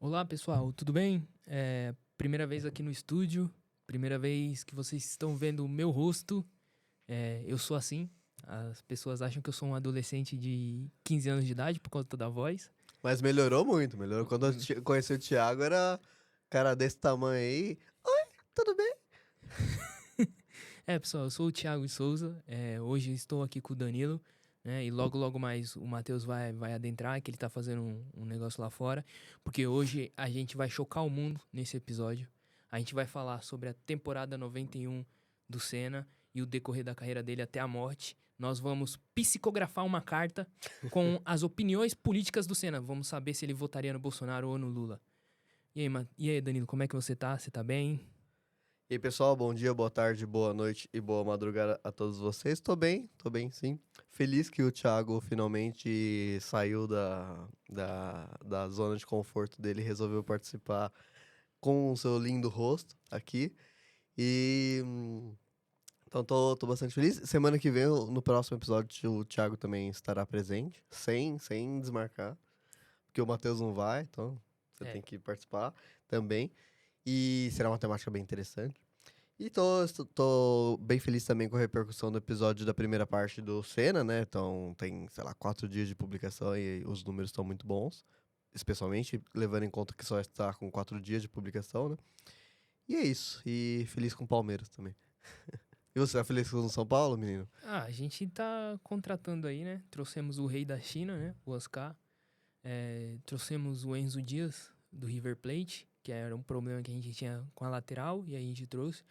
Olá, pessoal, tudo bem? Primeira vez aqui no estúdio, primeira vez que vocês estão vendo o meu rosto. Eu sou assim. As pessoas acham que eu sou um adolescente de 15 anos de idade por conta da voz. Mas melhorou muito, melhorou. Quando eu conheci o Thiago, era cara desse tamanho aí. Oi, tudo bem? Pessoal, eu sou o Thiago Souza. Hoje estou aqui com o Danilo, né? E logo mais o Matheus vai adentrar, que ele tá fazendo um negócio lá fora. Porque hoje a gente vai chocar o mundo nesse episódio. A gente vai falar sobre a temporada 91 do Senna e o decorrer da carreira dele até a morte. Nós vamos psicografar uma carta com as opiniões políticas do Senna. Vamos saber se ele votaria no Bolsonaro ou no Lula. E aí, Danilo, como é que você tá? Você tá bem? E aí, pessoal, bom dia, boa tarde, boa noite e boa madrugada a todos vocês. Tô bem sim. Feliz que o Thiago finalmente saiu da zona de conforto dele e resolveu participar com o seu lindo rosto aqui. E. Então tô bastante feliz. Semana que vem, no próximo episódio, o Thiago também estará presente, sem desmarcar. Porque o Matheus não vai, então você É. tem que participar também. E será uma temática bem interessante. E tô bem feliz também com a repercussão do episódio da primeira parte do Senna, né? Então tem, sei lá, 4 dias de publicação e os números estão muito bons. Especialmente levando em conta que só está com 4 dias de publicação, né? E é isso. E feliz com o Palmeiras também. E você, tá feliz com o São Paulo, menino? A gente tá contratando aí, né? Trouxemos o rei da China, né? O Oscar. Trouxemos o Enzo Dias, do River Plate, que era um problema que a gente tinha com a lateral, e aí a gente trouxe.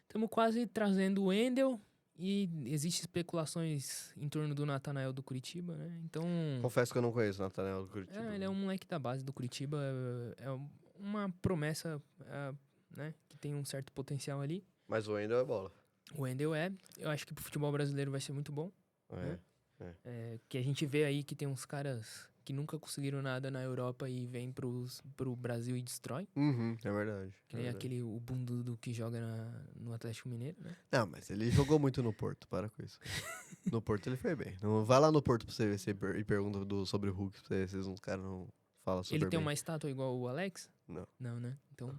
Estamos quase trazendo o Wendel, e existem especulações em torno do Natanael do Curitiba, né? Então, Confesso que eu não conheço o Nathaniel do Curitiba. ele é um moleque da base do Curitiba, uma promessa, né? Que tem um certo potencial ali. Mas o Wendel é bola. O Wendel eu acho que pro futebol brasileiro vai ser muito bom, né? É, é. Que a gente vê aí que tem uns caras que nunca conseguiram nada na Europa e vêm pro Brasil e destrói. Uhum, é verdade. Que É nem verdade. aquele, o Bundudu que joga no Atlético Mineiro, né? Não, mas ele jogou muito no Porto, para com isso. No Porto ele foi bem. Não, vai lá no Porto pra você ver e pergunta sobre o Hulk, pra você ver se os caras não falam Ele super tem bem. uma estátua igual o Alex? Não. Não, né? Então,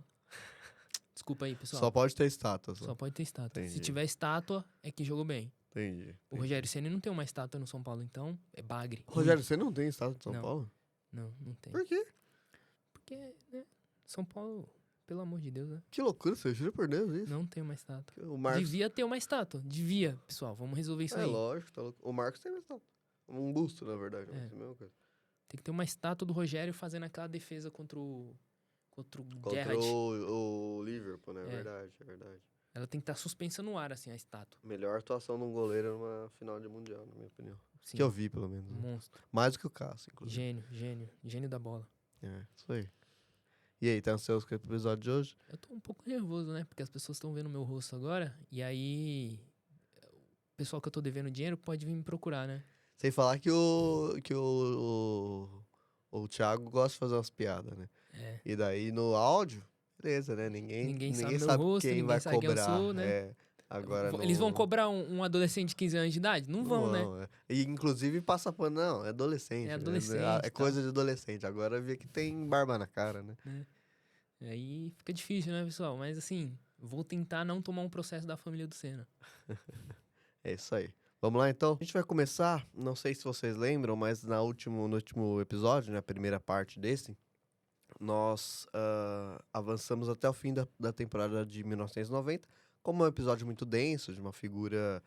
desculpa aí, Só pessoal. pode ter estátua, só. Só pode ter estátua. Se Entendi, tiver estátua, é que jogou bem. O entendi. Rogério Ceni não tem uma estátua no São Paulo, então é bagre. Rogério, Ruim. você não tem estátua de São Não, Paulo? não tem. Por quê? Porque, né? São Paulo, pelo amor de Deus, né? Que loucura, você jura por Deus isso? Não tem uma estátua. O Marcos... Devia ter uma estátua. Devia, pessoal. Vamos resolver isso É aí. lógico, tá louco. O Marcos tem uma estátua. Um busto, na verdade, mas É. é a mesma coisa. Tem que ter uma estátua do Rogério fazendo aquela defesa contra o Contra Gerrard. o Liverpool, né? É É. verdade, é verdade. Ela tem que estar suspensa no ar, assim, a estátua. Melhor atuação de um goleiro numa final de mundial, na minha opinião. Sim. Que eu vi, pelo menos. Né? Monstro. Mais do que o Cássio, inclusive. Gênio da bola. É, isso aí. E aí, tá ansioso com o episódio de hoje? Eu tô um pouco nervoso, né? Porque as pessoas estão vendo meu rosto agora. E aí, o pessoal que eu tô devendo dinheiro pode vir me procurar, né? Sem falar que o Thiago gosta de fazer umas piadas, né? É. E daí no áudio, beleza, né? Ninguém sabe Ninguém meu sabe rosto, quem ninguém vai sabe quem eu cobrar. sou, né? É, agora no... Eles vão cobrar um adolescente de 15 anos de idade? Não vão, né? É. E inclusive passa pano, não, é adolescente. É né? adolescente, É tá? coisa de adolescente. Agora vê que tem barba na cara, né? Aí fica difícil, né, pessoal? Mas assim, vou tentar não tomar um processo da família do Senna. É isso aí. Vamos lá então? A gente vai começar, não sei se vocês lembram, mas no último episódio, na primeira parte desse, nós avançamos até o fim da temporada de 1990, como é um episódio muito denso, de uma figura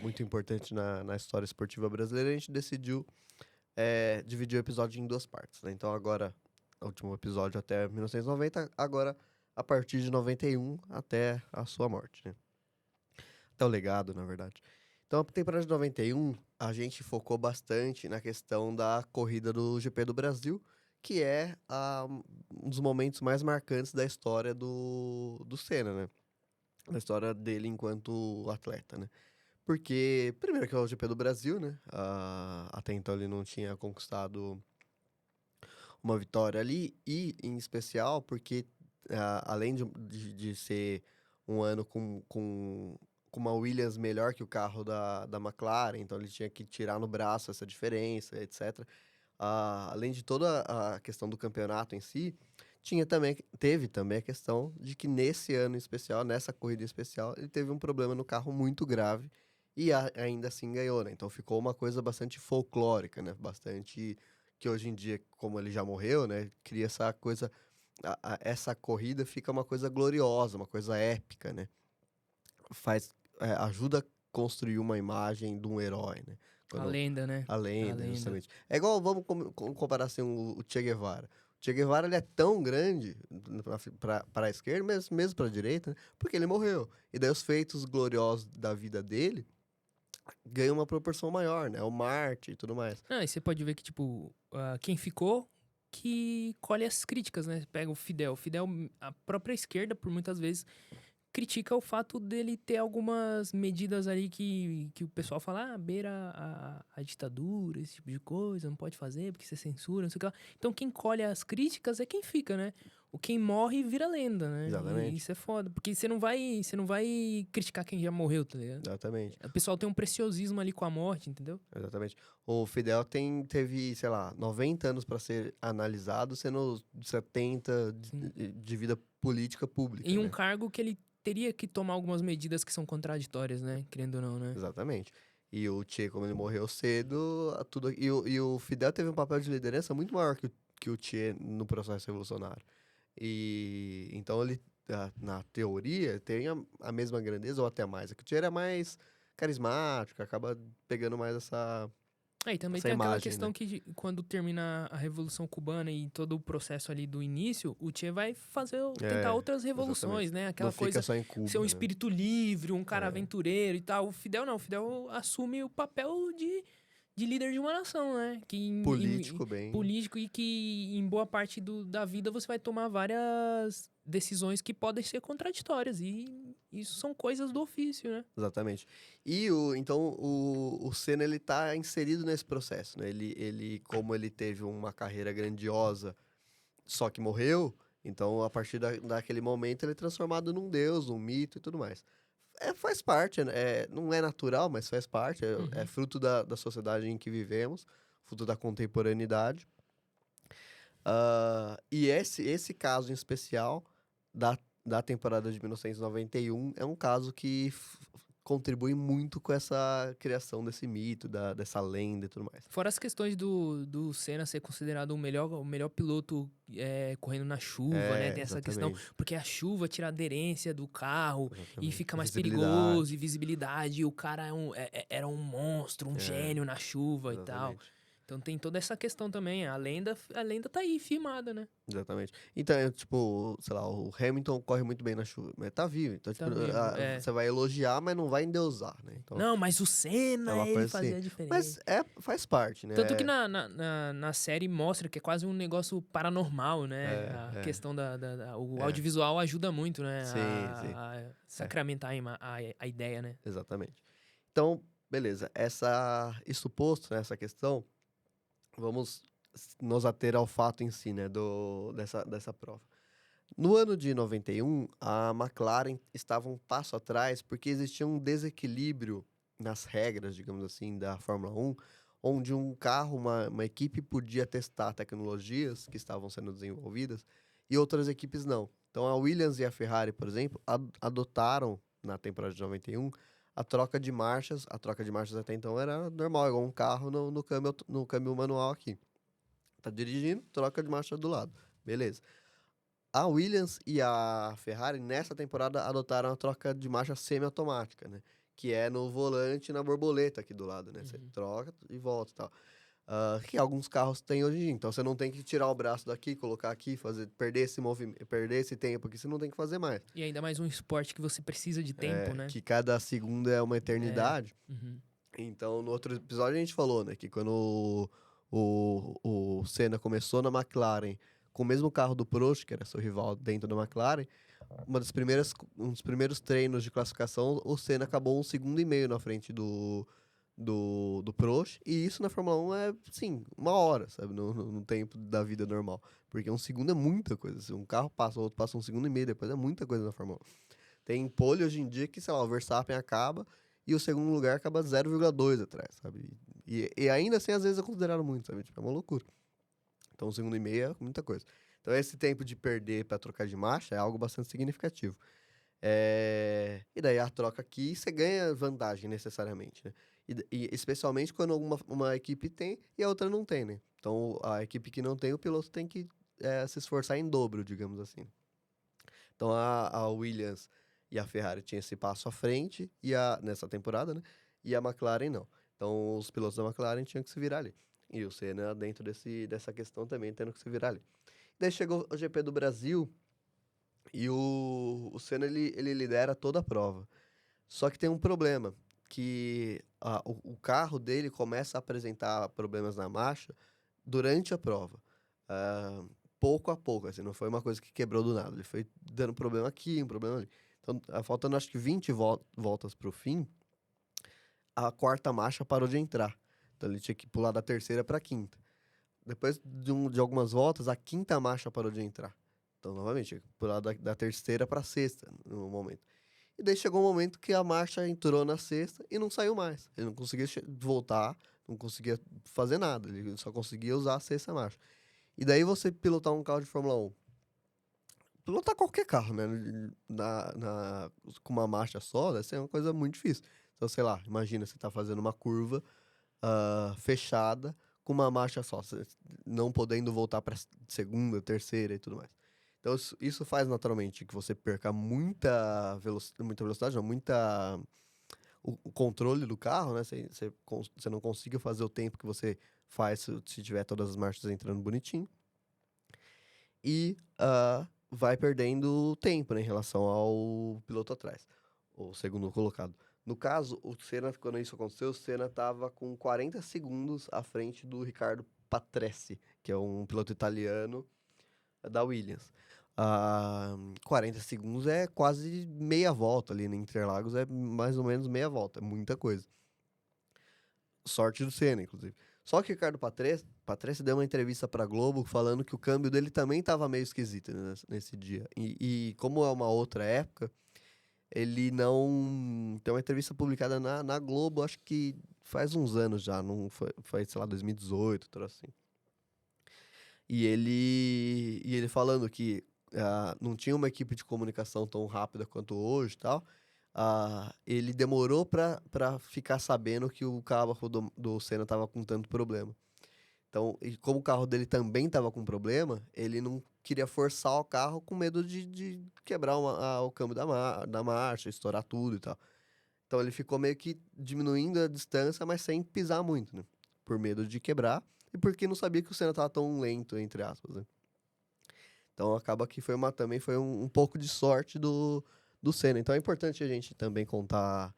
muito importante na história esportiva brasileira, a gente decidiu dividir o episódio em duas partes. Né? Então agora, o último episódio até 1990, agora a partir de 91 até a sua morte, né? Até o legado, na verdade. Então, a temporada de 91, a gente focou bastante na questão da corrida do GP do Brasil, que é um dos momentos mais marcantes da história do Senna, né? Da história dele enquanto atleta, né? Porque, primeiro que é o GP do Brasil, né? Até então ele não tinha conquistado uma vitória ali, e em especial porque, além de ser um ano com uma Williams melhor que o carro da McLaren, então ele tinha que tirar no braço essa diferença, etc. além de toda a questão do campeonato em si, teve também a questão de que nesse ano em especial, nessa corrida em especial, ele teve um problema no carro muito grave e ainda assim ganhou, né? Então ficou uma coisa bastante folclórica, né? Bastante que hoje em dia, como ele já morreu, né? Cria essa coisa, essa corrida fica uma coisa gloriosa, uma coisa épica, né? Ajuda a construir uma imagem de um herói, né? A Quando, lenda, né? a A lenda, lenda. justamente. É igual, vamos comparar assim, o Che Guevara. O Che Guevara ele é tão grande para a esquerda, mesmo para a direita, né? Porque ele morreu. E daí os feitos gloriosos da vida dele ganham uma proporção maior, né? O Marte e tudo mais. Ah, e você pode ver que, tipo, quem ficou que colhe as críticas, né? Pega o Fidel. O Fidel, a própria esquerda, por muitas vezes, critica o fato dele ter algumas medidas ali que o pessoal fala, beira a ditadura, esse tipo de coisa, não pode fazer porque você censura, não sei o que lá. Então quem colhe as críticas é quem fica, né? O quem morre vira lenda, né? E Exatamente. isso é foda, porque você não vai criticar quem já morreu, tá ligado? Exatamente. O pessoal tem um preciosismo ali com a morte, entendeu? Exatamente. O Fidel teve, sei lá, 90 anos para ser analisado, sendo 70 Sim. de vida política pública, Em um né? cargo que ele teria que tomar algumas medidas que são contraditórias, né? Querendo ou não, né? Exatamente. E o Che, como ele morreu cedo, e o Fidel teve um papel de liderança muito maior que o Che no processo revolucionário. E então ele, na teoria, tem a mesma grandeza ou até mais. É que o Che era mais carismático, acaba pegando mais E também essa tem aquela imagem, questão né? que quando termina a Revolução Cubana e todo o processo ali do início, o Che vai tentar outras revoluções, Exatamente. né? Não Aquela fica coisa, só em ser um Cuba, né? espírito livre, um cara É, aventureiro e tal. O Fidel não, o Fidel assume o papel de líder de uma nação, né? político bem. Político e que em boa parte da vida você vai tomar várias decisões que podem ser contraditórias. E isso são coisas do ofício, né? Exatamente. Então, o Senna, ele tá inserido nesse processo, né? Como ele teve uma carreira grandiosa, só que morreu, então, a partir daquele momento, ele é transformado num deus, num mito e tudo mais. Faz parte, né? Não é natural, mas faz parte, é Uhum. fruto da sociedade em que vivemos, fruto da contemporaneidade. E esse caso em especial da temporada de 1991 é um caso que contribui muito com essa criação desse mito, dessa lenda e tudo mais. Fora as questões do Senna ser considerado o melhor piloto correndo na chuva, né? Tem essa questão, Exatamente. porque a chuva tira a aderência do carro e Exatamente. fica mais Visibilidade. perigoso, e visibilidade, e o cara era um monstro, um É, gênio na chuva e tal. exatamente. Então tem toda essa questão também. A lenda tá aí, firmada, né? Exatamente. Então, tipo, sei lá, o Hamilton corre muito bem na chuva, mas tá vivo. Então, Tá tipo, vivo. você vai elogiar, mas não vai endeusar, né? Então, Não, mas o é Senna, uma ele coisa assim. fazia a Mas diferença. faz parte, né? Tanto que na série mostra que é quase um negócio paranormal, né? É, A é, questão o é. audiovisual ajuda muito, né? Sim, sim. A É, sacramentar a ideia, né? exatamente. Então, beleza. Isso posto, né, essa questão, vamos nos ater ao fato em si, né, dessa prova. No ano de 91, a McLaren estava um passo atrás porque existia um desequilíbrio nas regras, digamos assim, da Fórmula 1, onde um carro, uma equipe podia testar tecnologias que estavam sendo desenvolvidas e outras equipes não. Então a Williams e a Ferrari, por exemplo, adotaram na temporada de 91 a troca de marchas. A troca de marchas até então era normal, igual um carro no câmbio manual aqui. Tá dirigindo, troca de marcha do lado. Beleza. A Williams e a Ferrari, nessa temporada, adotaram a troca de marcha semiautomática, né? Que é no volante e na borboleta aqui do lado, né? Você Uhum. troca e volta e tal. Que alguns carros têm hoje em dia. Então você não tem que tirar o braço daqui, colocar aqui, perder esse movimento, perder esse tempo aqui, você não tem que fazer mais. E ainda mais um esporte que você precisa de tempo, né? Que cada segundo é uma É. eternidade. Uhum. Então, no outro episódio a gente falou, né, que quando o Senna começou na McLaren com o mesmo carro do Prost, que era seu rival dentro da McLaren, um dos primeiros treinos de classificação, o Senna acabou 1,5 segundos na frente do Prost, e isso na Fórmula 1 é, sim, 1 hora, sabe, no tempo da vida normal. Porque 1 segundo é muita coisa. Se um carro passa, o outro passa 1,5 segundos, depois é muita coisa na Fórmula 1. Tem pole hoje em dia que, sei lá, o Verstappen acaba e o segundo lugar acaba 0,2 atrás, sabe? E ainda assim, às vezes, é considerado muito, sabe? Tipo, é uma loucura. Então, 1,5 é muita coisa. Então, esse tempo de perder para trocar de marcha é algo bastante significativo. E daí a troca aqui, você ganha vantagem necessariamente, né? E especialmente quando uma equipe tem e a outra não tem, né? Então, a equipe que não tem, o piloto tem que se esforçar em dobro, digamos assim. Então, a Williams e a Ferrari tinham esse passo à frente nessa temporada, né? E a McLaren não. Então, os pilotos da McLaren tinham que se virar ali. E o Senna dentro dessa questão também tendo que se virar ali. Daí chegou o GP do Brasil e o Senna ele lidera toda a prova. Só que tem um problema, que o carro dele começa a apresentar problemas na marcha durante a prova. Ah, pouco a pouco, assim, não foi uma coisa que quebrou do nada. Ele foi dando problema aqui, um problema ali. Então, faltando acho que 20 voltas para o fim, a quarta marcha parou de entrar. Então ele tinha que pular da terceira para a quinta. Depois de algumas voltas, a quinta marcha parou de entrar. Então, novamente, tinha que pular da terceira para a sexta no momento. E daí chegou um momento que a marcha entrou na sexta e não saiu mais. Ele não conseguia voltar, não conseguia fazer nada. Ele só conseguia usar a sexta marcha. E daí você pilotar um carro de Fórmula 1. Pilotar qualquer carro, né? Com uma marcha só, deve ser uma coisa muito difícil. Então, sei lá, imagina você tá fazendo uma curva fechada com uma marcha só, não podendo voltar para segunda, terceira e tudo mais. Então, isso faz naturalmente que você perca muita velocidade, não, o controle do carro, né? Você não consiga fazer o tempo que você faz se tiver todas as marchas entrando bonitinho. E vai perdendo tempo, né, em relação ao piloto atrás, o segundo colocado. No caso, o Senna, quando isso aconteceu, o Senna estava com 40 segundos à frente do Riccardo Patrese, que é um piloto italiano da Williams. 40 segundos é quase meia volta ali no Interlagos, é mais ou menos meia volta, é muita coisa. Sorte do Senna, inclusive. Só que o Ricardo Patrese deu uma entrevista pra Globo falando que o câmbio dele também estava meio esquisito, né, nesse dia. E como é uma outra época, ele não... Tem uma entrevista publicada na Globo, acho que faz uns anos já, não foi sei lá, 2018, troço assim. E ele falando que não tinha uma equipe de comunicação tão rápida quanto hoje e tal. Ele demorou pra ficar sabendo que o carro do Senna tava com tanto problema. Então, e como o carro dele também tava com problema, ele não queria forçar o carro com medo de quebrar o câmbio da marcha, estourar tudo e tal. Então ele ficou meio que diminuindo a distância, mas sem pisar muito, né? Por medo de quebrar e porque não sabia que o Senna tava tão lento, entre aspas, né? Então acaba que também foi um pouco de sorte do Senna. Então é importante a gente também contar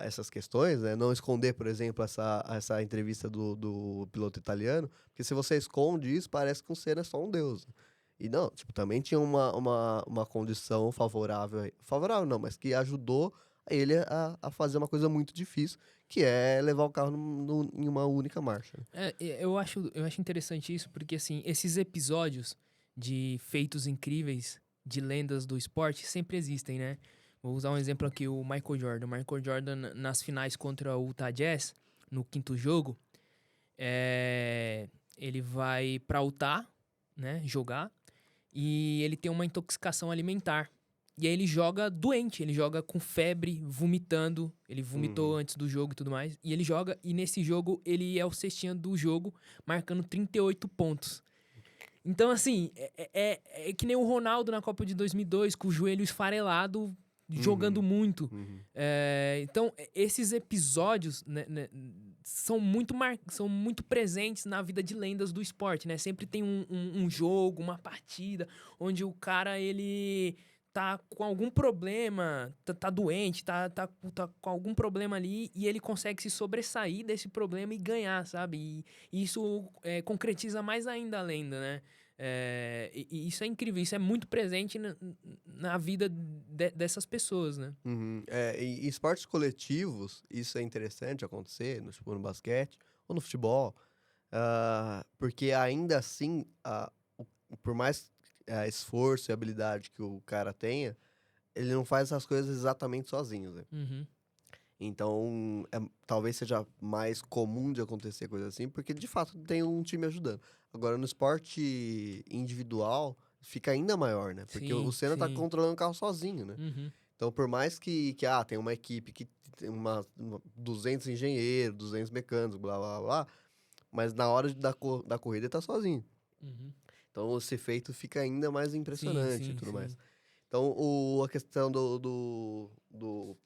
essas questões, né? Não esconder, por exemplo, essa entrevista do piloto italiano, porque se você esconde isso, parece que o Senna é só um deus. E não, tipo, também tinha uma condição favorável, favorável não, mas que ajudou ele a fazer uma coisa muito difícil, que é levar o carro em uma única marcha. Eu acho interessante isso, porque assim, esses episódios de feitos incríveis, de lendas do esporte, sempre existem, né? Vou usar um exemplo aqui, o Michael Jordan. O Michael Jordan, nas finais contra o Utah Jazz, no quinto jogo, ele vai pra Utah, né, jogar, e ele tem uma intoxicação alimentar. E aí ele joga doente, ele joga com febre, vomitando. Ele vomitou antes do jogo e tudo mais. E ele joga, e nesse jogo ele é o cestinha do jogo, marcando 38 pontos. Então, assim, é que nem o Ronaldo na Copa de 2002, com o joelho esfarelado, jogando muito. Então, esses episódios, né, são muito presentes na vida de lendas do esporte, né? Sempre tem um jogo, uma partida, onde o cara, ele tá com algum problema, tá doente, tá com algum problema ali, e ele consegue se sobressair desse problema e ganhar, sabe? E isso concretiza mais ainda a lenda, né? E isso é incrível, isso é muito presente na vida dessas pessoas, né? Em esportes coletivos, isso é interessante acontecer, tipo, no basquete ou no futebol, porque ainda assim, por mais esforço e habilidade que o cara tenha, ele não faz essas coisas exatamente sozinho, né? Uhum. Então, talvez seja mais comum de acontecer coisa assim, porque de fato tem um time ajudando. Agora, no esporte individual, fica ainda maior, né? Porque o Sim, Senna tá sim. controlando o carro sozinho, né? Uhum. Então, por mais que tem uma equipe que tem 200 engenheiros, 200 mecânicos, blá, blá, blá, mas na hora da corrida ele tá sozinho. Uhum. Então, esse efeito fica ainda mais Sim, impressionante e sim, tudo mais. sim. Então, a questão do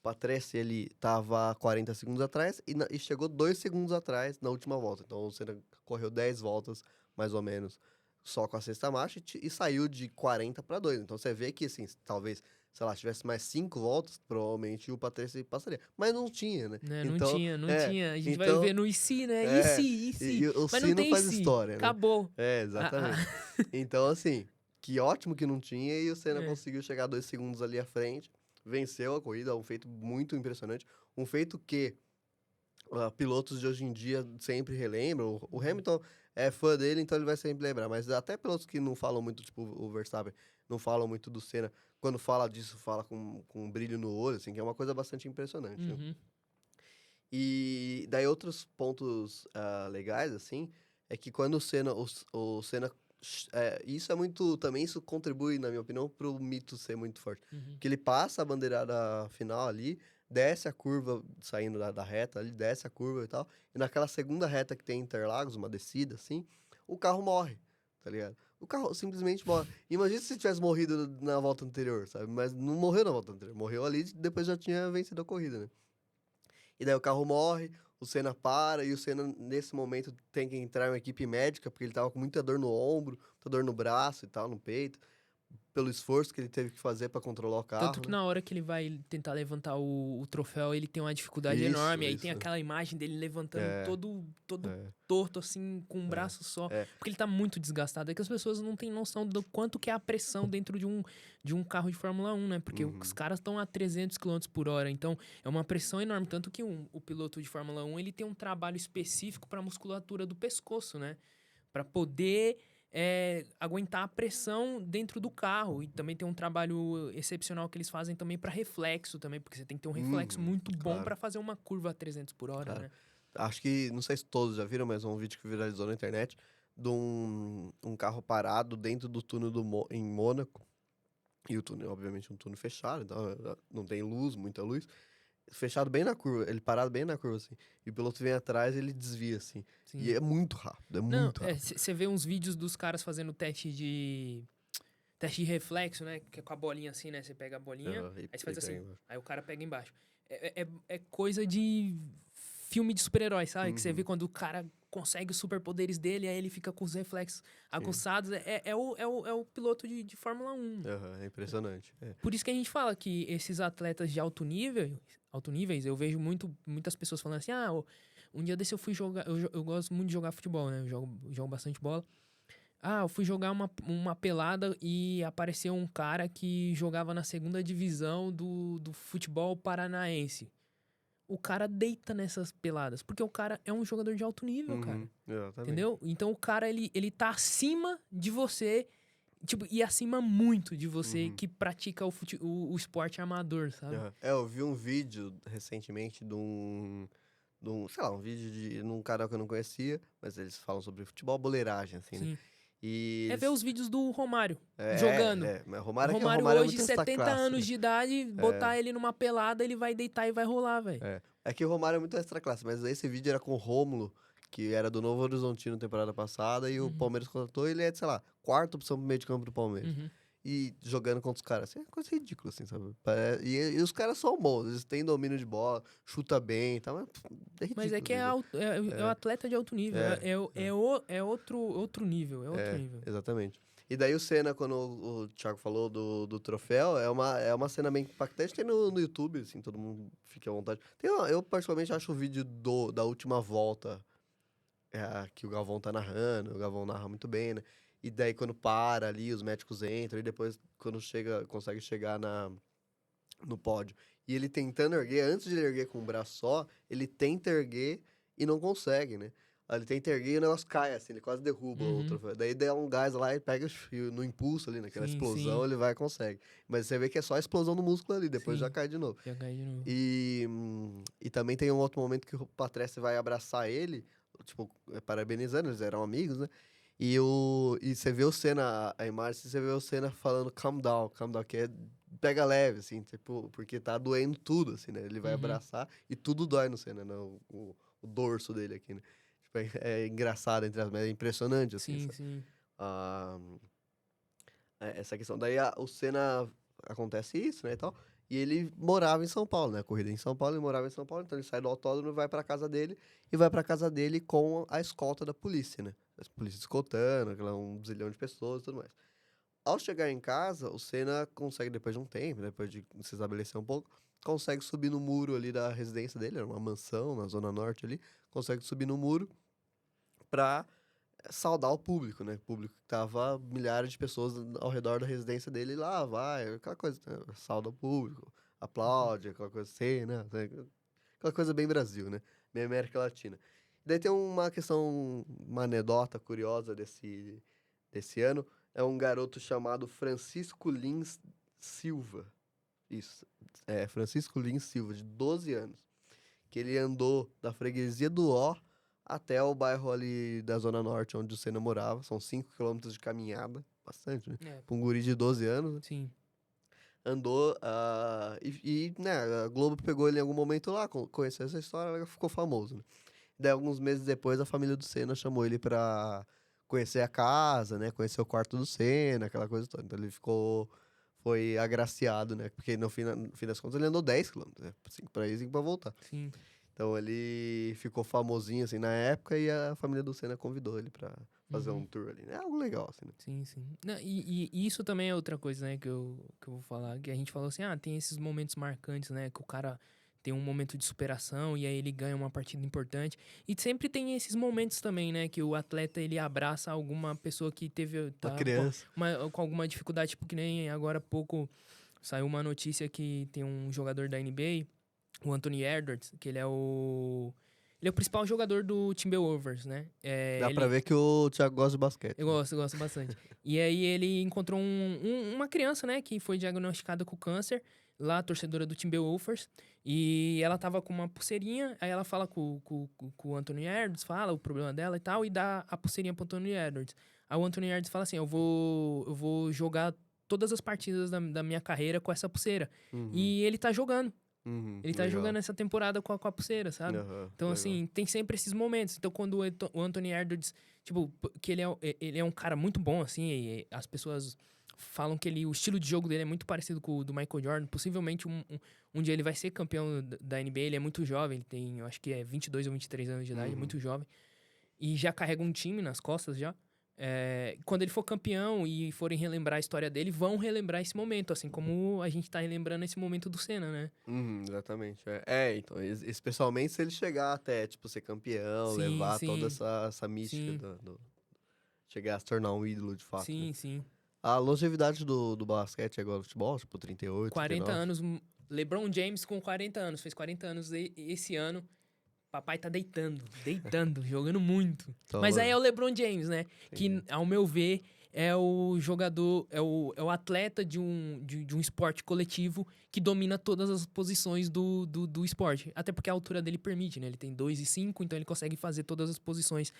Patrese, ele tava 40 segundos atrás e chegou 2 segundos atrás na última volta. Então, o Senna correu 10 voltas, mais ou menos, só com a sexta marcha e saiu de 40 para 2. Então, você vê que, assim, talvez, sei lá, tivesse mais 5 voltas, provavelmente o Patrese passaria. Mas não tinha, né? Né, não Então, tinha, não tinha. A gente vai então, ver no IC, né? é, IC. e o Mas não sino tem faz IC. história, né? Acabou. É, Ah, exatamente. Então, assim, que ótimo que não tinha e o Senna é. conseguiu chegar 2 segundos ali à frente, venceu a corrida, um feito muito impressionante, um feito que pilotos de hoje em dia sempre relembram. O Uhum. Hamilton é fã dele, então ele vai sempre lembrar, mas até pilotos que não falam muito, tipo o Verstappen, não falam muito do Senna, quando fala disso, fala com um brilho no olho, assim, que é uma coisa bastante impressionante, né? Uhum. E daí outros pontos legais, assim, é que quando o Senna, isso é muito, também isso contribui, na minha opinião, para o mito ser muito forte. Uhum. Que ele passa a bandeirada final ali, desce a curva, saindo da reta ali, desce a curva e tal, e naquela segunda reta que tem Interlagos, uma descida, assim, o carro morre, tá ligado? O carro simplesmente morre. Imagina se tivesse morrido na volta anterior, sabe? Mas não morreu na volta anterior, morreu ali e depois já tinha vencido a corrida, né? E daí o carro morre, o Senna para, e o Senna, nesse momento, tem que entrar em uma equipe médica, porque ele tava com muita dor no ombro, muita dor no braço e tal, no peito, pelo esforço que ele teve que fazer para controlar o Tanto carro, que né? na hora que ele vai tentar levantar o troféu, ele tem uma dificuldade Isso, enorme. Aí tem isso. aquela imagem dele levantando É, todo é, torto, assim, com um é, braço só. é. Porque ele tá muito desgastado. É que as pessoas não têm noção do quanto que é a pressão dentro de um carro de Fórmula 1, né? Porque os Uhum, caras estão a 300 quilômetros por hora. Então, é uma pressão enorme. Tanto que o piloto de Fórmula 1, ele tem um trabalho específico para a musculatura do pescoço, né? Para poder aguentar a pressão dentro do carro. E também tem um trabalho excepcional que eles fazem também para reflexo também, porque você tem que ter um reflexo uhum, muito bom claro, para fazer uma curva a 300 por hora, claro. né? Acho que, não sei se todos já viram, mas um vídeo que viralizou na internet de um carro parado dentro do túnel em Mônaco. E o túnel, obviamente, um túnel fechado, então não tem luz, muita luz. Fechado bem na curva, ele parado bem na curva, assim. E o piloto vem atrás e ele desvia, assim. E Sim. é muito rápido, é Não, muito rápido. você vê uns vídeos dos caras fazendo teste de reflexo, né? Que é com a bolinha assim, né? Você pega a bolinha, aí você E faz pega assim, embaixo. aí o cara pega embaixo. É coisa de filme de super-herói, sabe? Que você vê Uhum, quando o cara consegue os superpoderes dele, aí ele fica com os reflexos sim. aguçados. É o piloto de Fórmula 1. É impressionante. É. Por isso que a gente fala que esses atletas de alto níveis, eu vejo muitas pessoas falando assim, um dia desse eu fui jogar, eu gosto muito de jogar futebol, né? Eu jogo bastante bola. Eu fui jogar uma pelada e apareceu um cara que jogava na segunda divisão do futebol paranaense. O cara deita nessas peladas, porque o cara é um jogador de alto nível, cara. Exatamente. Entendeu? Então o cara, ele tá acima de você, tipo, e acima muito de você Uhum. que pratica o esporte amador, sabe? Eu vi um vídeo recentemente sei lá, um vídeo num canal que eu não conhecia, mas eles falam sobre futebol, boleiragem, assim, né? Sim. E É ver eles. os vídeos do Romário jogando. Mas O Romário, Romário Romário é hoje, muito essa 70 classe, anos né? de idade, É, botar ele numa pelada, ele vai deitar e vai rolar, velho. é que o Romário é muito extra classe, mas esse vídeo era com o Rômulo, que era do Novo Horizontino temporada passada, e o Uhum, Palmeiras contratou, ele é, sei lá, quarta opção pro meio de campo do Palmeiras. uhum. E jogando contra os caras, assim, é coisa ridícula, assim, sabe? E os caras são bons, eles têm domínio de bola, chuta bem e tal, mas é Mas é ridículo, que assim, sabe? é o atleta de alto nível. É, é, É outro nível. É outro nível. exatamente. E daí o Senna, quando o Thiago falou do troféu, é uma cena bem impactante. Tem no YouTube, assim, todo mundo fica à vontade. Eu, particularmente, acho o vídeo da última volta, que o Galvão tá narrando, o Galvão narra muito bem, né? E daí quando para ali, os médicos entram, e depois quando consegue chegar no pódio. E ele tentando erguer, antes de ele erguer com o braço só, ele tenta erguer e não consegue, né? Aí ele tenta erguer e o negócio cai, assim, ele quase derruba o Uhum. troféu. Daí dá um gás lá e pega no impulso ali, naquela Sim, explosão, sim. ele vai e consegue. Mas você vê que é só a explosão do músculo ali, depois já Sim. cai de novo. Já cai de novo. E também tem um outro momento que o Patrese vai abraçar ele, tipo, parabenizando, eles eram amigos, né? E você vê o Senna, a imagem, você vê o Senna falando calm down, que é pega leve, assim, tipo, porque tá doendo tudo, assim, né? Ele vai Uhum. abraçar e tudo dói no Senna, né? O dorso dele aqui, né? Tipo, é engraçado, entre as, é impressionante, assim, Sim, sim. a- essa questão. Daí o Senna acontece isso, né, e tal. E ele morava em São Paulo, né? Corrida em São Paulo, ele morava em São Paulo, então ele sai do autódromo e vai pra casa dele. E vai pra casa dele com a escolta da polícia, né? A polícia escoltando, aquela um zilhão de pessoas e tudo mais. Ao chegar em casa, o Senna consegue, depois de um tempo, depois de se estabelecer um pouco, consegue subir no muro ali da residência dele, era uma mansão na Zona Norte ali, consegue subir no muro pra saudar o público, né? O público que tava milhares de pessoas ao redor da residência dele, e lá vai, aquela coisa, né? Sauda o público, Uhum. aplaude, aquela coisa assim, né? Aquela coisa bem Brasil, né? Bem América Latina. Daí tem uma questão, uma anedota curiosa desse ano, é um garoto chamado Francisco Lins Silva. Isso, Francisco Lins Silva, de 12 anos, que ele andou da freguesia do Ó até o bairro ali da Zona Norte, onde o Senna morava. São 5 quilômetros de caminhada, bastante, né? É, Pra um guri de 12 anos, né? sim. Andou, né, a Globo pegou ele em algum momento lá, conheceu essa história, ele ficou famoso, né? Daí, alguns meses depois, a família do Senna chamou ele pra conhecer a casa, né? Conhecer o quarto do Senna, aquela coisa toda. Então, ele foi agraciado, né? Porque no fim das contas ele andou 10 quilômetros, né? 5 pra ir e 5 pra voltar. Sim. Então ele ficou famosinho, assim, na época e a família do Senna convidou ele pra fazer um Uhum. tour ali, né? É algo legal, assim, né? Sim, sim. Não, e isso também é outra coisa, né, que eu vou falar. Que a gente falou assim, tem esses momentos marcantes, né? Que o cara tem um momento de superação e aí ele ganha uma partida importante. E sempre tem esses momentos também, né? Que o atleta, ele abraça alguma pessoa que teve, Uma tá criança. com alguma dificuldade. Tipo, que nem agora há pouco saiu uma notícia que tem um jogador da NBA, o Anthony Edwards, que ele é o... Ele é o principal jogador do Timberwolves, né? Dá pra Ele, ver que o Thiago gosta de basquete, né? eu gosto bastante. E aí ele encontrou uma criança, né, que foi diagnosticada com câncer, lá, torcedora do Timberwolves, e ela tava com uma pulseirinha, aí ela fala com o Anthony Edwards, fala o problema dela e tal, e dá a pulseirinha pro Anthony Edwards. Aí o Anthony Edwards fala assim, eu vou jogar todas as partidas da minha carreira com essa pulseira. Uhum, E ele tá jogando. Ele tá legal. jogando essa temporada com a pulseira, sabe? Aham, Então, legal. assim, tem sempre esses momentos. Então, quando o Anthony Edwards, tipo, que ele é um cara muito bom, assim, e as pessoas falam que o estilo de jogo dele é muito parecido com o do Michael Jordan. Possivelmente, um dia ele vai ser campeão da NBA. Ele é muito jovem, ele tem, eu acho que é 22 ou 23 anos de idade, é Uhum. muito jovem. E já carrega um time nas costas já. Quando ele for campeão e forem relembrar a história dele, vão relembrar esse momento, assim como a gente tá relembrando esse momento do Senna, né? Exatamente. Então, especialmente se ele chegar até, tipo, ser campeão, Sim, levar toda sim, essa mística sim, chegar a se tornar um ídolo de fato, né? sim, sim. A longevidade do basquete é igual ao futebol, tipo, 38, 40 39. anos, LeBron James com 40 anos, fez 40 anos esse ano. Papai tá deitando, jogando muito. Então, Mas aí é o LeBron James, né? Que, entendi. ao meu ver, é o jogador, é o atleta de um esporte coletivo que domina todas as posições do esporte. Até porque a altura dele permite, né? Ele tem 2,5, então ele consegue fazer todas as posições.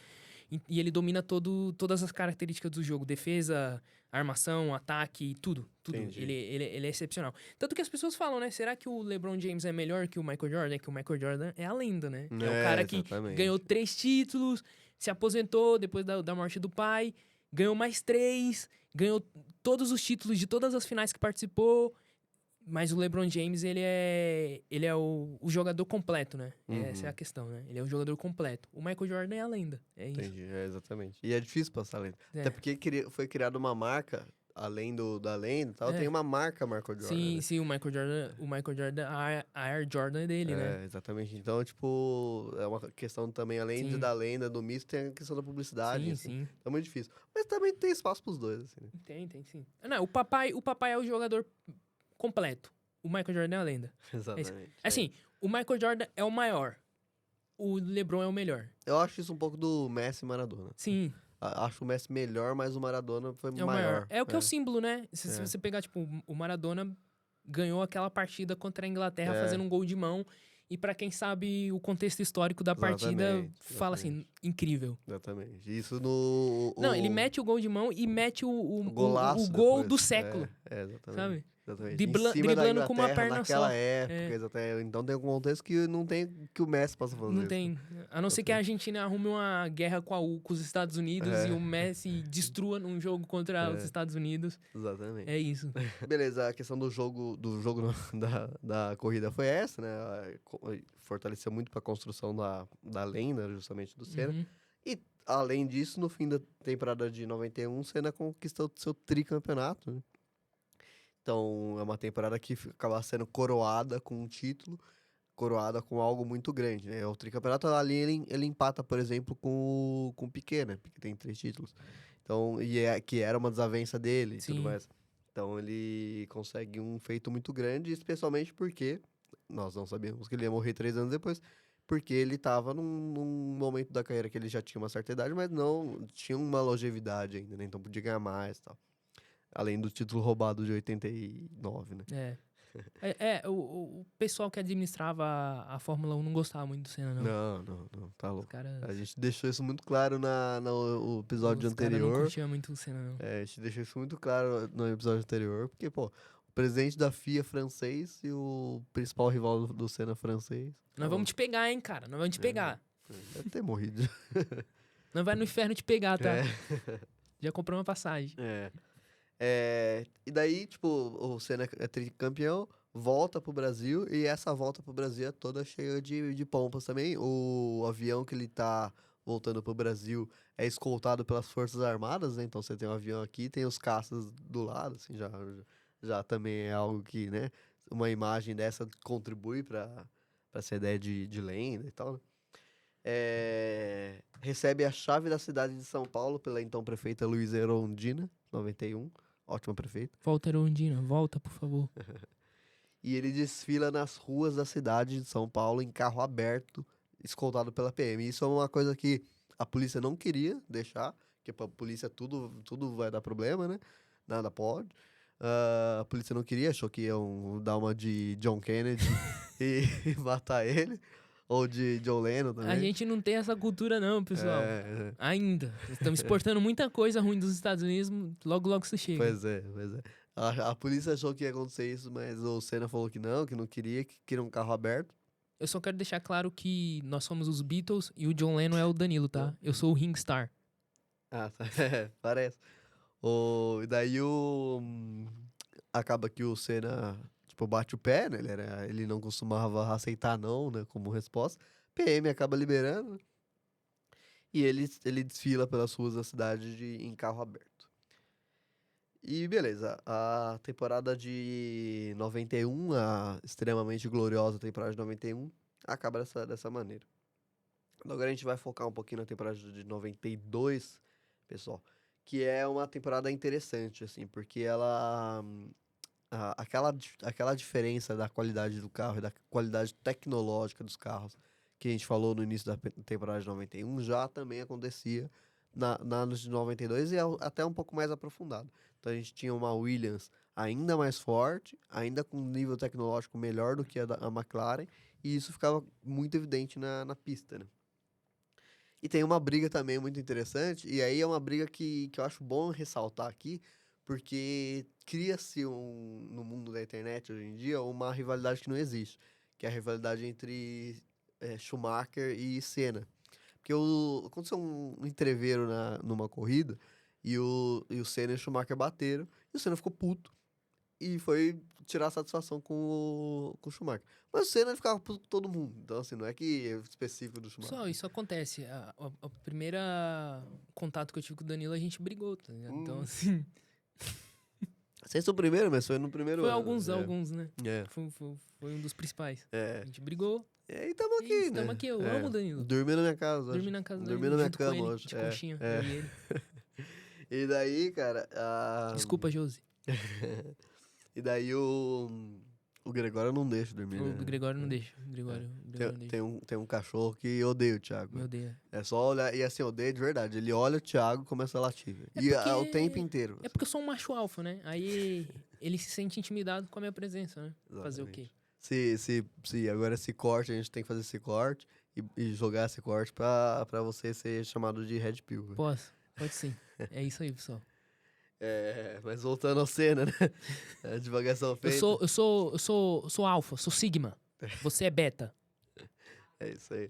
E ele domina todas as características do jogo: defesa, armação, ataque, tudo. Tudo. Ele, Entendi. ele, ele é excepcional. Tanto que as pessoas falam, né? Será que o LeBron James é melhor que o Michael Jordan? É que o Michael Jordan é a lenda, né? É o cara que ganhou Exatamente. 3 títulos, se aposentou depois da morte do pai, ganhou mais 3, ganhou todos os títulos de todas as finais que participou. Mas o LeBron James, ele é o jogador completo, né? Essa é a Uhum, questão, né? Ele é o jogador completo. O Michael Jordan é a lenda. É isso. entendi, exatamente. E é difícil passar lenda. Até É. porque foi criada uma marca, além da lenda e tal, tem É. uma marca Michael Jordan, Sim, né? sim, o Michael Jordan, a Air Jordan é dele, né? Exatamente. Então, tipo, é uma questão também, além Sim, da lenda, do mito, tem a questão da publicidade, sim, assim. sim. Então é muito difícil. Mas também tem espaço pros dois, assim, né? Tem sim. Não, o papai é o jogador completo. O Michael Jordan é a lenda. É isso. Exatamente. Assim, o Michael Jordan é o maior. o LeBron é o melhor. Eu acho isso um pouco do Messi e Maradona. Sim, Acho o Messi melhor, mas o Maradona foi é o maior. É o que é o É. símbolo, né? Se É. você pegar, tipo, o Maradona ganhou aquela partida contra a Inglaterra É. fazendo um gol de mão. E pra quem sabe o contexto histórico da partida, Exatamente, fala assim, incrível. Exatamente. Isso no... Não, ele mete o gol de mão e mete o golaço gol depois. do século, Exatamente. sabe? Exatamente. Em cima da Driblando com uma Inglaterra perna naquela só. época, É, exatamente. Então tem um contexto que não tem que o Messi possa não fazer isso. tem. A não ser que a Argentina arrume uma guerra com os Estados Unidos e É. o Messi destrua num jogo contra os Estados Unidos. Exatamente. É isso. Beleza, a questão do jogo não, da corrida foi essa, né? Fortaleceu muito para a construção da lenda, justamente do Senna. Uhum. E, além disso, no fim da temporada de 91, Senna conquistou seu tricampeonato, né? Então, é uma temporada que acaba sendo coroada com um título, coroada com algo muito grande, né? O tricampeonato ali, ele empata, por exemplo, com o Piquet, né? Piquet tem 3 títulos. Então, que era uma desavença dele e tudo Sim. mais. Então, ele consegue um feito muito grande, especialmente porque nós não sabíamos que ele ia morrer 3 anos depois, porque ele estava num momento da carreira que ele já tinha uma certa idade, mas não tinha uma longevidade ainda, né? Então, podia ganhar mais e tal. Além do título roubado de 89, né? O pessoal que administrava a Fórmula 1 não gostava muito do Senna, não. Não, tá Os louco. caras. A gente deixou isso muito claro no episódio Os caras não anterior. curtiam muito o Senna, não. A gente deixou isso muito claro no episódio anterior, porque, pô, o presidente da FIA francês e o principal rival do Senna francês. Nós vamos te pegar, hein, cara. Nós vamos te pegar. Deve ter morrido. Nós vai no inferno te pegar, tá? É. Já comprou uma passagem. E daí, tipo, o Senna é tricampeão, volta pro Brasil, e essa volta pro Brasil é toda cheia de pompas também. O avião que ele tá voltando pro Brasil é escoltado pelas Forças Armadas, né? Então você tem um avião aqui, tem os caças do lado, assim, já também é algo que, né? Uma imagem dessa contribui para essa ideia de lenda e tal, né? Recebe a chave da cidade de São Paulo pela então prefeita Luísa Erundina, 91. Ótima prefeita. Volta, Erundina. Volta, por favor. E ele desfila nas ruas da cidade de São Paulo em carro aberto, escoltado pela PM. Isso é uma coisa que a polícia não queria deixar, porque pra polícia tudo vai dar problema, né? Nada pode. A polícia não queria, achou que iam dar uma de John Kennedy e matar ele. Ou de John Lennon também. A gente não tem essa cultura, não, pessoal. É. Ainda. Estamos exportando muita coisa ruim dos Estados Unidos. Logo, logo isso chega. Pois é. A polícia achou que ia acontecer isso, mas o Senna falou que não queria, que queria um carro aberto. Eu só quero deixar claro que nós somos os Beatles e o John Lennon é o Danilo, tá? Eu sou o Ringstar. Ah, tá. Parece. E daí acaba que o Senna, tipo, bate o pé, né? Ele não costumava aceitar não, né? Como resposta. PM acaba liberando, né? E ele desfila pelas ruas da cidade em carro aberto. E beleza, a temporada de 91, a extremamente gloriosa temporada de 91, acaba dessa maneira. Agora a gente vai focar um pouquinho na temporada de 92, pessoal, que é uma temporada interessante, assim, porque ela... aquela diferença da qualidade do carro e da qualidade tecnológica dos carros que a gente falou no início da temporada de 91 já também acontecia na anos de 92 e até um pouco mais aprofundado. Então a gente tinha uma Williams ainda mais forte, ainda com um nível tecnológico melhor do que a McLaren, e isso ficava muito evidente na pista, né? E tem uma briga também muito interessante, e aí é uma briga que eu acho bom ressaltar aqui, porque cria-se no mundo da internet hoje em dia uma rivalidade que não existe, que é a rivalidade entre Schumacher e Senna. Porque aconteceu um entreveiro numa corrida e o Senna e o Schumacher bateram e o Senna ficou puto e foi tirar satisfação com o Schumacher. Mas o Senna ficava puto com todo mundo, então assim, não é que é específico do Schumacher. Só, isso acontece. A primeira contato que eu tive com o Danilo, a gente brigou, tá ligado? Então, assim... Vocês são o primeiro, mas foi no primeiro Foi ano. alguns, né? É. Foi um dos principais. É. A gente brigou. E tamo aqui, né? Tamo aqui, eu amo o Danilo. Dormi na minha casa hoje. Dormi na casa dele, Dormi na minha junto com cama ele, hoje. de conchinha, eu e ele. E daí, cara... Desculpa, Josi. E daí o O Gregório não deixa dormir, O né? Gregório não deixa. O Gregório não deixa. Tem um cachorro que odeia o Thiago. Me odeia. É só olhar, e assim, odeia de verdade. Ele olha o Thiago e começa a latir. Velho. O tempo inteiro. É porque eu sou um macho alfa, né? Aí ele se sente intimidado com a minha presença, né? Exatamente. Fazer o quê? Se agora esse corte, a gente tem que fazer esse corte e jogar esse corte pra você ser chamado de Red Pill. Velho. Pode sim. É isso aí, pessoal. Mas voltando ao Senna, né? Divagação feita. Eu sou alfa, sou sigma. Você é beta. É isso aí.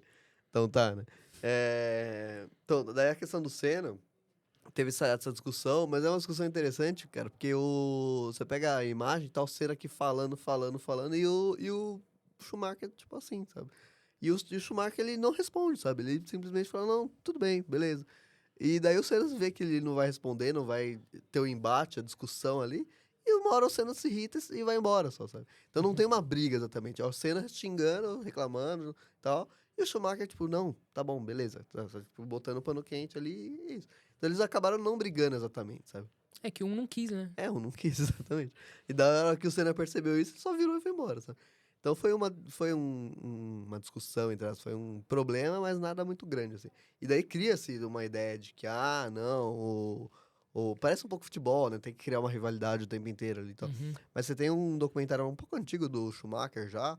Então tá, né? Então, daí a questão do Senna, teve essa discussão, mas é uma discussão interessante, cara, porque você pega a imagem, tá o Senna aqui falando, e o Schumacher, tipo assim, sabe? E o Schumacher, ele não responde, sabe? Ele simplesmente fala, não, tudo bem, beleza. E daí o Senna vê que ele não vai responder, não vai ter o embate, a discussão ali, e uma hora o Senna se irrita e vai embora só, sabe? Então não tem uma briga exatamente, é o Senna xingando, reclamando e tal, e o Schumacher, tipo, não, tá bom, beleza, tipo, botando pano quente ali, e isso. Então eles acabaram não brigando exatamente, sabe? É que um não quis, né? Um não quis exatamente. E da hora que o Senna percebeu isso, ele só virou e foi embora, sabe? Então foi uma discussão, entre elas, foi um problema, mas nada muito grande, assim. E daí cria-se uma ideia de que, não, parece um pouco futebol, né? Tem que criar uma rivalidade o tempo inteiro ali e tal. Uhum. Mas você tem um documentário um pouco antigo do Schumacher já,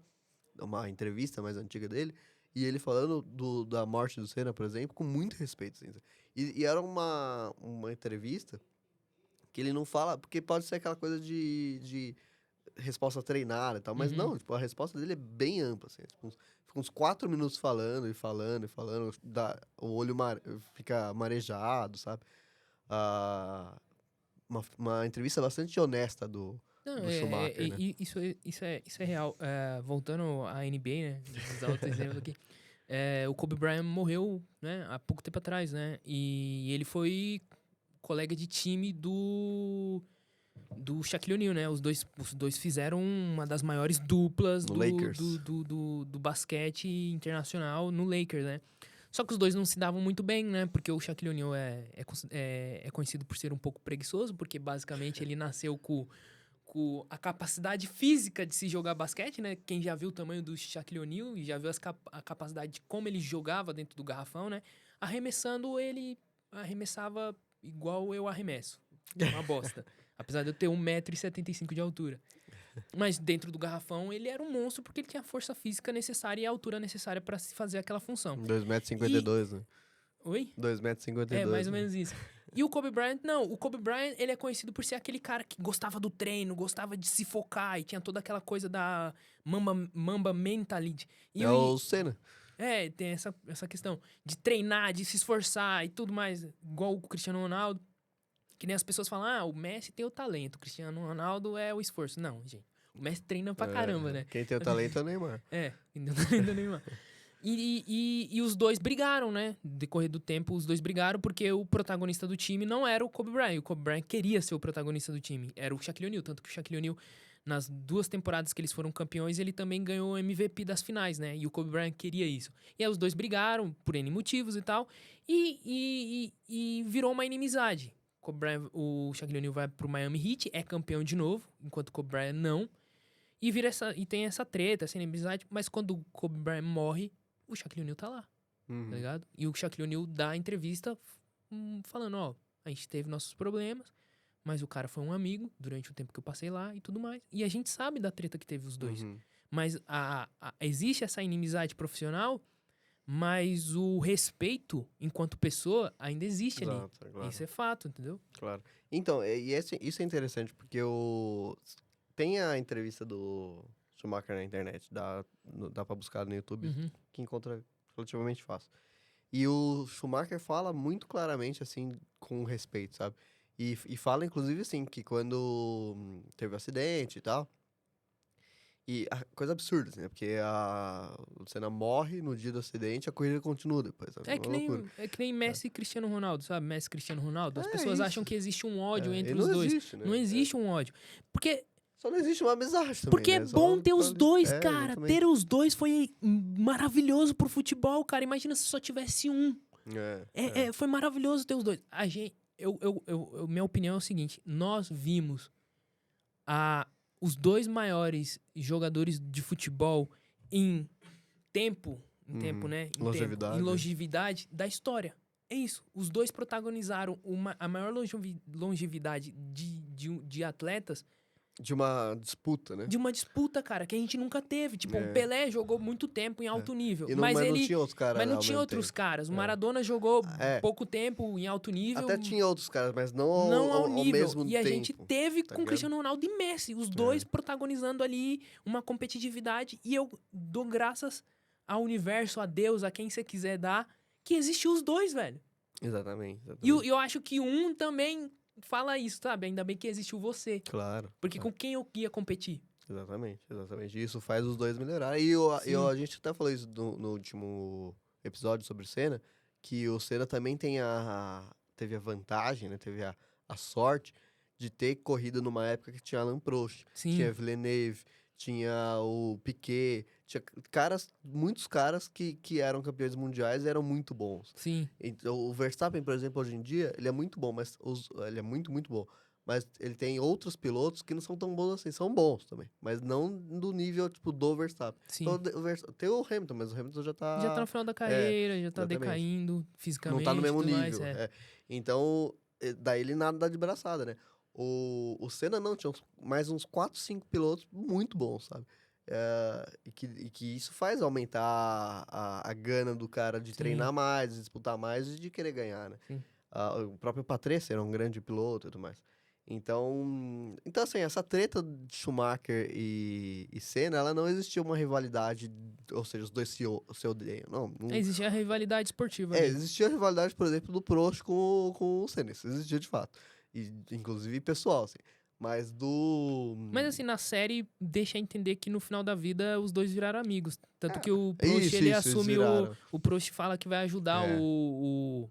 uma entrevista mais antiga dele, e ele falando da morte do Senna, por exemplo, com muito respeito. Assim. E era uma entrevista que ele não fala, porque pode ser aquela coisa de resposta treinada e tal, mas não, tipo, a resposta dele é bem ampla, assim, tipo, fica uns 4 minutos falando, o olho fica marejado, sabe? Uma entrevista bastante honesta do Schumacher, né? Isso é real. Voltando à NBA, né? Vou usar outro exemplo aqui. O Kobe Bryant morreu, né? Há pouco tempo atrás, né? E ele foi colega de time do Shaquille O'Neal, né? Os dois fizeram uma das maiores duplas do basquete internacional no Lakers, né? Só que os dois não se davam muito bem, né? Porque o Shaquille O'Neal é conhecido por ser um pouco preguiçoso, porque basicamente ele nasceu com a capacidade física de se jogar basquete, né? Quem já viu o tamanho do Shaquille O'Neal e já viu a capacidade de como ele jogava dentro do garrafão, né? Arremessando, ele arremessava igual eu arremesso. Uma bosta. Apesar de eu ter 1,75 m de altura. Mas dentro do garrafão, ele era um monstro porque ele tinha a força física necessária e a altura necessária para se fazer aquela função. 2,52 m, né? Oi? 2,52 m. Mais ou menos isso. E o Kobe Bryant, não. O Kobe Bryant, ele é conhecido por ser aquele cara que gostava do treino, gostava de se focar e tinha toda aquela coisa da Mamba mentality. O Senna. Tem essa questão de treinar, de se esforçar e tudo mais. Igual o Cristiano Ronaldo. Que nem as pessoas falam, o Messi tem o talento, o Cristiano Ronaldo é o esforço. Não, gente. O Messi treina pra caramba, né? Quem tem o talento é o Neymar. Quem tem o talento é o Neymar. E os dois brigaram, né? No decorrer do tempo, os dois brigaram porque o protagonista do time não era o Kobe Bryant. O Kobe Bryant queria ser o protagonista do time. Era o Shaquille O'Neal. Tanto que o Shaquille O'Neal, nas 2 temporadas que eles foram campeões, ele também ganhou o MVP das finais, né? E o Kobe Bryant queria isso. E aí os dois brigaram por N motivos e tal. E virou uma inimizade. O Shaquille O'Neal vai pro Miami Heat, é campeão de novo, enquanto o Kobe Bryant não. E tem essa treta, essa inimizade. Mas quando o Kobe Bryant morre, o Shaquille O'Neal tá lá, tá ligado? E o Shaquille O'Neal dá a entrevista falando, a gente teve nossos problemas, mas o cara foi um amigo durante o tempo que eu passei lá e tudo mais. E a gente sabe da treta que teve os dois. Mas existe essa inimizade profissional, mas o respeito enquanto pessoa ainda existe ali. Claro. Isso é fato, entendeu? Claro. Então, isso é interessante, porque tem a entrevista do Schumacher na internet, dá pra buscar no YouTube, que encontra relativamente fácil. E o Schumacher fala muito claramente, assim, com respeito, sabe? E fala, inclusive, assim, que quando teve o acidente e tal, e a coisa absurda, assim, né? Porque o Senna morre no dia do acidente, a corrida continua depois, sabe? É que nem Messi e Cristiano Ronaldo, sabe? Messi e Cristiano Ronaldo. As pessoas acham que existe um ódio entre os dois. Existe, né? Não existe um ódio. Porque... Só não existe uma amizade também, Porque né? é bom ter os dois, cara. Exatamente. Ter os dois foi maravilhoso pro futebol, cara. Imagina se só tivesse um. Foi maravilhoso ter os dois. Minha opinião é o seguinte. Nós vimos os dois maiores jogadores de futebol em tempo, né? Em Longevidade, em né? longevidade da história. É isso. Os dois protagonizaram a maior longevidade de atletas De uma disputa, né? de uma disputa, cara, que a gente nunca teve. Tipo, o É. Pelé jogou muito tempo em alto nível, E mas não ele... tinha outros caras Mas não ao tinha mesmo outros tempo. caras. O É. Maradona jogou É. pouco tempo em alto nível. Até tinha outros caras, mas não Não ao ao nível. mesmo E a tempo. gente teve tá com ligado? Cristiano Ronaldo e Messi, os dois protagonizando ali uma competitividade. E eu dou graças ao universo, a Deus, a quem você quiser dar, que existiu os dois, velho. Exatamente. E eu acho que um também fala isso, sabe? Ainda bem que existiu você. Claro. Porque com quem eu ia competir? Exatamente. E isso faz os dois melhorar. Sim. A gente até falou isso no último episódio sobre o Senna, que o Senna também teve a vantagem, né? Teve a sorte de ter corrido numa época que tinha Alain Prost, Sim. tinha Villeneuve, tinha o Piquet, tinha muitos caras que eram campeões mundiais e eram muito bons. Sim. Então, o Verstappen, por exemplo, hoje em dia, ele é muito bom, mas ele é muito, muito bom. Mas ele tem outros pilotos que não são tão bons assim, são bons também, mas não do nível, tipo, do Verstappen. Sim. Então, tem o Hamilton, mas o Hamilton já tá... Já tá no final da carreira, já tá exatamente. decaindo fisicamente. Não tá no mesmo tudo nível. mais, Então, daí ele nada de braçada, né? O Senna não, tinha mais uns 4, 5 pilotos muito bons, sabe? E que isso faz aumentar a gana do cara de Sim. treinar mais, de disputar mais e de querer ganhar, né? Sim. O próprio Patrese era um grande piloto e tudo mais. Então assim, essa treta de Schumacher e Senna, ela não existia uma rivalidade, ou seja, os dois se odeiam. Não. Existia a rivalidade esportiva ali. Existia a rivalidade, por exemplo, do Prost com o Senna. Isso existia de fato. E, inclusive, pessoal, assim. Mas Mas assim, na série, deixa entender que no final da vida os dois viraram amigos. Tanto que o Prost, isso, ele eles assume viraram. o Prost fala que vai ajudar o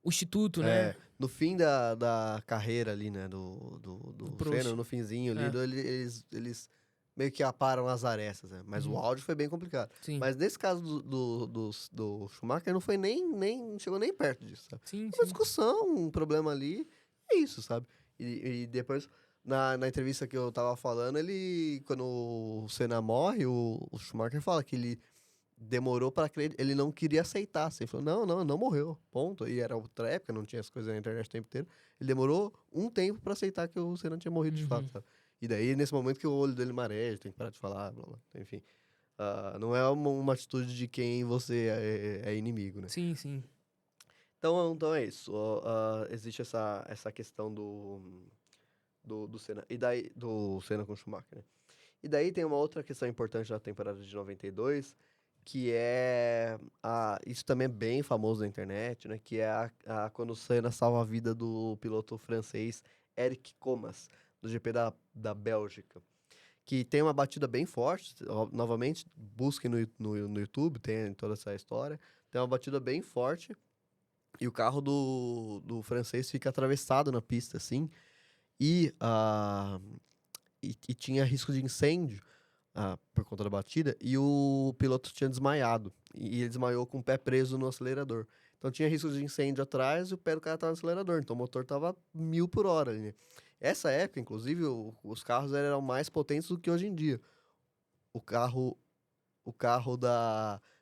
instituto, né? No fim da carreira ali, né, do Prost. Senna, no finzinho ali, eles meio que aparam as arestas, né? Mas o áudio foi bem complicado. Sim. Mas nesse caso do Schumacher, não foi nem chegou nem perto disso, sabe? Sim, Uma discussão, um problema ali, é isso, sabe? E depois, na entrevista que eu tava falando, quando o Senna morre, o Schumacher fala que ele demorou para acreditar, ele não queria aceitar, assim, ele falou, não morreu, ponto. E era outra época, não tinha as coisas na internet o tempo inteiro. Ele demorou um tempo para aceitar que o Senna tinha morrido de fato, sabe? E daí, nesse momento que o olho dele mareja, tem que parar de falar, blá, blá. Enfim. Não é uma atitude de quem você é inimigo, né? Sim, sim. Então é isso. Existe essa questão do Senna. E daí, do Senna com o Schumacher, né? E daí tem uma outra questão importante da temporada de 92, que é... isso também é bem famoso na internet, né? Que é quando o Senna salva a vida do piloto francês Eric Comas, do GP da Bélgica. Que tem uma batida bem forte. Novamente, busquem no YouTube, tem toda essa história. Tem uma batida bem forte. E o carro do francês fica atravessado na pista, assim. E tinha risco de incêndio por conta da batida. E o piloto tinha desmaiado. E ele desmaiou com o pé preso no acelerador. Então tinha risco de incêndio atrás e o pé do cara estava no acelerador. Então o motor estava 1000 por hora. Né? Essa época, inclusive, os carros eram mais potentes do que hoje em dia. O carro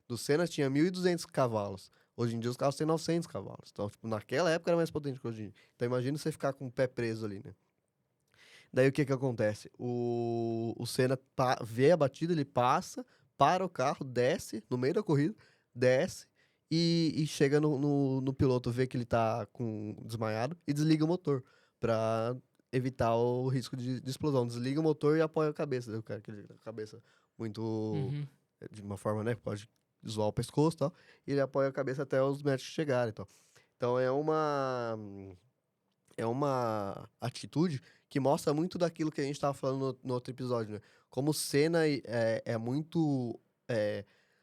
do Senna tinha 1.200 cavalos. Hoje em dia os carros têm 900 cavalos. Então, tipo, naquela época era mais potente que hoje em dia. Então imagina você ficar com o pé preso ali, né? Daí o que acontece? O Senna vê a batida, ele passa, para o carro, desce, no meio da corrida, desce e chega no piloto, vê que ele tá desmaiado e desliga o motor pra evitar o risco de explosão. Desliga o motor e apoia a cabeça. Daí o cara, a cabeça muito... de uma forma, né, pode zoar o pescoço e tal, e ele apoia a cabeça até os médicos chegarem e tal. Então é uma atitude que mostra muito daquilo que a gente estava falando no outro episódio, né? Como o Senna é muito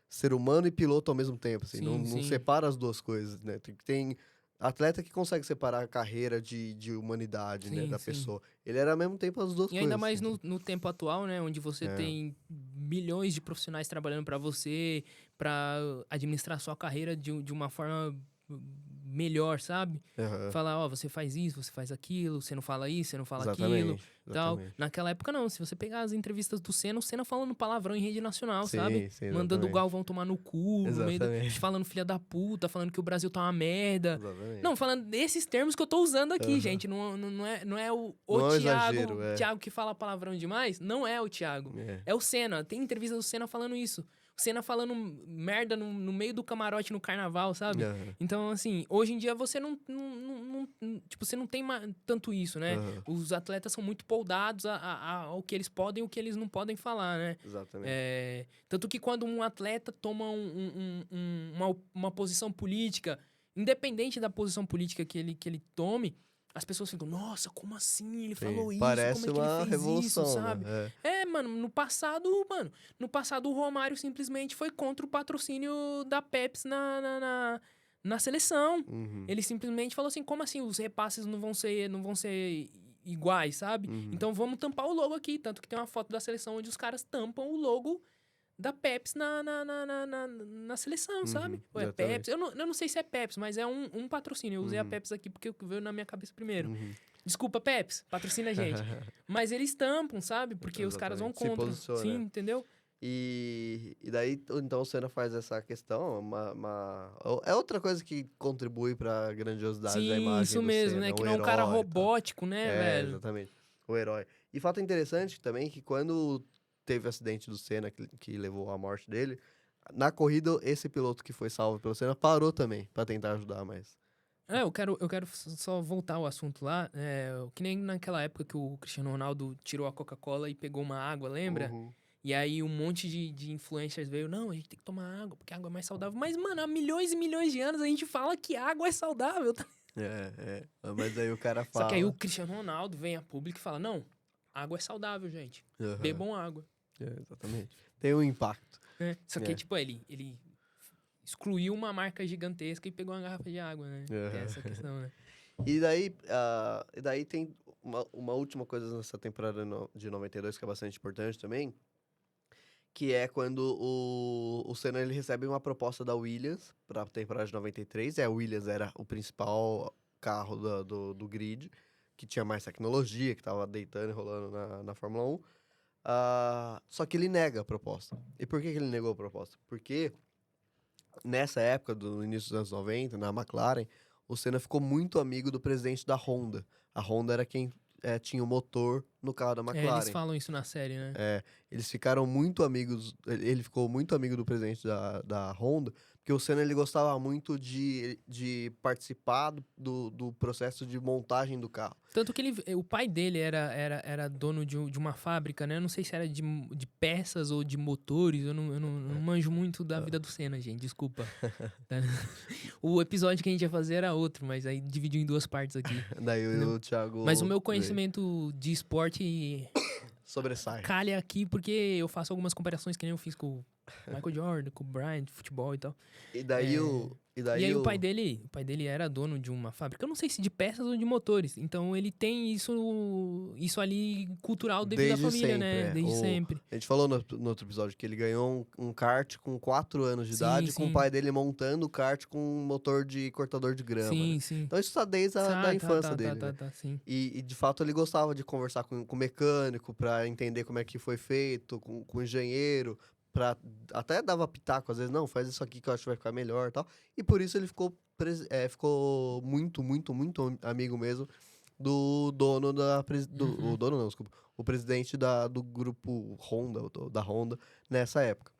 ser humano e piloto ao mesmo tempo, assim, Sim, não sim. separa as duas coisas, né? Tem atleta que consegue separar a carreira de humanidade, né, Sim, da sim. pessoa. Ele era ao mesmo tempo as duas E coisas. ainda mais assim, no tempo atual, né? Onde você tem milhões de profissionais trabalhando para você, para administrar sua carreira de uma forma melhor, sabe? Aham. Falar, ó, você faz isso, você faz aquilo, você não fala isso, você não fala aquilo. Exatamente. Tal. Exatamente. Naquela época, não. Se você pegar as entrevistas do Senna, o Senna falando palavrão em rede nacional, Sim, sabe? sim, Mandando o exatamente. Galvão tomar no cu, no meio Exatamente. falando filha da puta, falando que o Brasil tá uma merda. Exatamente. Não, falando desses termos que eu tô usando aqui, Aham. gente. Não é o Não é um Thiago, exagero, é. Thiago que fala palavrão demais. Não é o Thiago. É. É o Senna. Tem entrevista do Senna falando isso. O Senna falando merda no meio do camarote no carnaval, sabe? Aham. Então, assim, hoje em dia você tipo, você não tem tanto isso, né? Aham. Os atletas são muito poldados ao que eles podem e o que eles não podem falar, né? Exatamente. Tanto que quando um atleta toma uma posição política, independente da posição política que ele tome, as pessoas ficam, nossa, como assim? Ele Sim, falou isso, parece como é que uma ele fez revolução, isso, sabe? né? Mano, no passado o Romário simplesmente foi contra o patrocínio da Pepsi na seleção. Uhum. Ele simplesmente falou assim, como assim os repasses não vão ser iguais, sabe? Uhum. Então vamos tampar o logo aqui. Tanto que tem uma foto da seleção onde os caras tampam o logo da Pepsi na seleção, sabe? Ou é exatamente. Pepsi? Eu não sei se é Pepsi, mas é um patrocínio. Eu usei a Uhum. Pepsi aqui porque veio na minha cabeça primeiro. Uhum. Desculpa, Pepsi, patrocina a gente. Mas eles tampam, sabe? Porque os caras vão Exatamente. Se contra. posiciona. Sim, entendeu? E daí, então, o Senna faz essa questão, é outra coisa que contribui pra grandiosidade da Sim, imagem isso do mesmo, Senna, né? Que não é um cara herói e tal. robótico, né, velho? Exatamente. O herói. E fato interessante também que quando teve o acidente do Senna que levou à morte dele, na corrida, esse piloto que foi salvo pelo Senna parou também pra tentar ajudar mais. Eu quero só voltar ao assunto lá. Que nem naquela época que o Cristiano Ronaldo tirou a Coca-Cola e pegou uma água, lembra? Uhum. E aí um monte de influencers veio, não, a gente tem que tomar água, porque a água é mais saudável. Mas, mano, há milhões e milhões de anos a gente fala que água é saudável. Tá? Mas aí o cara fala... Só que aí o Cristiano Ronaldo vem a público e fala, não, água é saudável, gente. Uhum. Bebam água. Exatamente. Tem um impacto. Só que, tipo, ele excluiu uma marca gigantesca e pegou uma garrafa de água, né? Tem essa questão, né? E daí tem uma última coisa nessa temporada de 92 que é bastante importante também, que é quando o Senna ele recebe uma proposta da Williams para a temporada de 93. A Williams era o principal carro do grid, que tinha mais tecnologia, que estava deitando e rolando na Fórmula 1. Só que ele nega a proposta. E por que ele negou a proposta? Porque nessa época, do início dos anos 90, na McLaren, o Senna ficou muito amigo do presidente da Honda. A Honda era quem tinha o motor no carro da McLaren. Eles falam isso na série, né? Eles ficaram muito amigos. Ele ficou muito amigo do presidente da Honda, porque o Senna ele gostava muito de participar do processo de montagem do carro. Tanto que o pai dele era dono de uma fábrica, né? Eu não sei se era de peças ou de motores. Eu não manjo muito da vida do Senna, gente. Desculpa. O episódio que a gente ia fazer era outro, mas aí dividiu em duas partes aqui. Daí o Thiago... Mas o meu conhecimento de esporte sobressai. calha aqui porque eu faço algumas comparações que nem eu fiz com o Michael Jordan, com o Bryant, futebol e tal. E daí E aí o pai dele era dono de uma fábrica, eu não sei se de peças ou de motores. Então ele tem isso ali cultural devido à Desde família, sempre, né? Desde sempre. A gente falou no outro episódio que ele ganhou um kart com 4 anos de Sim, idade, com sim. o pai dele montando o kart com um motor de cortador de grama. Sim, né? sim. Então isso tá desde a infância dele. né? Sim. E de fato ele gostava de conversar com o mecânico pra entender como é que foi feito, com o engenheiro, até dava pitaco, às vezes, não, faz isso aqui que eu acho que vai ficar melhor e tal. E por isso ele ficou muito, muito, muito amigo mesmo do dono o dono não, desculpa, o presidente do grupo Honda, da Honda, nessa época.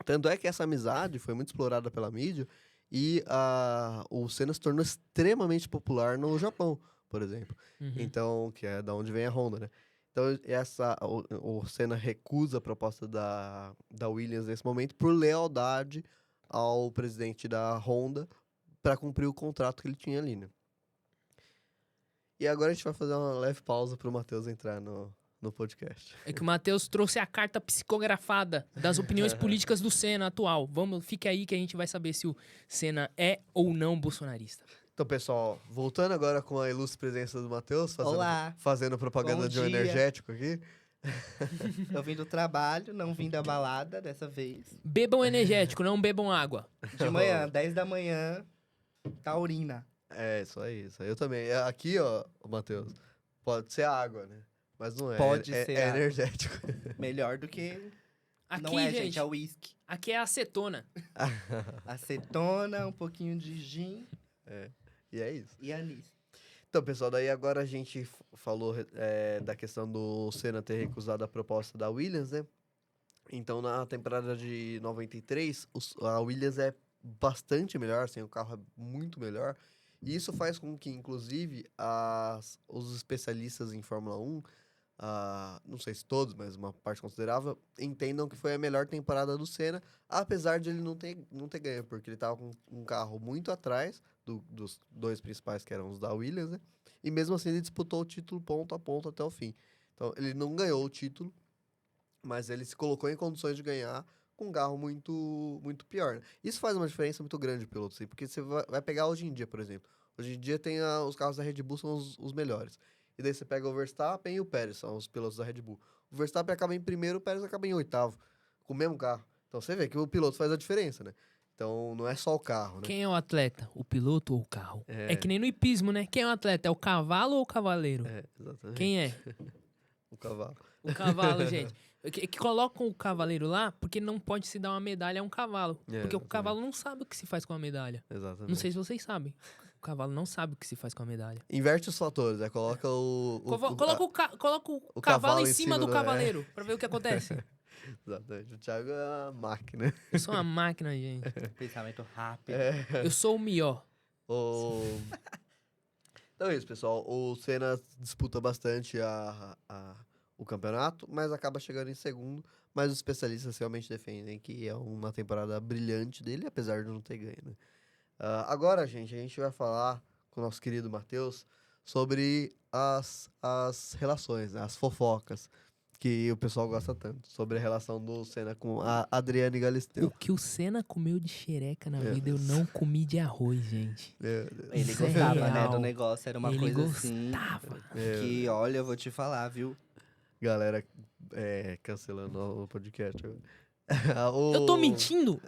Tanto é que essa amizade foi muito explorada pela mídia e o Senna se tornou extremamente popular no Japão, por exemplo. Então, que é da onde vem a Honda, né? Então, o Senna recusa a proposta da Williams nesse momento por lealdade ao presidente da Honda para cumprir o contrato que ele tinha ali, né? E agora a gente vai fazer uma leve pausa para o Matheus entrar no podcast. É que o Matheus trouxe a carta psicografada das opiniões políticas do Senna atual. Fique aí que a gente vai saber se o Senna é ou não bolsonarista. Então, pessoal, voltando agora com a ilustre presença do Matheus, fazendo propaganda Bom de um dia. energético aqui. Eu vim do trabalho, não vim da balada dessa vez. Bebam energético, não bebam água. De manhã, 10 da manhã, Taurina. É, isso aí, isso aí. Eu também. Aqui, ó, Matheus, pode ser água, né? Mas não é. Pode é, ser é água. energético. Melhor do que... Aqui, não é, gente, gente, é uísque. aqui é acetona. Acetona, um pouquinho de gin E é isso. e anis. Então, pessoal, daí agora a gente falou da questão do Senna ter recusado a proposta da Williams, né? Então, na temporada de 93, a Williams é bastante melhor, assim, o carro é muito melhor. E isso faz com que, inclusive, os especialistas em Fórmula 1, não sei se todos, mas uma parte considerável, entendam que foi a melhor temporada do Senna, apesar de ele não ter ganho, porque ele estava com um carro muito atrás dos dois principais, que eram os da Williams, né? E mesmo assim ele disputou o título ponto a ponto até o fim. Então, ele não ganhou o título, mas ele se colocou em condições de ganhar com um carro muito, muito pior, né? Isso faz uma diferença muito grande de piloto, assim, porque você vai pegar hoje em dia, por exemplo. Hoje em dia tem os carros da Red Bull são os melhores. E daí você pega o Verstappen e o Pérez, são os pilotos da Red Bull. O Verstappen acaba em primeiro, o Pérez acaba em oitavo, com o mesmo carro. Então você vê que o piloto faz a diferença, né? Então não é só o carro, né? Quem é o atleta? O piloto ou o carro? É. É que nem no hipismo, né? Quem é o atleta? É o cavalo ou o cavaleiro? É, exatamente. Quem é? O cavalo. O cavalo, gente. Que colocam o cavaleiro lá porque não pode se dar uma medalha a um cavalo. Porque o exatamente. cavalo não sabe o que se faz com a medalha. Exatamente. Não sei se vocês sabem. O cavalo não sabe o que se faz com a medalha. Inverte os fatores, né? Coloca Coloca o o cavalo em cima do cavaleiro pra ver o que acontece. Exatamente. O Thiago é uma máquina. Eu sou uma máquina, gente. Pensamento rápido. Eu sou o melhor. Então é isso, pessoal. O Senna disputa bastante o campeonato, mas acaba chegando em segundo. Mas os especialistas realmente defendem que é uma temporada brilhante dele, apesar de não ter ganho, né? Agora, gente, a gente vai falar com o nosso querido Matheus sobre as relações, né? As fofocas, que o pessoal gosta tanto. Sobre a relação do Senna com a Adriane O Galisteu. que o Senna comeu de xereca na Meu vida, eu Deus. não comi de arroz, gente. Meu Deus. Ele Isso é gostava, né, real. do negócio. Era uma Ele coisa assim gostava. que, olha, eu vou te falar, viu? Galera cancelando o podcast. Eu tô mentindo?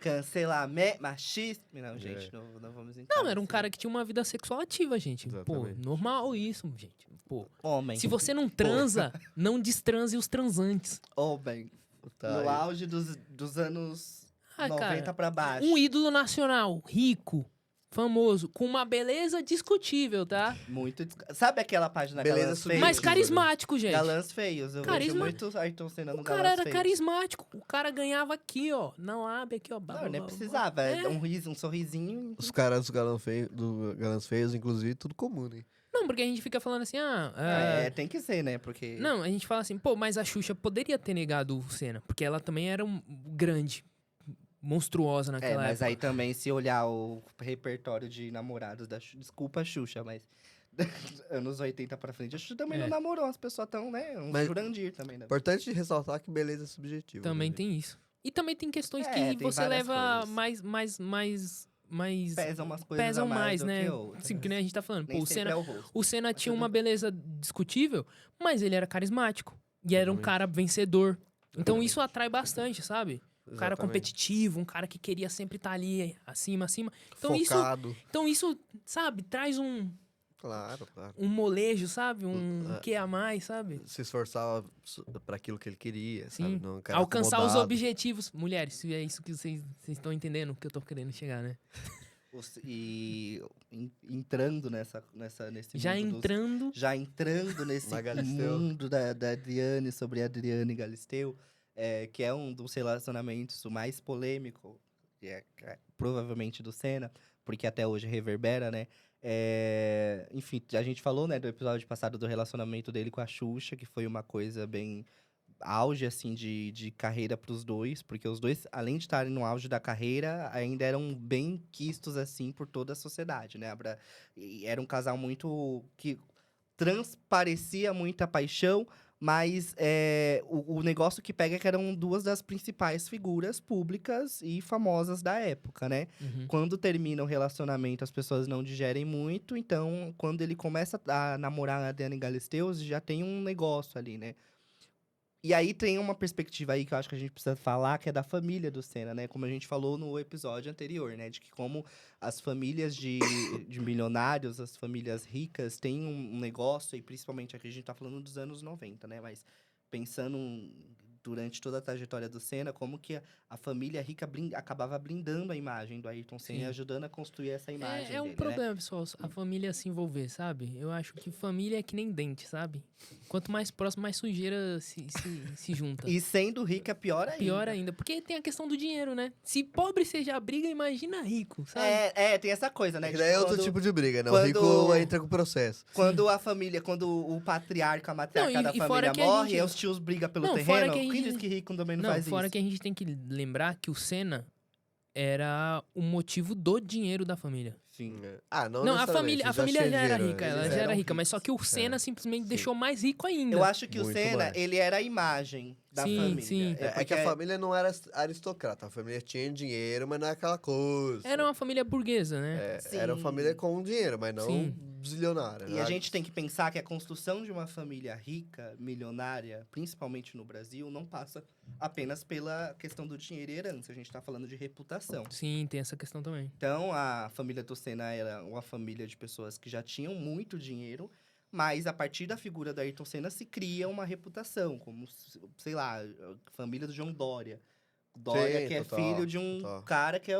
Cancelamento, machismo. Não, gente, não vamos entrar. Não, era um cara que tinha uma vida sexual ativa, gente. Exatamente. Pô, normal isso, gente. Pô, Homem. se você não transa, não destranse os transantes. Homem. Tá No aí. auge dos anos Ah, 90 cara, pra baixo. um ídolo nacional, rico, famoso, com uma beleza discutível, tá? Muito. Sabe aquela página Beleza Galãs subjetiva. Mas Feios? carismático, gente. Galãs Feios. Eu vejo muito Ayrton Senna no O cara Galãs era Feios. carismático. O cara ganhava aqui, ó. Na lábia, aqui, ó. Não, nem precisava. É. Um riso, um sorrisinho. Os caras do Galãs Feios, inclusive, tudo comum, né? Não, porque a gente fica falando assim, Tem que ser, né? Porque. Não, a gente fala assim, pô, mas a Xuxa poderia ter negado o Senna, porque ela também era grande, monstruosa naquela mas época. aí também, se olhar o repertório de namorados da Xuxa. Desculpa, Xuxa, mas. anos 80 pra frente. A Xuxa também não namorou. As pessoas tão, né? Mas- Jurandir também, né? Importante ressaltar que beleza é subjetiva. Também né? tem isso. E também tem questões que tem você várias leva coisas. mais Pesam umas coisas pesam a mais mais, do né? que outras. Assim, que nem a gente tá falando. Pô, Nem o sempre Senna, é o rosto. o Senna tinha tudo uma bem. beleza discutível, mas ele era carismático. E era um Exatamente. cara vencedor. Então Exatamente. isso atrai bastante, sabe? Um cara Exatamente. competitivo, um cara que queria sempre estar ali acima. Então Focado. isso, sabe, traz um Claro. molejo, sabe? Um que a mais, sabe? Se esforçava pra aquilo que ele queria, Sim. sabe? Não, um cara Alcançar os acomodado. objetivos. Mulheres, se é isso que vocês estão entendendo que eu tô querendo chegar, né? E entrando nesse Já mundo entrando. já entrando nesse Na Galisteu. mundo da Adriane, sobre a Adriane Galisteu, que é um dos relacionamentos o mais polêmico, que é provavelmente do Senna, porque até hoje reverbera, né? Enfim, a gente falou, né, do episódio passado do relacionamento dele com a Xuxa, que foi uma coisa bem auge, assim, de carreira pros dois, porque os dois, além de estarem no auge da carreira, ainda eram bem quistos, assim, por toda a sociedade, né? E era um casal muito que transparecia muita paixão, mas o negócio que pega é que eram duas das principais figuras públicas e famosas da época, né? Uhum. Quando termina o relacionamento, as pessoas não digerem muito. Então, quando ele começa a namorar a Adriane Galisteu, já tem um negócio ali, né? E aí tem uma perspectiva aí que eu acho que a gente precisa falar, que é da família do Senna, né? Como a gente falou no episódio anterior, né? De que como as famílias de milionários, as famílias ricas, têm um negócio, e principalmente aqui a gente tá falando dos anos 90, né? Mas pensando durante toda a trajetória do Senna, como que a família rica acabava blindando a imagem do Ayrton Senna e Sim. ajudando a construir essa imagem É um dele, né? problema, pessoal, a família se envolver, sabe? Eu acho que família é que nem dente, sabe? Quanto mais próximo, mais sujeira se junta. E sendo rica, pior ainda. Pior ainda, porque tem a questão do dinheiro, né? Se pobre seja briga, imagina rico, sabe? Tem essa coisa, né? É que daí é outro Quando- tipo de briga, né? quando- O rico entra com o processo. Quando a família, quando o patriarca, a matriarca Não, da e fora família que a morre, gente- e os tios brigam pelo Não, fora terreno, que a quem gente- diz que rico também não, Não, faz fora isso? que a gente tem que lembrar que o Senna era o motivo do dinheiro da família. Sim. Ah, não Não, a necessariamente, família tinha já era dinheiro, rica, eles ela já eram era rica, ricos. mas só que o Senna simplesmente Sim. deixou mais rico ainda. Eu acho que o Muito Senna, mais. ele era a imagem da Sim, família. sim. É que a família não era aristocrata, a família tinha dinheiro, mas não é aquela coisa. Era uma família burguesa, né? Era uma Sim. família com dinheiro, mas não Sim. zilionária. E a gente tem que pensar que a construção de uma família rica, milionária, principalmente no Brasil, não passa apenas pela questão do dinheiro e herança. A gente tá falando de reputação. Sim, tem essa questão também. Então, a família do Senna era uma família de pessoas que já tinham muito dinheiro, mas a partir da figura do Ayrton Senna se cria uma reputação, como, sei lá, a família do João Dória. Dória, Sim, que é total, filho de um total. cara que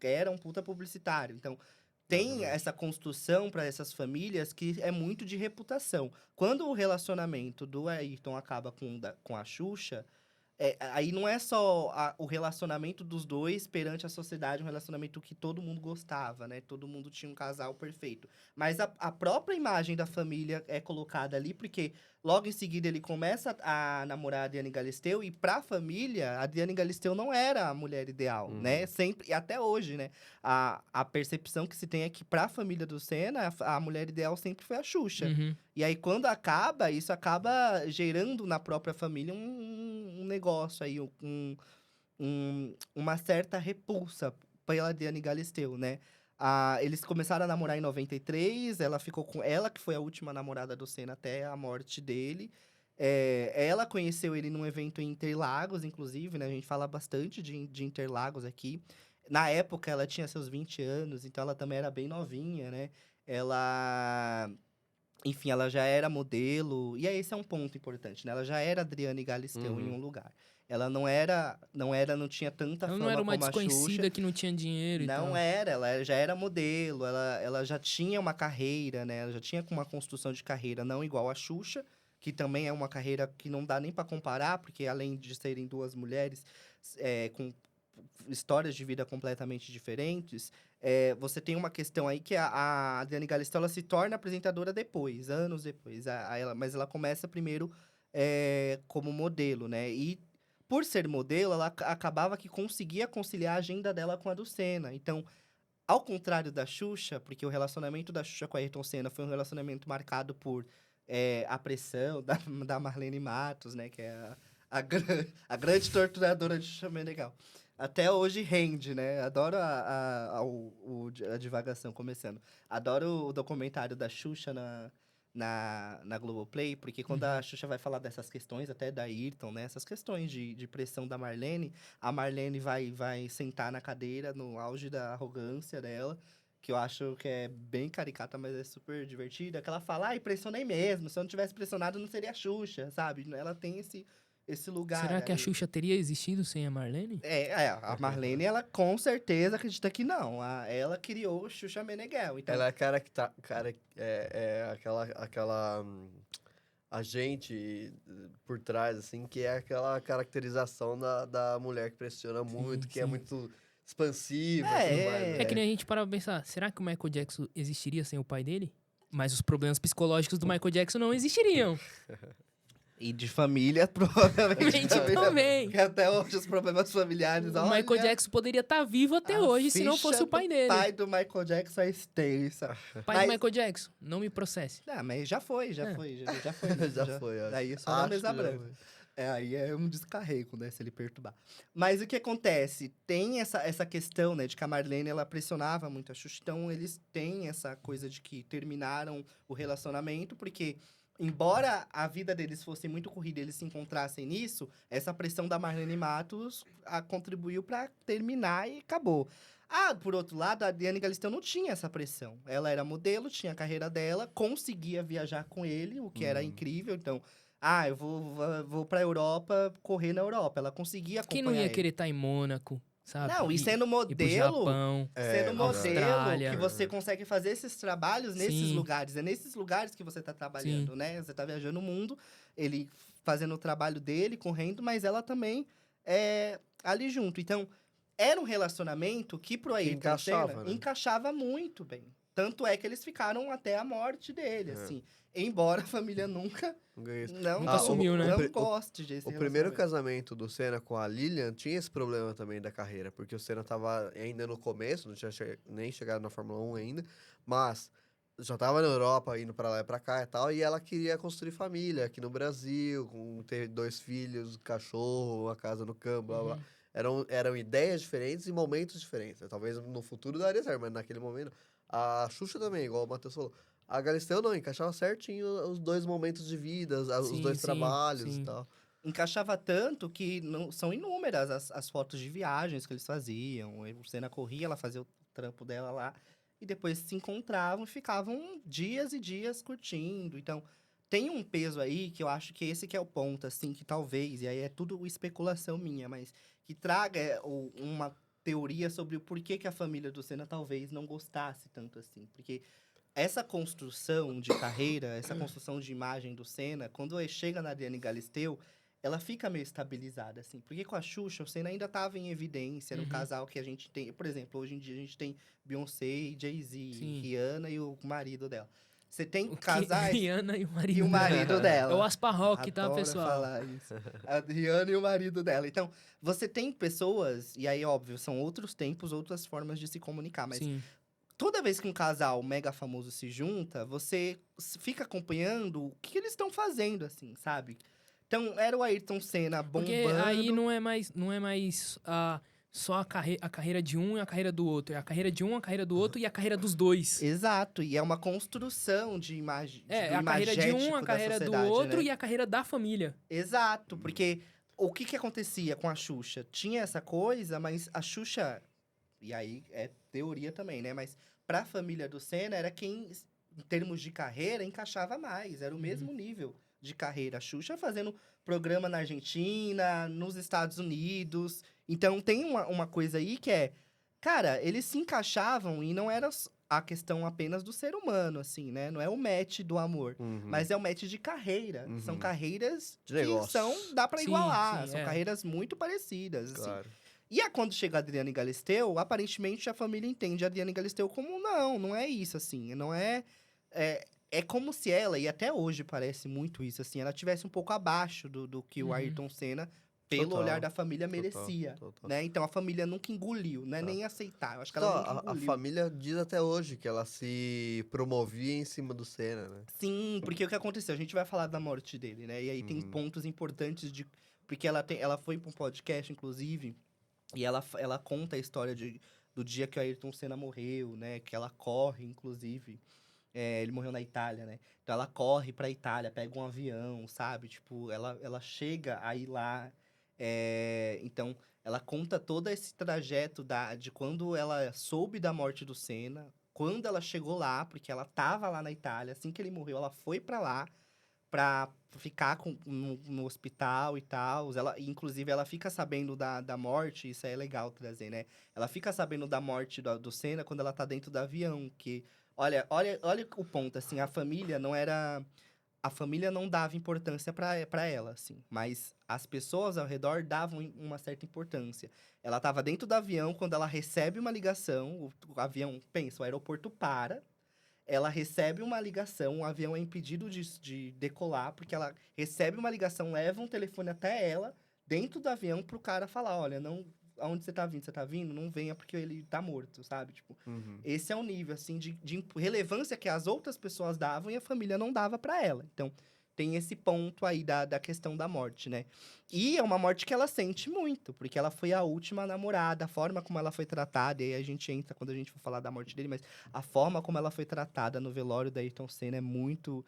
era um puta publicitário. Então, tem Exatamente. essa construção para essas famílias que é muito de reputação. Quando o relacionamento do Ayrton acaba com a Xuxa, aí não é só o relacionamento dos dois perante a sociedade, um relacionamento que todo mundo gostava, né? Todo mundo tinha um casal perfeito. Mas a própria imagem da família é colocada ali, porque logo em seguida ele começa a namorar a Adriane Galisteu, e pra família, a Adriane Galisteu não era a mulher ideal, né? Sempre, e até hoje, né? A percepção que se tem é que pra família do Senna, a mulher ideal sempre foi a Xuxa. Uhum. E aí, quando acaba, isso acaba gerando na própria família um negócio aí, uma certa repulsa pela Diane Galisteu, né? Eles começaram a namorar em 93, ela ficou com ela, que foi a última namorada do Senna até a morte dele. Ela conheceu ele num evento em Interlagos, inclusive, né? A gente fala bastante de Interlagos aqui. Na época, ela tinha seus 20 anos, então ela também era bem novinha, né? Enfim, ela já era modelo, e aí esse é um ponto importante, né? Ela já era Adriane Galisteu em um lugar. Ela não tinha tanta Ela fama não era uma como a desconhecida Xuxa. que não tinha dinheiro e tal. Não era, ela já era modelo, ela já tinha uma carreira, né? Ela já tinha uma construção de carreira não igual a Xuxa, que também é uma carreira que não dá nem para comparar, porque além de serem duas mulheres com histórias de vida completamente diferentes, você tem uma questão aí que a Adriane Galisteu ela se torna apresentadora depois, anos depois. Mas ela começa primeiro como modelo, né? E por ser modelo, ela acabava que conseguia conciliar a agenda dela com a do Senna. Então, ao contrário da Xuxa, porque o relacionamento da Xuxa com a Ayrton Senna foi um relacionamento marcado por a pressão da Marlene Matos, né? Que é a grande torturadora de Xuxa Meneghel. Até hoje rende, né? Adoro a divagação começando. Adoro o documentário da Xuxa na Globoplay, porque quando a Xuxa vai falar dessas questões, até da Ayrton, né? Essas questões de pressão da Marlene, a Marlene vai sentar na cadeira no auge da arrogância dela, que eu acho que é bem caricata, mas é super divertida, que ela fala, pressionei mesmo, se eu não tivesse pressionado não seria a Xuxa, sabe? Ela tem esse lugar. Será que a ali. Xuxa teria existido sem a Marlene? A Marlene, ela com certeza acredita que não. Ela criou Xuxa Meneghel. Então, Ela é cara que tá. Aquela agente por trás, assim, que é aquela caracterização da mulher que pressiona muito, que é sim. muito expansiva. É, tudo mais, né? É que nem a gente para pra pensar, será que o Michael Jackson existiria sem o pai dele? Mas os problemas psicológicos do Michael Jackson não existiriam. e de família, provavelmente também. Porque até hoje os problemas familiares. O Michael Jackson poderia estar vivo até hoje se não fosse o pai dele. O pai do Michael Jackson é extensa. Pai do Michael Jackson, não me processe. Mas já foi. Já foi, acho. Daí é só na Acho mesa que já branca. Aí é um descarrego, né, se ele perturbar. Mas o que acontece? Tem essa questão, né, de que a Marlene, ela pressionava muito a Xuxa. Então, eles têm essa coisa de que terminaram o relacionamento, porque embora a vida deles fosse muito corrida, eles se encontrassem nisso, essa pressão da Marlene Matos contribuiu pra terminar e acabou. Por outro lado, a Adriane Galisteu não tinha essa pressão. Ela era modelo, tinha a carreira dela, conseguia viajar com ele, o que era incrível. Então, eu vou pra Europa, correr na Europa. Ela conseguia acompanhar Quem não ia ele. querer estar em Mônaco, sabe? Não, e sendo Ir pro modelo, Japão. sendo modelo, Austrália. que você consegue fazer esses trabalhos nesses Sim. lugares. É nesses lugares que você tá trabalhando, né? Você tá viajando o mundo, ele fazendo o trabalho dele, correndo, mas ela também ali junto. Então, era um relacionamento que pro Ayrton encaixava, Senna né? encaixava muito bem. Tanto é que eles ficaram até a morte dele, assim. Embora a família nunca Nunca assumiu, né? não goste desse O primeiro relacionamento. casamento do Senna com a Lilian tinha esse problema também da carreira, porque o Senna tava ainda no começo, não tinha nem chegado na Fórmula 1 ainda, mas já tava na Europa, indo pra lá e pra cá e tal, e ela queria construir família aqui no Brasil, ter 2 filhos, cachorro, uma casa no campo, blá blá. Eram ideias diferentes e momentos diferentes. Talvez no futuro daria certo, mas naquele momento. A Xuxa também, igual o Matheus falou. A Galisteu não, encaixava certinho os 2 momentos de vida, os Sim, 2 sim, trabalhos sim. e tal. Encaixava tanto que são inúmeras as fotos de viagens que eles faziam. O Senna corria, ela fazia o trampo dela lá. E depois se encontravam e ficavam dias e dias curtindo. Então, tem um peso aí que eu acho que esse que é o ponto, assim, que talvez, e aí é tudo especulação minha, mas que traga uma teoria sobre o porquê que a família do Senna talvez não gostasse tanto assim. Porque essa construção de carreira, essa construção de imagem do Senna, quando chega na Adriane Galisteu, ela fica meio estabilizada, assim. Porque com a Xuxa, o Senna ainda estava em evidência, era um casal que a gente tem... Por exemplo, hoje em dia a gente tem Beyoncé e Jay-Z, Sim. Rihanna e o marido dela. Você tem O casais... Rihanna e o marido E o marido dela. É o Asparrock, tá, Adoro pessoal? falar isso. A Rihanna e o marido dela. Então, você tem pessoas... E aí, óbvio, são outros tempos, outras formas de se comunicar. Mas Sim. toda vez que um casal mega famoso se junta, você fica acompanhando o que eles estão fazendo, assim, sabe? Então, era o Ayrton Senna bombando. Porque aí não é mais só a carreira de um e a carreira do outro. É a carreira de um, a carreira do outro e a carreira dos dois. Exato, e é uma construção de imagem. É a carreira de um, a carreira do outro né? e a carreira da família. Exato, porque o que acontecia com a Xuxa? Tinha essa coisa, mas a Xuxa... E aí é teoria também, né? Mas pra família do Senna era quem, em termos de carreira, encaixava mais. Era o mesmo nível de carreira. A Xuxa fazendo programa na Argentina, nos Estados Unidos. Então tem uma coisa aí que é... Cara, eles se encaixavam e não era a questão apenas do ser humano, assim, né? Não é o match do amor. Mas é o match de carreira. São carreiras De que negócio. dá pra Sim, igualar. sim, São é. carreiras muito parecidas, assim. Claro. E quando chega a Adriane Galisteu, aparentemente a família entende a Adriane Galisteu como não é isso, assim. Não é... É como se ela, e até hoje parece muito isso, assim, ela tivesse um pouco abaixo do que o Ayrton Senna, pelo Total, olhar da família, total, merecia. total. Né? Então a família nunca engoliu, não é nem aceitar. Eu acho que ela Só, nunca a engoliu. família diz até hoje que ela se promovia em cima do Senna, né? Sim, porque o que aconteceu? A gente vai falar da morte dele, né? E aí tem pontos importantes de... Porque ela foi para um podcast, inclusive, e ela conta a história do dia que o Ayrton Senna morreu, né? Que ela corre, inclusive. Ele morreu na Itália, né? Então ela corre pra Itália, pega um avião, sabe? Tipo, ela chega aí lá. Então, ela conta todo esse trajeto de quando ela soube da morte do Senna, quando ela chegou lá, porque ela tava lá na Itália, assim que ele morreu, ela foi pra lá pra ficar no hospital e tal. Inclusive, ela fica sabendo da morte, isso é legal trazer, né? Ela fica sabendo da morte do Senna quando ela tá dentro do avião, que... Olha o ponto, assim, a família não era... A família não dava importância pra ela, assim. Mas as pessoas ao redor davam uma certa importância. Ela tava dentro do avião, quando ela recebe uma ligação, o avião, pensa, o aeroporto para... Ela recebe uma ligação, o avião é impedido de decolar, porque ela recebe uma ligação, leva um telefone até ela, dentro do avião, pro cara falar, olha, não, aonde você tá vindo? Você tá vindo? Não venha, porque ele tá morto, sabe? Tipo, esse é o nível, assim, de relevância que as outras pessoas davam e a família não dava pra ela. Então, tem esse ponto aí da questão da morte, né? E é uma morte que ela sente muito, porque ela foi a última namorada, a forma como ela foi tratada, e aí a gente entra quando a gente for falar da morte dele, mas a forma como ela foi tratada no velório da Ayrton Senna é muito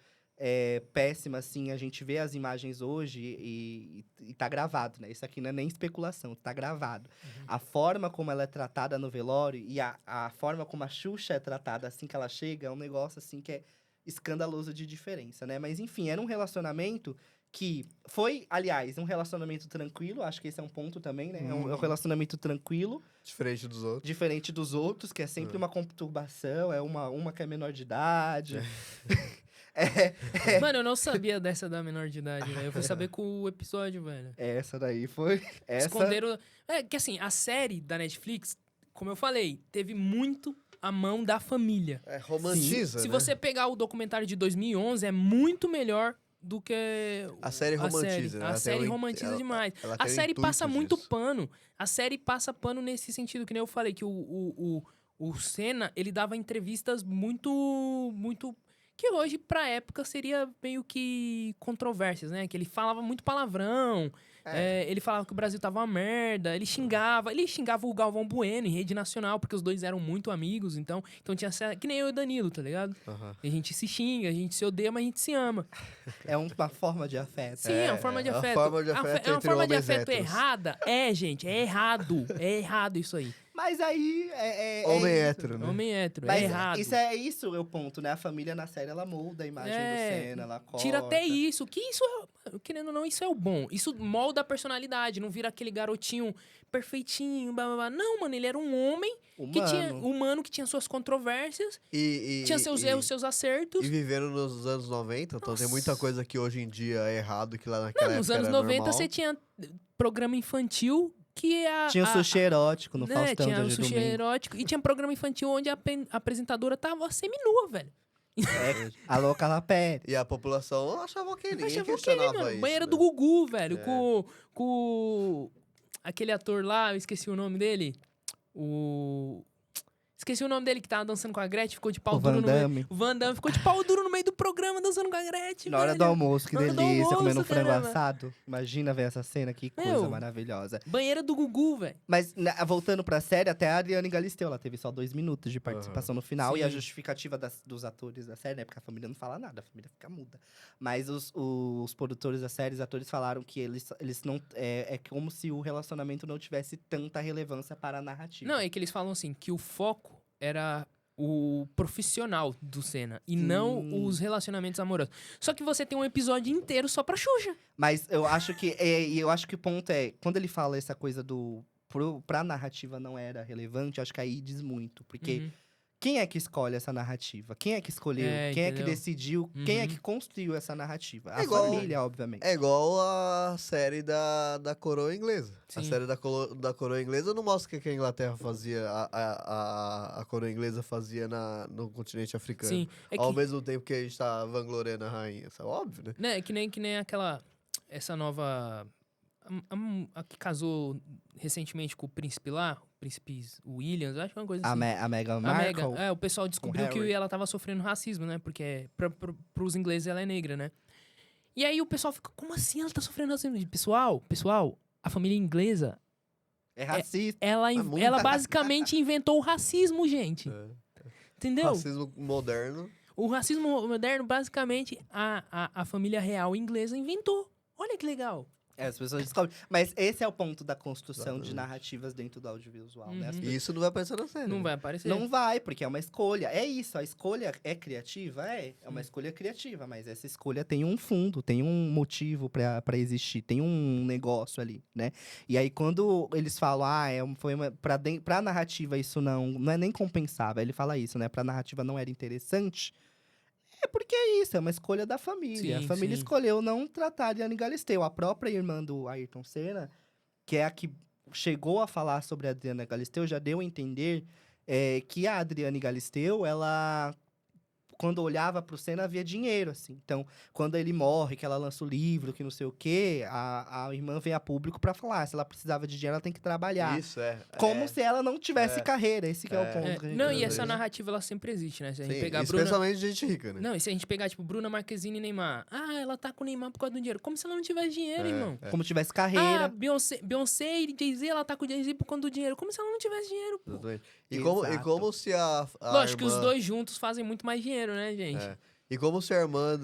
péssima, assim. A gente vê as imagens hoje e tá gravado, né? Isso aqui não é nem especulação, tá gravado. A forma como ela é tratada no velório e a forma como a Xuxa é tratada assim que ela chega é um negócio, assim, que é escandaloso de diferença, né? Mas, enfim, era um relacionamento que foi, aliás, um relacionamento tranquilo. Acho que esse é um ponto também, né? É um relacionamento tranquilo. Diferente dos outros. Diferente dos outros, que é sempre uma conturbação, é uma que é menor de idade. Mano, eu não sabia dessa da menor de idade, velho. Eu fui saber com o episódio, velho. Essa daí foi. Esconderam. É que assim, a série da Netflix, como eu falei, teve muito a mão da família. Romantiza, Se né? você pegar o documentário de 2011, é muito melhor do que A série romantiza, né? A série romantiza demais. ela A tem o série passa intuito muito disso. pano. A série passa pano nesse sentido, que nem eu falei, que o Senna, ele dava entrevistas muito... Que hoje, pra época, seria meio que controvérsias, né? Que ele falava muito palavrão. Ele falava que o Brasil tava uma merda. Ele xingava o Galvão Bueno em rede nacional, porque os dois eram muito amigos. Então tinha... Que nem eu e o Danilo, tá ligado? A gente se xinga, a gente se odeia, mas a gente se ama. É uma forma de afeto. Sim, é uma forma de uma afeto. forma de afeto É uma entre forma de homens afeto héteros. errada? É, gente, é errado. É errado isso aí. Mas aí Homem isso. hétero, né? Homem hétero, Mas é errado. Isso é o ponto, né? A família na série, ela molda a imagem do Senna, ela corta. Tira até isso. Que isso é... Querendo ou não, isso é o bom. Isso molda a personalidade. Não vira aquele garotinho perfeitinho, blá, blá, blá. Não, mano, ele era um homem humano que tinha suas controvérsias, tinha seus erros, seus acertos. E vivendo nos anos 90, então tem muita coisa que hoje em dia é errado, que lá naquela época Nos anos era 90 normal. você tinha programa infantil que tinha o sushi erótico no Faustão tinha o de sushi domingo. erótico. E tinha programa infantil onde a apresentadora tava seminua, velho. Alô, Calapé. E a população achava ok, ninguém Achava ok, questionava mano. isso. Banheiro né? do Gugu, velho. Com aquele ator lá, eu esqueci o nome dele. Esqueci o nome dele, que tava dançando com a Gretchen, ficou de pau O duro Van no meio. Damme. O Van Damme ficou de pau duro no meio do programa dançando com a Gretchen, Na hora velho. do almoço, que Na hora do delícia, almoço, comendo um frango caramba. assado. Imagina ver essa cena, que coisa Meu. maravilhosa. Banheira do Gugu, velho. Mas, voltando pra série, até a Adriane Galisteu, ela teve só 2 minutos de participação no final. Sim. E a justificativa dos atores da série, né? Porque a família não fala nada, a família fica muda. Mas os produtores da série, os atores falaram que eles não... É como se o relacionamento não tivesse tanta relevância para a narrativa. Não, é que eles falam assim, que o foco era o profissional do Senna e não os relacionamentos amorosos. Só que você tem um episódio inteiro só pra Xuxa. Mas eu acho que... eu acho que o ponto é... Quando ele fala essa coisa do... Pra narrativa não era relevante, acho que aí diz muito. Porque quem é que escolhe essa narrativa? Quem é que escolheu? Quem é que entendeu? decidiu? Quem é que construiu essa narrativa? A igual- família, obviamente. É igual a série da coroa inglesa. A Sim. série da coroa inglesa não mostra o que a Inglaterra fazia, a coroa inglesa fazia no continente africano. Sim. É Ao que, mesmo tempo que a gente tá vangloriando a rainha. Isso é óbvio, né? né, que nem aquela... Essa nova... A que casou recentemente com o príncipe lá, o príncipe Williams, acho que é uma coisa assim. A Meghan A Markle. Meghan, o pessoal descobriu que Harry. ela tava sofrendo racismo, né? Porque pros ingleses ela é negra, né? E aí o pessoal fica, como assim ela tá sofrendo racismo? Pessoal, a família inglesa, É racista. muito. ela basicamente inventou o racismo, gente. Entendeu? Racismo moderno. O racismo moderno, basicamente, a família real inglesa inventou. Olha que legal. As pessoas descobrem. Mas esse é o ponto da construção de Exatamente. narrativas dentro do audiovisual, né? As Uhum. E isso não vai aparecer na série. Não né? vai aparecer. Não vai, porque é uma escolha. É isso, a escolha é criativa? É uma escolha criativa, mas essa escolha tem um fundo, tem um motivo pra existir, tem um negócio ali, né? E aí, quando eles falam, pra narrativa isso não é nem compensável, ele fala isso, né? Pra narrativa não era interessante, é porque é isso, é uma escolha da família. Sim, A família sim. escolheu não tratar de Diane Galisteu. A própria irmã do Ayrton Senna, que é a que chegou a falar sobre a Adriana Galisteu, já deu a entender que a Adriane Galisteu, ela... Quando olhava pro Senna, havia dinheiro, assim. Então, quando ele morre, que ela lança o livro, que não sei o quê, a irmã vem a público pra falar. Se ela precisava de dinheiro, ela tem que trabalhar. Isso, é. Como se ela não tivesse carreira. Esse que é o ponto. É, que a gente não, vai e essa ver. narrativa, ela sempre existe, né? Se a gente Sim, pegar a Bruna... especialmente gente rica, né? Não, e se a gente pegar, tipo, Bruna Marquezine e Neymar. Ah, ela tá com o Neymar por causa do dinheiro. Como se ela não tivesse dinheiro, irmão. Como tivesse Ah, carreira. Beyoncé e Jay-Z, ela tá com o Jay-Z por conta do dinheiro. Como se ela não tivesse dinheiro, pô. Exatamente. E Exato. como se a Lógico que irmã... os dois juntos fazem muito mais dinheiro, né, gente? É. E como se a irmã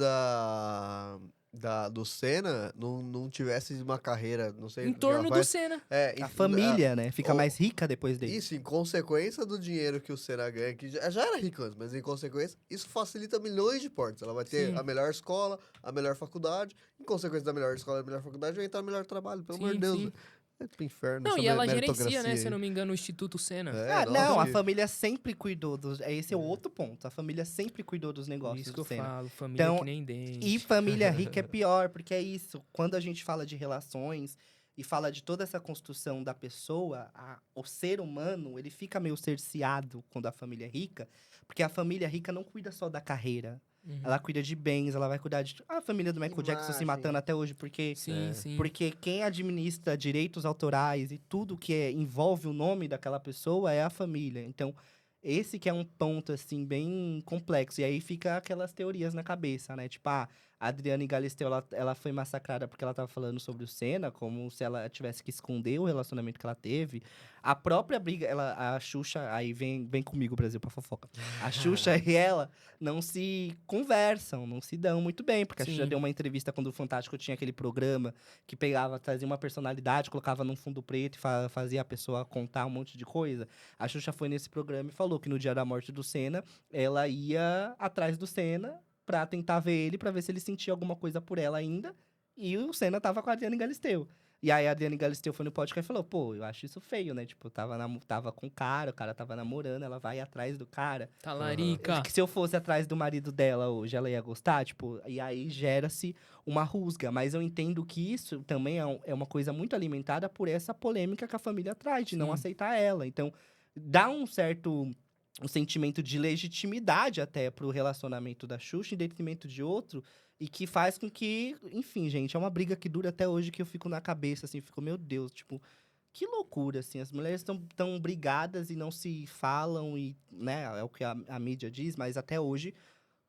do Senna não tivesse uma carreira, não sei Em o que ela torno do faz. Senna. A família, né? Fica ou- mais rica depois dele. Isso, em consequência do dinheiro que o Senna ganha, que já era rico antes, mas em consequência, isso facilita milhões de portas. Ela vai ter Sim. a melhor escola, a melhor faculdade, em consequência da melhor escola e da melhor faculdade, vai entrar no melhor trabalho. Pelo amor de Sim, Deus, sim. velho. É pro inferno, Não, essa e ela gerencia, meritocracia né? Se eu aí. não me engano, o Instituto Senna. É, Não, nossa, a família sempre cuidou dos. Esse é o outro ponto. A família sempre cuidou dos Por negócios isso que do eu Senna. falo, família Então, que nem E dente. família rica é pior, porque é isso. Quando a gente fala de relações e fala de toda essa construção da pessoa, o ser humano, ele fica meio cerceado quando a família é rica, porque a família rica não cuida só da carreira. Uhum. Ela cuida de bens, ela vai cuidar de. A família do Michael Jackson se Imagem. matando até hoje, porque. Sim, É. sim. Porque quem administra direitos autorais e tudo que envolve o nome daquela pessoa é a família. Então, esse que é um ponto, assim, bem complexo. E aí fica aquelas teorias na cabeça, né? Tipo, a Adriane Galisteu, ela foi massacrada porque ela tava falando sobre o Senna, como se ela tivesse que esconder o relacionamento que ela teve. A própria briga, a Xuxa, aí vem comigo, Brasil, pra fofoca. A Xuxa e ela não se conversam, não se dão muito bem, porque a Xuxa Sim. deu uma entrevista quando o Fantástico tinha aquele programa que pegava, trazia uma personalidade, colocava num fundo preto e fazia a pessoa contar um monte de coisa. A Xuxa foi nesse programa e falou que no dia da morte do Senna, ela ia atrás do Senna pra tentar ver ele, pra ver se ele sentia alguma coisa por ela ainda. E o Senna tava com a Adriane Galisteu. E aí a Adriane Galisteu foi no podcast e falou, pô, eu acho isso feio, né? Tipo, tava com o cara tava namorando, ela vai atrás do cara. Talarica. Que se eu fosse atrás do marido dela hoje, ela ia gostar, tipo, e aí gera-se uma rusga. Mas eu entendo que isso também é uma coisa muito alimentada por essa polêmica que a família traz, de não Sim. aceitar ela. Então, dá um sentimento de legitimidade até pro relacionamento da Xuxa, em detrimento de outro, e que faz com que, enfim, gente, é uma briga que dura até hoje que eu fico na cabeça, assim, fico, meu Deus, tipo, que loucura, assim, as mulheres estão tão brigadas e não se falam, e, né, é o que a mídia diz, mas até hoje,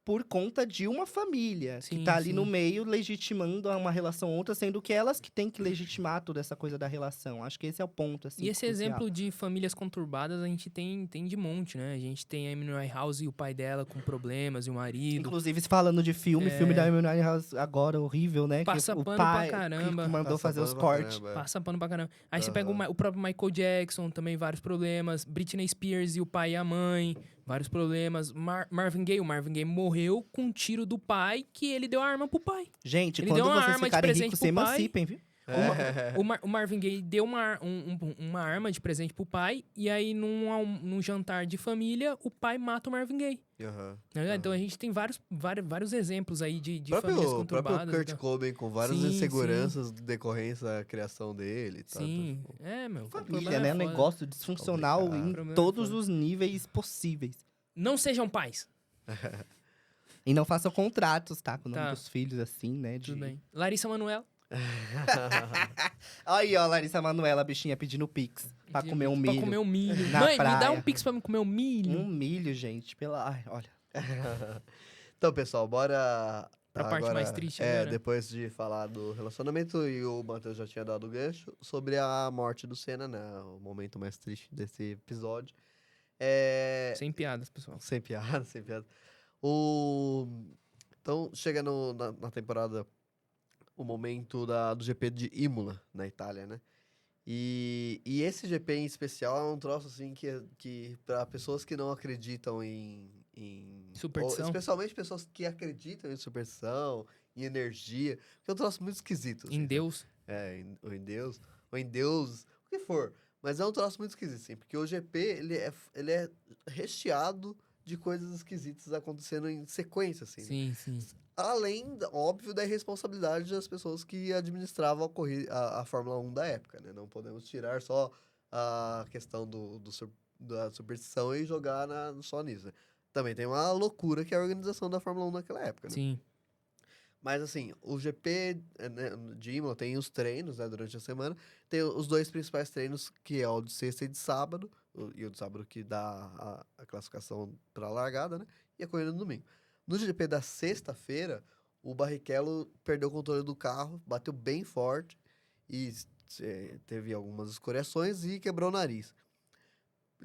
por conta de uma família que Sim, tá ali no sim. meio legitimando uma relação ou outra, sendo que elas que têm que legitimar toda essa coisa da relação. Acho que esse é o ponto, assim, E esse crucial. exemplo de famílias conturbadas a gente tem de monte, né? A gente tem a Amy Winehouse e o pai dela com problemas e o marido. Inclusive, falando de filme da Amy Winehouse agora, horrível, né? Passa que o pano pra pai caramba. que mandou Passa fazer os pano pra cortes. caramba, é. Passa pano pra caramba. Aí você pega Aham. o próprio Michael Jackson, também vários problemas. Britney Spears e o pai e a mãe, vários problemas. Marvin Gaye, o Marvin Gaye morreu com um tiro do pai que ele deu a arma pro pai. Gente, Ele quando deu uma vocês arma de ficarem presente ricos, pro se pai. emancipem, viu? É. O Marvin Gaye deu uma arma de presente pro pai, e aí num jantar de família, o pai mata o Marvin Gaye. Aham. Né? Então a gente tem vários exemplos aí de O famílias próprio conturbadas. Kurt então. Cobain com várias Sim, inseguranças decorrência da criação dele e tal. Sim, meu. o Família, problema né? é Um foda. negócio disfuncional Complicado. em Problema é todos foda. os níveis possíveis. Não sejam pais. E não façam contratos, tá? Com o nome Tá. dos filhos, assim, né? Tudo bem. Larissa Manoela. Aí, ó, Larissa Manoela, bichinha, pedindo pix. Pra comer um milho. Pra comer um milho. na Mãe, me dá praia. um pix pra me comer um milho. Um milho, gente. Ai, olha. Então, pessoal, bora. Pra parte mais triste é, agora. depois de falar do relacionamento, e o Matheus já tinha dado o gancho, sobre a morte do Senna, né? O momento mais triste desse episódio. Sem piadas, pessoal. Sem piada, sem piada. Então, chega na temporada o momento do GP de Imola, na Itália, né? E esse GP em especial é um troço, assim, que para pessoas que não acreditam em Superstição? especialmente pessoas que acreditam em superstição, em energia, que é um troço muito esquisito. Em assim, Deus. ou em Deus, o que for. Mas é um troço muito esquisito, assim, porque o GP, ele é recheado de coisas esquisitas acontecendo em sequência, assim. Né? Sim, sim. Além, óbvio, da irresponsabilidade das pessoas que administravam a Fórmula 1 da época, né? Não podemos tirar só a questão da superstição e jogar só nisso, né? Também tem uma loucura que é a organização da Fórmula 1 naquela época, né? Sim. Mas, assim, o GP né, de Imola tem os treinos, né, durante a semana. Tem os dois principais treinos, que é o de sexta e de sábado. E o de sábado que dá a classificação para a largada, né? E a corrida no domingo. No GP da sexta-feira, o Barrichello perdeu o controle do carro, bateu bem forte e teve algumas escoriações e quebrou o nariz.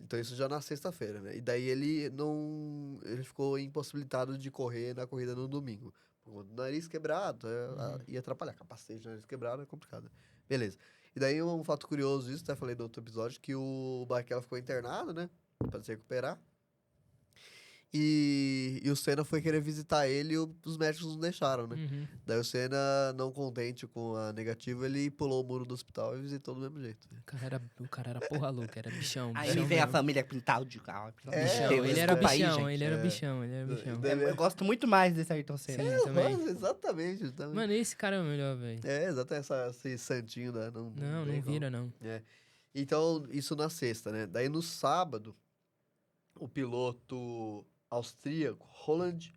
Então isso já na sexta-feira, né? E daí ele não... Ele ficou impossibilitado de correr na corrida no domingo. Por conta do nariz quebrado, ia atrapalhar. Capacete, nariz quebrado é complicado. Beleza. E daí um fato curioso, isso até falei no outro episódio, que o Barrichello ficou internado, né? Pra se recuperar. E o Senna foi querer visitar ele e os médicos não deixaram, né? Uhum. Daí o Senna, não contente com a negativa, ele pulou o muro do hospital e visitou do mesmo jeito. Né? O cara era porra louca, era bichão, Aí bichão vem a mesmo. família pintar de carro. Pelo amor de Bichão, Deus, ele era desculpa aí, bichão, gente. ele era bichão, ele era bichão. Daí- Eu gosto muito mais desse Ayrton Senna. Sim, também. Nossa, exatamente. Mano, esse cara é o melhor, velho. Exatamente esse santinho, né? Não Não tem como. vira, não. Então, isso na sexta, né? Daí no sábado, o piloto austríaco Roland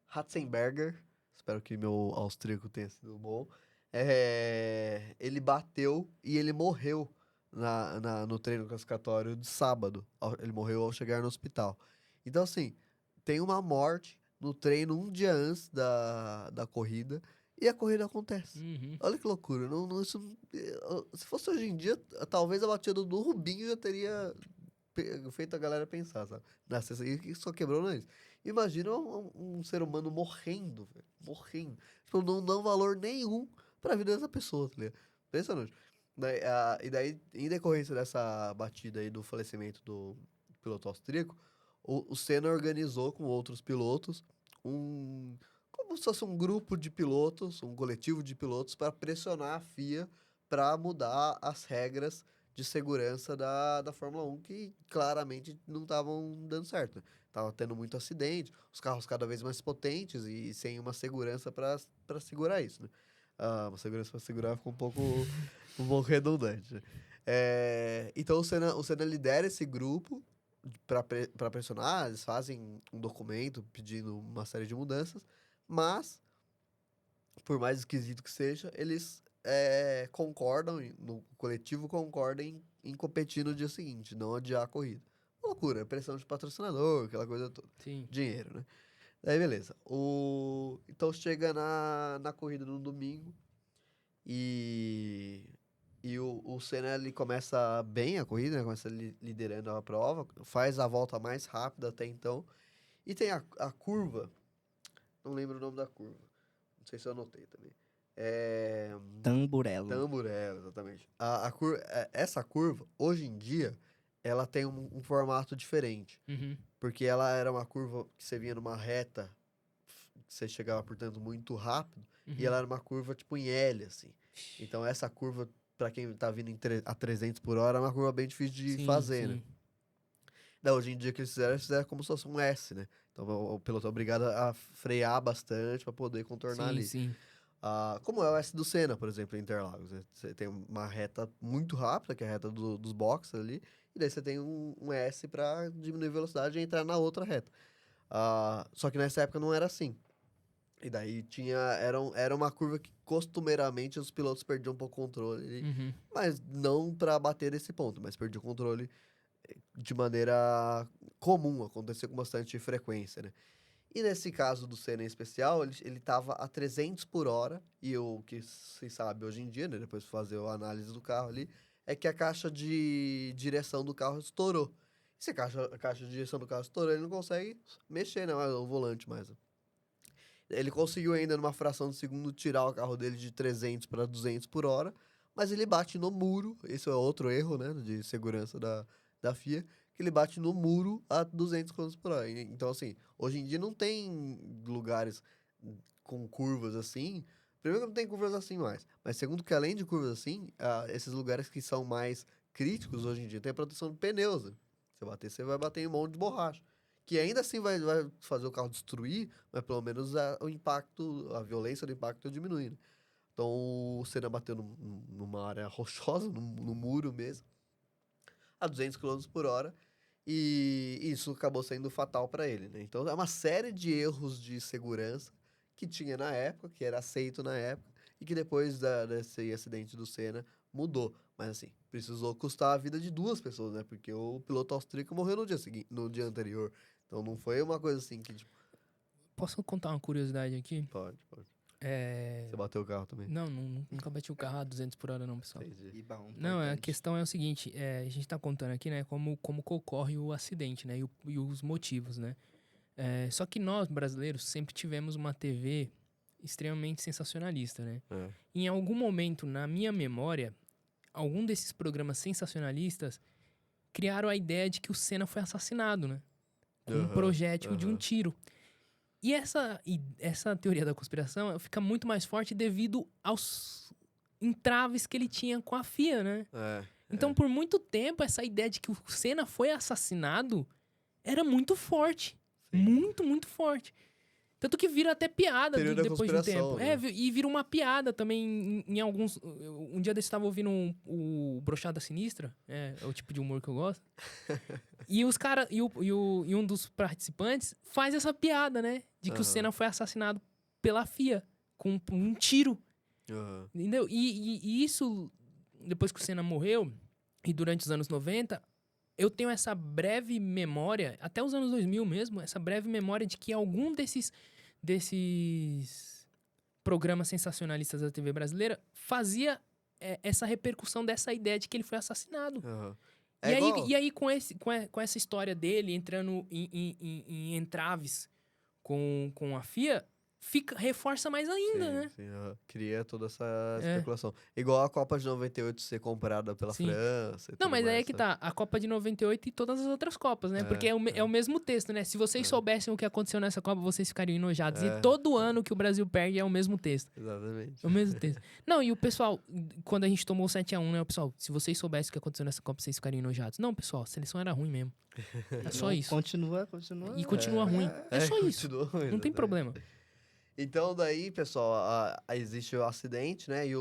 Ratzenberger, espero que meu austríaco tenha sido bom, ele bateu e ele morreu no treino classificatório de sábado. Ele morreu ao chegar no hospital. Então, assim, tem uma morte no treino um dia antes da corrida e a corrida acontece. Uhum. Olha que loucura. Se fosse hoje em dia, talvez a batida do Rubinho já teria feito a galera pensar, sabe? Na sexta, e só quebrou o nariz. Imagina um ser humano morrendo, velho. Morrendo. Tipo, não dão valor nenhum pra vida dessa pessoa, tá ligado? Impressionante. E daí, em decorrência dessa batida aí do falecimento do piloto austríaco, o Senna organizou com outros pilotos como se fosse um grupo de pilotos, um coletivo de pilotos, para pressionar a FIA para mudar as regras de segurança da Fórmula 1, que claramente não estavam dando certo. Tava tendo muito acidente, os carros cada vez mais potentes e sem uma segurança para segurar isso, né? Uma segurança para segurar ficou um pouco redundante. Né? Então o Senna lidera esse grupo para pressionar, eles fazem um documento pedindo uma série de mudanças, mas, por mais esquisito que seja, eles concordam, no coletivo concordam em competir no dia seguinte, não adiar a corrida. Loucura, pressão de patrocinador, aquela coisa toda. Sim. Dinheiro, né? Daí, beleza. Então chega na corrida no domingo e o Senna ele começa bem a corrida, né? Começa liderando a prova, faz a volta mais rápida até então. E tem a curva, não lembro o nome da curva, não sei se eu anotei também. Tamburello. Tamburello, exatamente. Essa curva, hoje em dia, ela tem um formato diferente. Uhum. Porque ela era uma curva que você vinha numa reta, que você chegava, portanto, muito rápido. E ela era uma curva tipo em L, assim. Então essa curva, pra quem tá vindo a 300 por hora, é uma curva bem difícil de fazer, né? Daí, hoje em dia que eles fizeram como se fosse um S, né? Então o piloto é obrigado a frear bastante pra poder contornar ali. Sim. Como é o S do Senna, por exemplo, em Interlagos. Né? Você tem uma reta muito rápida, que é a reta dos boxes ali, e daí você tem um S para diminuir a velocidade e entrar na outra reta. Só que nessa época não era assim. E daí era uma curva que costumeiramente os pilotos perdiam um pouco o controle, Uhum. mas não para bater esse ponto, mas perdiam o controle de maneira comum, acontecia com bastante frequência, né? E nesse caso do Senna em especial, ele tava a 300 por hora, e o que se sabe hoje em dia, né, depois de fazer a análise do carro ali, é que a caixa de direção do carro estourou. Se a caixa de direção do carro estourou, ele não consegue mexer, né, o volante mais. Ele conseguiu ainda, numa fração de segundo, tirar o carro dele de 300 para 200 por hora, mas ele bate no muro, esse é outro erro, né, de segurança da FIA, que ele bate no muro a 200 km por hora. Então, assim, hoje em dia não tem lugares com curvas assim. Primeiro que não tem curvas assim mais. Mas segundo que, além de curvas assim, esses lugares que são mais críticos hoje em dia tem a proteção de pneus. Né? Você vai bater em um monte de borracha. Que ainda assim vai fazer o carro destruir, mas pelo menos o impacto, a violência do impacto diminui. Né? Então o Senna bateu numa área rochosa, no muro mesmo, a 200 km por hora. E isso acabou sendo fatal para ele, né? Então é uma série de erros de segurança que tinha na época, que era aceito na época, e que depois desse acidente do Senna mudou. Mas assim, precisou custar a vida de duas pessoas, né? Porque o piloto austríaco morreu no dia seguinte, no dia anterior. Então não foi uma coisa assim que, tipo... Posso contar uma curiosidade aqui? Pode. Você bateu o carro também. Não, nunca bati o carro a 200 por hora não, pessoal. Entendi. E bom, Não, a importante. questão é o seguinte, a gente tá contando aqui, né, como que ocorre o acidente, né, e os motivos, né. Só que nós, brasileiros, sempre tivemos uma TV extremamente sensacionalista, né. É. Em algum momento, na minha memória, algum desses programas sensacionalistas criaram a ideia de que o Senna foi assassinado, né, com um Aham, projétil de um aham. tiro. E essa teoria da conspiração fica muito mais forte devido aos entraves que ele tinha com a FIA, né? Então, por muito tempo, essa ideia de que o Senna foi assassinado era muito forte. Sim. Muito, muito forte. Tanto que vira até piada Teoria da depois de um conspiração, tempo. né? E vira uma piada também em alguns... Um dia desse eu tava ouvindo o Brochada Sinistra. É o tipo de humor que eu gosto. E os caras... E um dos participantes faz essa piada, né? De que o Aham. Senna foi assassinado pela FIA. Com um tiro. Aham. Entendeu? E isso, depois que o Senna morreu, e durante os anos 90, eu tenho essa breve memória, até os anos 2000 mesmo, essa breve memória de que algum desses programas sensacionalistas da TV brasileira fazia essa repercussão dessa ideia de que ele foi assassinado. Aham. E aí com essa história dele entrando em entraves com a FIA, reforça mais ainda, né? Sim, aham. Cria toda essa É. especulação. Igual a Copa de 98 ser comprada pela Sim. França e Não, tudo mas aí é mais, que sabe? tá. A Copa de 98 e todas as outras Copas, né? Porque é o mesmo texto, né? Se vocês soubessem o que aconteceu nessa Copa, vocês ficariam enojados. E todo ano que o Brasil perde é o mesmo texto. Exatamente. É o mesmo texto. Não, e o pessoal, quando a gente tomou 7-1, né? O pessoal, se vocês soubessem o que aconteceu nessa Copa, vocês ficariam enojados. Não, pessoal, a seleção era ruim mesmo. É só isso. Continua. E continua ruim. É só isso. Continua, Não tem exatamente. problema. Então, daí, pessoal, existe o acidente, né? E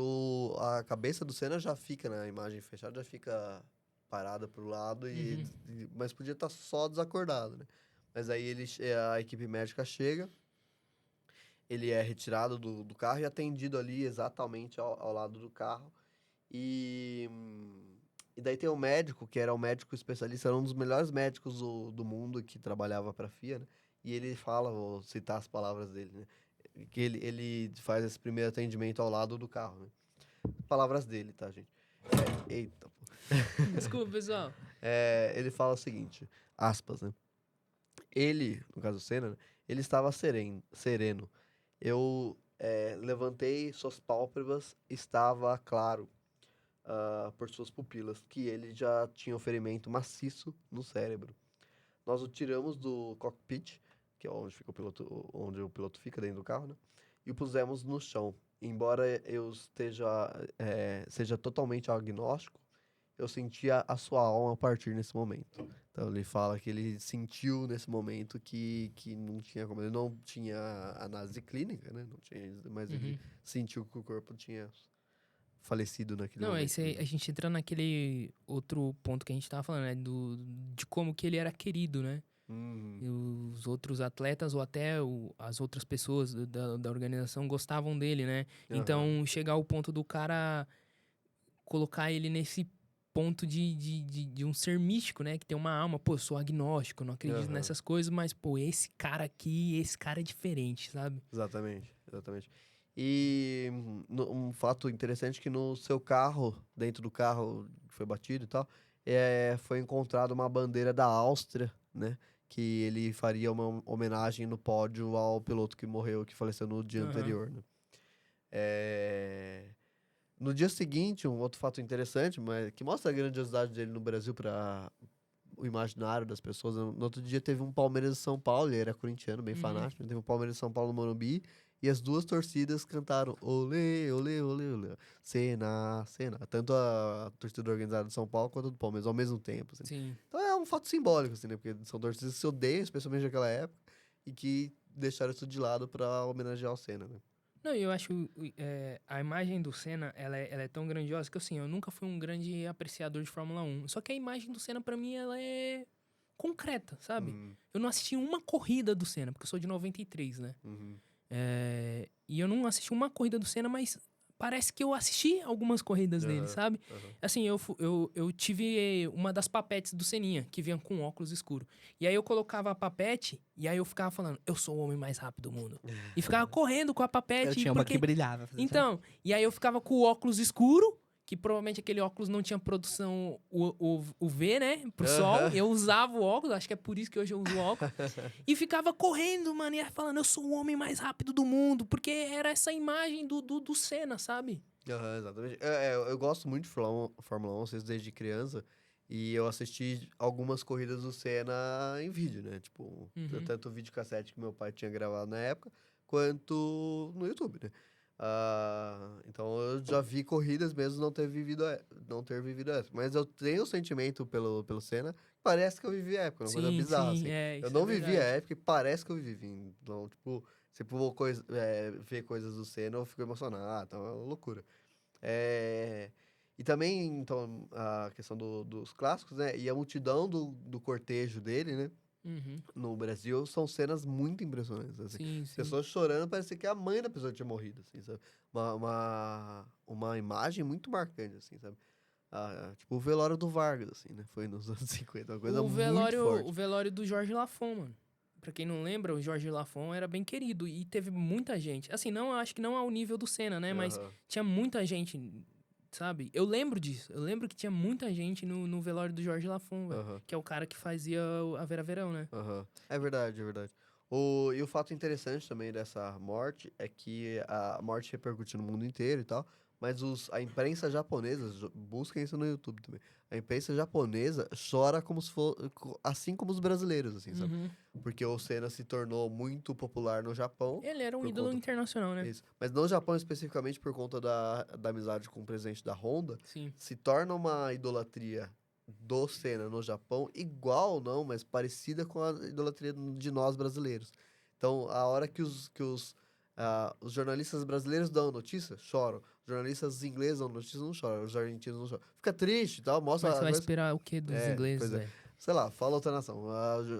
a cabeça do Senna já fica, na imagem fechada, já fica parada pro lado, mas podia estar só desacordado, né? Mas aí a equipe médica chega, ele é retirado do carro e atendido ali exatamente ao lado do carro. E daí tem o médico, que era o médico especialista, era um dos melhores médicos do mundo que trabalhava para a FIA, né? E ele fala, vou citar as palavras dele, né? Que ele faz esse primeiro atendimento ao lado do carro, né? Palavras dele, tá, gente? Eita, pô. Desculpa, pessoal. Ele fala o seguinte, aspas, né? Ele, no caso o Senna, né? Ele estava sereno. Eu levantei suas pálpebras, estava claro por suas pupilas que ele já tinha um ferimento maciço no cérebro. Nós o tiramos do cockpit, que é onde o piloto fica dentro do carro, né? E o pusemos no chão. Embora eu seja totalmente agnóstico, eu sentia a sua alma a partir nesse momento. Então ele fala que ele sentiu nesse momento que não tinha como. Ele não tinha análise clínica, né? Não tinha, mas ele sentiu que o corpo tinha falecido naquele Não, momento. isso aí, a gente entra naquele outro ponto que a gente tava falando, né? De como que ele era querido, né? E os outros atletas ou até as outras pessoas da organização gostavam dele, né? Então, chegar ao ponto do cara colocar ele nesse ponto de um ser místico, né? Que tem uma alma. Pô, eu sou agnóstico, não acredito nessas coisas, mas, pô, esse cara é diferente, sabe? Exatamente. E um fato interessante é que no seu carro, dentro do carro que foi batido e tal, foi encontrada uma bandeira da Áustria, né? Que ele faria uma homenagem no pódio ao piloto que morreu, que faleceu no dia anterior, né? No dia seguinte, um outro fato interessante, mas que mostra a grandiosidade dele no Brasil para o imaginário das pessoas. No outro dia teve um Palmeiras e São Paulo, ele era corintiano, bem fanático, teve um Palmeiras e São Paulo no Morumbi, e as duas torcidas cantaram olê, olê, olê, olê, Senna, Senna. Tanto a torcida organizada de São Paulo quanto a do Palmeiras, ao mesmo tempo. Assim. Sim. Então é um fato simbólico, assim, né? Porque são torcidas que se odeiam, especialmente naquela época, e que deixaram isso de lado para homenagear o Senna, né? Não, eu acho a imagem do Senna, ela é tão grandiosa que, assim, eu nunca fui um grande apreciador de Fórmula 1. Só que a imagem do Senna, pra mim, ela é concreta, sabe? Eu não assisti uma corrida do Senna, porque eu sou de 93, né? E eu não assisti uma corrida do Senna, mas parece que eu assisti algumas corridas dele, Aham, sabe? aham. Assim, eu tive uma das papetes do Seninha, que vinha com óculos escuros. E aí eu colocava a papete, e aí eu ficava falando, eu sou o homem mais rápido do mundo. E ficava correndo com a Eu papete, tinha uma porque... que brilhava. Então, e aí eu ficava com o óculos escuro, que provavelmente aquele óculos não tinha produção UV, né? Pro sol. Aham. Eu usava o óculos, acho que é por isso que hoje eu uso óculos. E ficava correndo, mano, e falando, eu sou o homem mais rápido do mundo. Porque era essa imagem do Senna, sabe? Aham, exatamente. Eu gosto muito de Fórmula 1, vocês desde criança. E eu assisti algumas corridas do Senna em vídeo, né? Tipo, Uhum. tanto o videocassete que meu pai tinha gravado na época, quanto no YouTube, né? Então eu já vi corridas mesmo não ter vivido essa. Mas eu tenho um sentimento pelo Senna, parece que eu vivi a época, uma coisa Sim, bizarra, sim, assim. isso Eu é não vivi a verdade. época e parece que eu vivi. Então, tipo, se eu vou ver coisas do Senna, eu fico emocionado, então é uma loucura. É, E também, então, a questão dos clássicos, né? E a multidão do cortejo dele, né? Uhum. No Brasil, são cenas muito impressionantes, assim. Sim, sim. Pessoas chorando, parecia que a mãe da pessoa tinha morrido, assim, sabe? Uma imagem muito marcante, assim, sabe? Tipo o velório do Vargas, assim, né? Foi nos anos 50, uma coisa muito O forte. velório do Jorge Lafon, mano. Pra quem não lembra, o Jorge Lafon era bem querido e teve muita gente. Assim, não, acho que não ao nível do Senna, né? Mas Aham, tinha muita gente, sabe? Eu lembro disso. Eu lembro que tinha muita gente no velório do Jorge Lafon, velho. aham. Que é o cara que fazia a Vera Verão, né? Aham. É verdade, é verdade. E o fato interessante também dessa morte é que a morte repercute no mundo inteiro e tal, mas a imprensa japonesa, busquem isso no YouTube também. A imprensa japonesa chora como se fosse, assim como os brasileiros, assim, sabe? Uhum. Porque o Senna se tornou muito popular no Japão, Ele era um por ídolo conta. internacional, né? Isso. Mas no Japão especificamente por conta da amizade com o presidente da Honda, Sim. se torna uma idolatria do Senna no Japão, igual não, mas parecida com a idolatria de nós brasileiros. Então, a hora que os jornalistas brasileiros dão notícia, choram. Os jornalistas ingleses dão notícia, não choram. Os argentinos não choram. Fica triste e tal, mostra... Mas você vai coisa- esperar o quê dos ingleses, Pois é. velho? Sei lá, fala outra nação.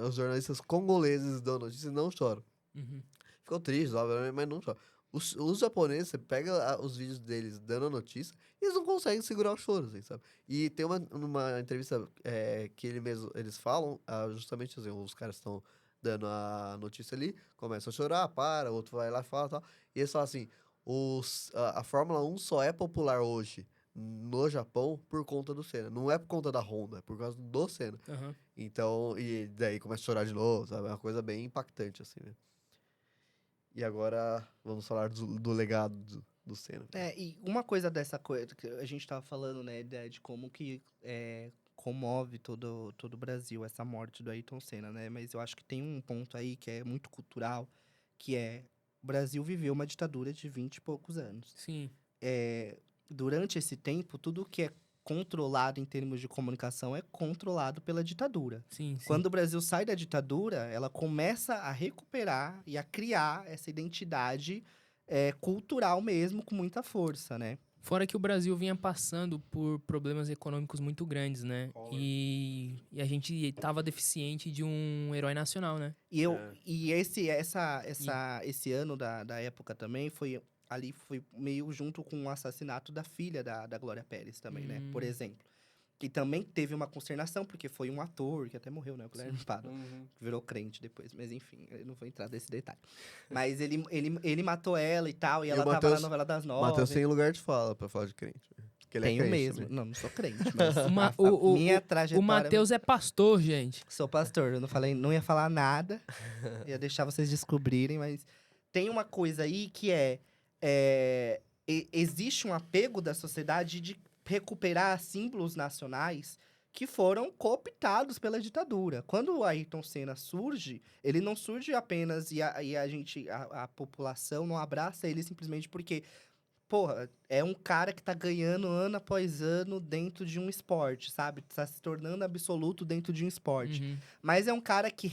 Os jornalistas congoleses dão notícia e não choram. Uhum. Ficou triste, obviamente, mas não chora. Os japoneses, você pega os vídeos deles dando a notícia, e eles não conseguem segurar o choro, assim, sabe? E tem uma entrevista que eles falam, justamente assim, os caras estão dando a notícia ali, começam a chorar, o outro vai lá e fala e tal. E eles falam assim, a Fórmula 1 só é popular hoje no Japão por conta do Senna. Não é por conta da Honda, é por causa do Senna. Aham. Então, e daí começa a chorar de novo, sabe? É uma coisa bem impactante, assim, né? E agora vamos falar do legado do Senna. E uma coisa dessa coisa que a gente tava falando, né, de como que comove todo o Brasil essa morte do Ayrton Senna, né? Mas eu acho que tem um ponto aí que é muito cultural, que é o Brasil viveu uma ditadura de 20 e poucos anos. Sim. Durante esse tempo, tudo que é controlado em termos de comunicação é controlado pela ditadura. Sim, sim. Quando o Brasil sai da ditadura, ela começa a recuperar e a criar essa identidade cultural mesmo, com muita força, né? Fora que o Brasil vinha passando por problemas econômicos muito grandes, né? Concordo. E a gente tava deficiente de um herói nacional, né? E esse ano da época também foi meio junto com o assassinato da filha da Glória Pérez também, né? Por exemplo. Que também teve uma consternação, porque foi um ator que até morreu, né? O Guilherme Pádua. Virou crente depois, mas enfim, eu não vou entrar nesse detalhe. Mas ele matou ela e tal, e ela tava Matheus- na novela das Matheus 9. tem lugar de fala pra falar de crente. Porque ele é Tenho crente mesmo. também. Não sou crente, mas minha O trajetória... Matheus é pastor, gente. Sou pastor, eu não ia falar nada, ia deixar vocês descobrirem, mas tem uma coisa aí que existe um apego da sociedade de recuperar símbolos nacionais que foram cooptados pela ditadura. Quando o Ayrton Senna surge, ele não surge apenas e a população não abraça ele simplesmente porque, porra, é um cara que tá ganhando ano após ano dentro de um esporte, sabe? Tá se tornando absoluto dentro de um esporte. Uhum. Mas é um cara que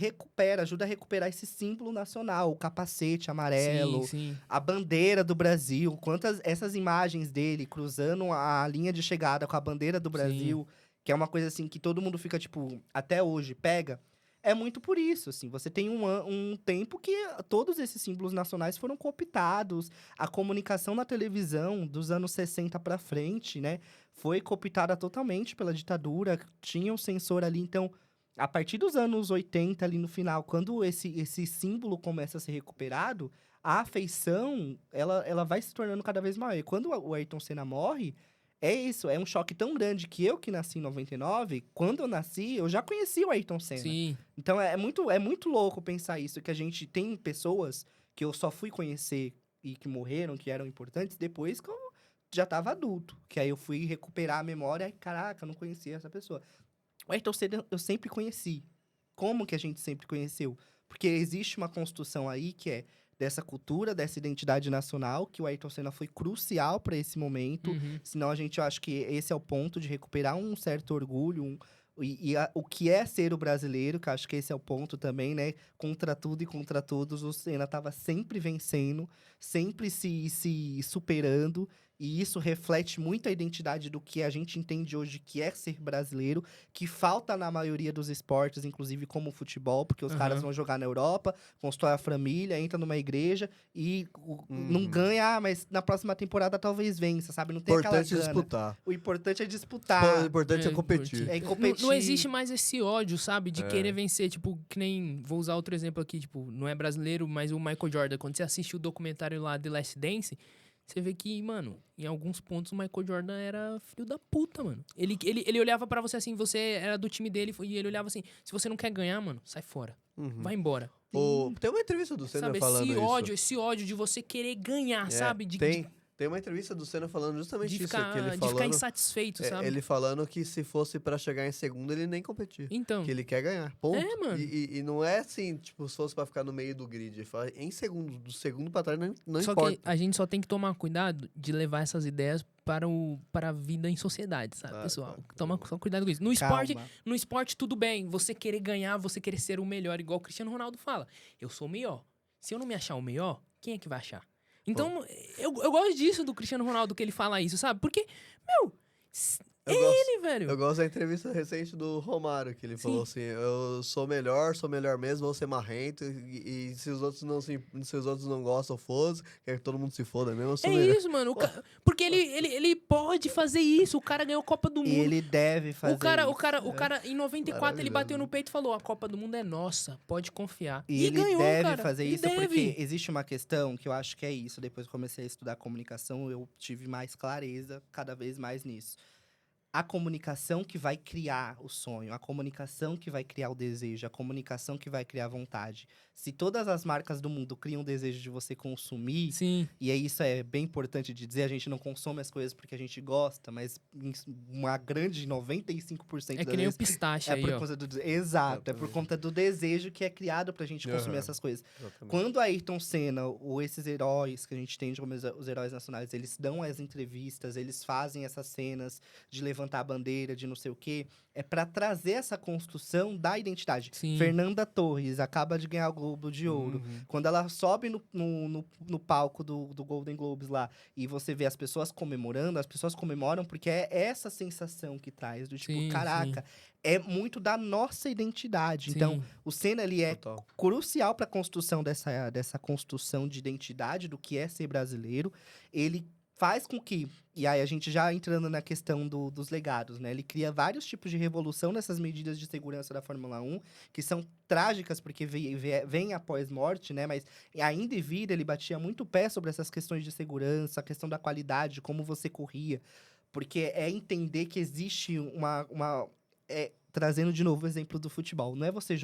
ajuda a recuperar esse símbolo nacional, o capacete amarelo, Sim, sim. a bandeira do Brasil. Essas imagens dele cruzando a linha de chegada com a bandeira do Brasil, que é uma coisa assim que todo mundo fica, tipo, até hoje, pega. é muito por isso, assim. Você tem um tempo que todos esses símbolos nacionais foram cooptados. A comunicação na televisão dos anos 60 para frente, né? Foi cooptada totalmente pela ditadura. Tinha um censor ali, então... A partir dos anos 80, ali no final, quando esse símbolo começa a ser recuperado, a afeição, ela vai se tornando cada vez maior. E quando o Ayrton Senna morre, é isso, é um choque tão grande que eu que nasci em 99, quando eu nasci, eu já conheci o Ayrton Senna. Sim. Então é muito louco pensar isso, que a gente tem pessoas que eu só fui conhecer e que morreram, que eram importantes, depois que eu já estava adulto. Que aí eu fui recuperar a memória e, caraca, eu não conhecia essa pessoa. O Ayrton Senna eu sempre conheci. Como que a gente sempre conheceu? Porque existe uma construção aí que é dessa cultura, dessa identidade nacional, que o Ayrton Senna foi crucial para esse momento. Uhum. Senão a gente, eu acho que esse é o ponto de recuperar um certo orgulho, o que é ser o brasileiro, que eu acho que esse é o ponto também, né? Contra tudo e contra todos, o Senna estava sempre vencendo, sempre se superando. E isso reflete muito a identidade do que a gente entende hoje que é ser brasileiro, que falta na maioria dos esportes, inclusive como o futebol, porque os caras vão jogar na Europa, constrói a família, entra numa igreja e não ganha, mas na próxima temporada talvez vença, sabe? Não tem aquela Importante gana. disputar. O importante é disputar. O importante é competir. É competir. Não existe mais esse ódio, sabe? De É. querer vencer. Tipo, que nem... Vou usar outro exemplo aqui. Tipo, não é brasileiro, mas o Michael Jordan. Quando você assiste o documentário lá, The Last Dance... Você vê que, mano, em alguns pontos o Michael Jordan era filho da puta, mano. Ele olhava pra você assim, você era do time dele, e ele olhava assim, se você não quer ganhar, mano, sai fora. Vai embora. Tem uma entrevista do Senna Sabe, falando esse ódio de você querer ganhar, É, sabe? Tem uma entrevista do Senna falando justamente de isso. ficar, Que ele de falando, ficar insatisfeito, sabe? Ele falando que se fosse pra chegar em segundo, ele nem competia. Então, Que ele quer ganhar. Ponto. É, mano. E não é assim, tipo, se fosse pra ficar no meio do grid. Ele fala, em segundo, do segundo pra trás, não só importa. que a gente só tem que tomar cuidado de levar essas ideias para a vida em sociedade, sabe, Claro, pessoal? claro. Toma só cuidado com isso. No esporte, tudo bem. Você querer ganhar, você querer ser o melhor, igual o Cristiano Ronaldo fala. Eu sou o melhor. Se eu não me achar o melhor, quem é que vai achar? Então, eu gosto disso do Cristiano Ronaldo, que ele fala isso, sabe? Porque, meu, velho. Eu gosto da entrevista recente do Romário, que ele falou assim, eu sou melhor mesmo, vou ser marrento, e se os outros não gostam, foda-se, quer que todo mundo se foda mesmo, eu sou melhor. Isso, mano. Porque ele pode fazer isso. O cara ganhou a Copa do Mundo. E ele deve fazer O cara, isso. em 94, ele bateu no peito e falou: a Copa do Mundo é nossa, pode confiar. E ele ganhou, deve cara. fazer Ele isso deve. porque existe uma questão que eu acho que é isso. Depois que comecei a estudar comunicação, eu tive mais clareza cada vez mais nisso. A comunicação que vai criar o sonho, a comunicação que vai criar o desejo, a comunicação que vai criar a vontade. Se todas as marcas do mundo criam o desejo de você consumir, Sim. e isso é bem importante de dizer, a gente não consome as coisas porque a gente gosta, mas uma grande 95% É que nem o pistache é aí, por ó. conta do exato, é por conta do desejo que é criado pra gente consumir essas coisas. Exatamente. Quando a Ayrton Senna ou esses heróis que a gente tem como os heróis nacionais, eles dão as entrevistas, eles fazem essas cenas de levantar a bandeira, de não sei o quê, é pra trazer essa construção da identidade. Sim. Fernanda Torres acaba de ganhar o Globo de Ouro. Quando ela sobe no palco do Golden Globes lá e você vê as pessoas comemorando, as pessoas comemoram porque é essa sensação que traz, do tipo, Sim, caraca, é muito da nossa identidade. Sim. Então, o Senna, ele é Total. crucial para a construção dessa construção de identidade do que é ser brasileiro. Ele faz com que, e aí a gente já entrando na questão dos legados, né? Ele cria vários tipos de revolução nessas medidas de segurança da Fórmula 1, que são trágicas porque vem após morte, né? Mas ainda em vida ele batia muito pé sobre essas questões de segurança, a questão da qualidade, como você corria. Porque é entender que existe trazendo de novo o exemplo do futebol. Não é você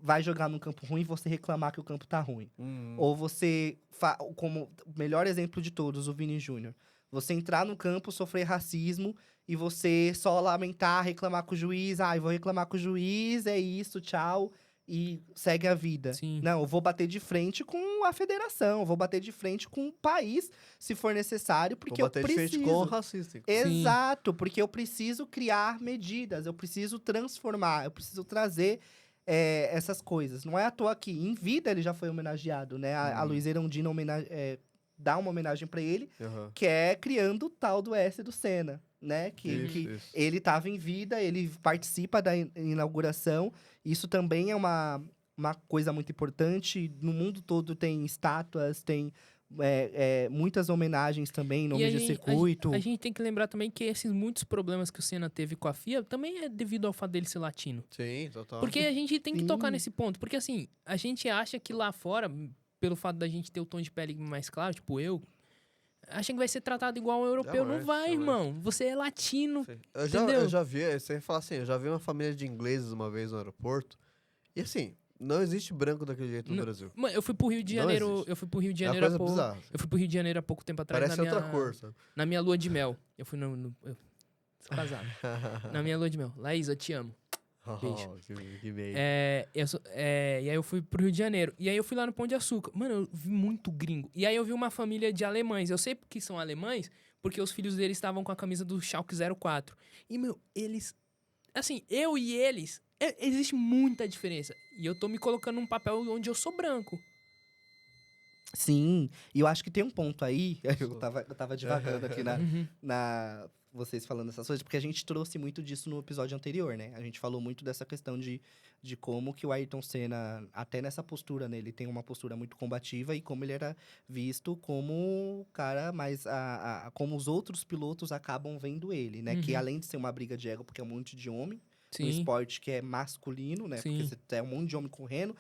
vai jogar num campo ruim e você reclamar que o campo tá ruim. Ou você, como o melhor exemplo de todos, o Vini Júnior. Você entrar no campo, sofrer racismo e você só lamentar, reclamar com o juiz. Eu vou reclamar com o juiz, é isso, tchau. E segue a vida. Sim. Não, eu vou bater de frente com a federação, eu vou bater de frente com o país, se for necessário, porque Vou eu bater de preciso. frente com o racista. Exato, porque eu preciso criar medidas, eu preciso transformar, eu preciso trazer essas coisas. Não é à toa que, em vida, ele já foi homenageado, né? A Luiz Erundina dar uma homenagem pra ele, Aham. que é criando o tal do S do Senna, né? Que Isso. ele estava em vida, ele participa da inauguração. Isso também é uma coisa muito importante. No mundo todo tem estátuas, tem muitas homenagens também, E nome de circuito. a gente tem que lembrar também que esses muitos problemas que o Senna teve com a FIA também é devido ao fato dele ser latino. Sim, total. Porque a gente tem que Sim. tocar nesse ponto. Porque assim, a gente acha que lá fora, pelo fato da gente ter o tom de pele mais claro, tipo eu, acha que vai ser tratado igual ao europeu. Não Jamais, vai, jamais. irmão. Você é latino. Sim. Entendeu? Eu já vi, você fala assim, eu já vi uma família de ingleses uma vez no aeroporto. E assim, não existe branco daquele jeito no Não- Brasil. Mano, eu fui pro Rio de Não Janeiro. existe. Eu fui pro Rio de É uma Janeiro há coisa pouco. bizarra. Eu fui pro Rio de Janeiro há pouco tempo atrás Parece outra cor, sabe? na minha lua de mel. Eu fui eu sou casado. Na minha lua de mel. Laís, eu te amo. Beijo. Que beijo. E aí eu fui pro Rio de Janeiro. E aí eu fui lá no Pão de Açúcar. Mano, eu vi muito gringo. E aí eu vi uma família de alemães. Eu sei que são alemães, porque os filhos deles estavam com a camisa do Schalke 04. E, meu, eles... Assim, eu e eles... existe muita diferença. E eu tô me colocando num papel onde eu sou branco. Sim, e eu acho que tem um ponto aí, eu Sou. tava divagando aqui Uhum. vocês falando essas coisas, porque a gente trouxe muito disso no episódio anterior, né? A gente falou muito dessa questão de como que o Ayrton Senna, até nessa postura, né? Ele tem uma postura muito combativa e como ele era visto como o cara mais... como os outros pilotos acabam vendo ele, né? Que Uhum. além de ser uma briga de ego, porque é um monte de homem, um Sim, esporte que é masculino, né? Sim. Porque você é um monte de homem correndo.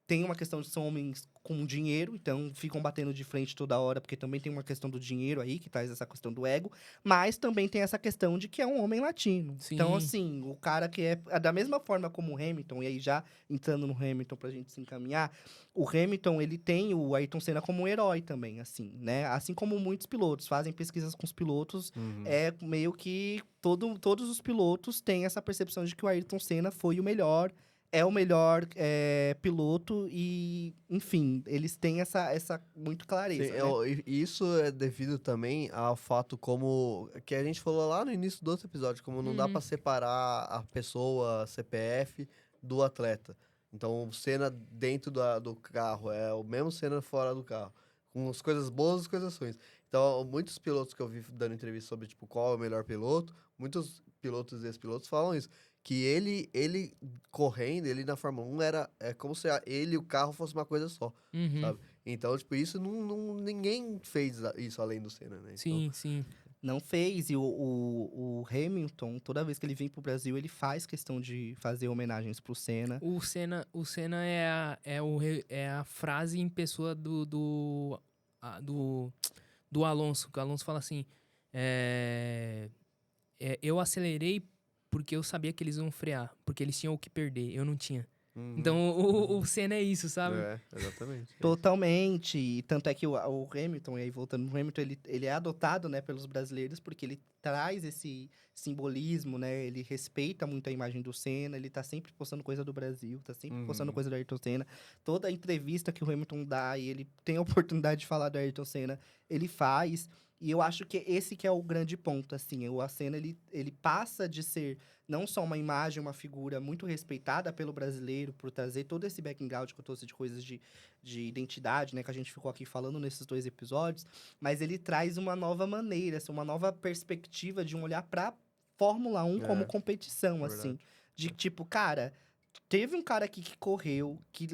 Tem uma questão de são homens com dinheiro, então ficam batendo de frente toda hora, porque também tem uma questão do dinheiro aí, que traz essa questão do ego. Mas também tem essa questão de que é um homem latino. Sim. Então, assim, o cara que é da mesma forma como o Hamilton, e aí já entrando no Hamilton pra gente se encaminhar, o Hamilton, ele tem o Ayrton Senna como um herói também, assim, né? Assim como muitos pilotos fazem pesquisas com os pilotos, Uhum. é meio que todos os pilotos têm essa percepção de que o Ayrton Senna foi o melhor, é o melhor piloto e, enfim, eles têm essa muito clareza, Sim, né? e isso é devido também ao fato como... Que a gente falou lá no início do outro episódio, como não dá Uhum. pra separar a pessoa, CPF, do atleta. Então, o Senna dentro do carro é o mesmo Senna fora do carro. Com as coisas boas e as coisas ruins. Então, muitos pilotos que eu vi dando entrevista sobre, tipo, qual é o melhor piloto, muitos pilotos e ex-pilotos falam isso. Que ele correndo, ele na Fórmula 1 é como se ele e o carro fosse uma coisa só, Uhum. sabe? Então, tipo, isso ninguém fez isso além do Senna, né? Então, Sim, sim. Não fez, e o Hamilton, toda vez que ele vem pro Brasil, ele faz questão de fazer homenagens pro Senna. O Senna é a frase em pessoa do Alonso. Que o Alonso fala assim: eu acelerei porque eu sabia que eles iam frear, porque eles tinham o que perder, eu não tinha. Então o Senna é isso, sabe? Exatamente. Totalmente. E tanto é que o Hamilton, e aí voltando no Hamilton, ele é adotado, né, pelos brasileiros, porque ele traz esse simbolismo, né? Ele respeita muito a imagem do Senna, ele tá sempre postando coisa do Brasil, tá sempre postando coisa do Ayrton Senna. Toda entrevista que o Hamilton dá e ele tem a oportunidade de falar do Ayrton Senna, ele faz. E eu acho que esse que é o grande ponto, assim. O Senna, ele passa de ser não só uma imagem, uma figura muito respeitada pelo brasileiro, por trazer todo esse background que eu trouxe de coisas de identidade, né? Que a gente ficou aqui falando nesses 2 episódios. Mas ele traz uma nova maneira, assim, uma nova perspectiva de um olhar pra Fórmula 1 como competição, assim. De tipo, cara, teve um cara aqui que correu, que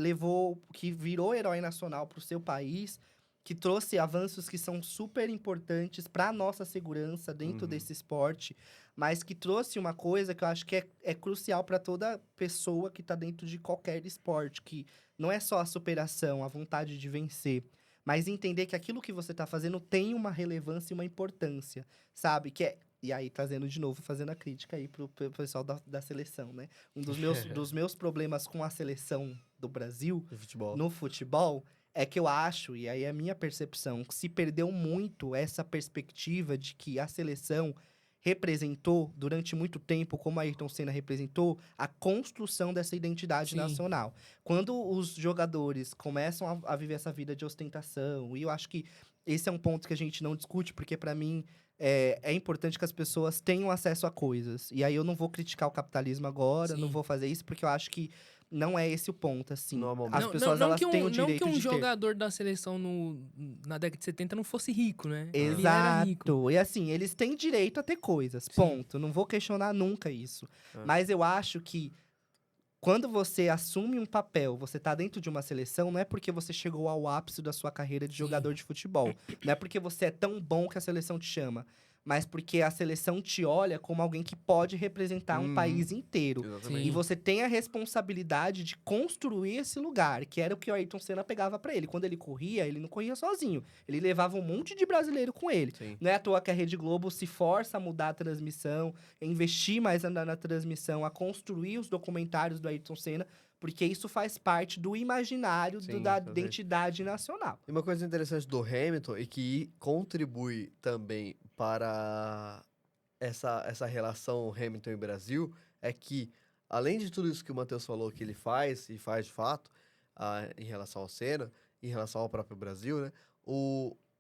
virou herói nacional pro seu país, que trouxe avanços que são super importantes para nossa segurança dentro desse esporte, mas que trouxe uma coisa que eu acho que é crucial para toda pessoa que está dentro de qualquer esporte, que não é só a superação, a vontade de vencer, mas entender que aquilo que você está fazendo tem uma relevância e uma importância, sabe? E aí, trazendo de novo, fazendo a crítica aí pro pessoal da seleção, né? Um dos meus problemas com a seleção do Brasil, no futebol, é que eu acho, e aí é a minha percepção, que se perdeu muito essa perspectiva de que a seleção representou, durante muito tempo, como a Ayrton Senna representou, a construção dessa identidade nacional. Quando os jogadores começam a viver essa vida de ostentação, e eu acho que esse é um ponto que a gente não discute, porque para mim é importante que as pessoas tenham acesso a coisas. E aí eu não vou criticar o capitalismo agora, não vou fazer isso, porque eu acho que não é esse o ponto, assim. Normalmente. As pessoas, elas têm o direito não que um de ter. jogador da seleção na década de 70 não fosse rico, né? Ele era rico. Exato. E assim, eles têm direito a ter coisas, Sim. ponto. Não vou questionar nunca isso. Mas eu acho que quando você assume um papel, você tá dentro de uma seleção, não é porque você chegou ao ápice da sua carreira de Sim. jogador de futebol. Não é porque você é tão bom que a seleção te chama. Mas porque a seleção te olha como alguém que pode representar um país inteiro. Exatamente. E você tem a responsabilidade de construir esse lugar, que era o que o Ayrton Senna pegava pra ele. Quando ele corria, ele não corria sozinho. Ele levava um monte de brasileiro com ele. Sim. Não é à toa que a Rede Globo se força a mudar a transmissão, a investir mais na transmissão, a construir os documentários do Ayrton Senna, porque isso faz parte do imaginário Sim, da exatamente. identidade nacional. E uma coisa interessante do Hamilton e que contribui também para essa relação Hamilton e Brasil é que, além de tudo isso que o Matheus falou que ele faz, e faz de fato, em relação ao Senna, em relação ao próprio Brasil, né?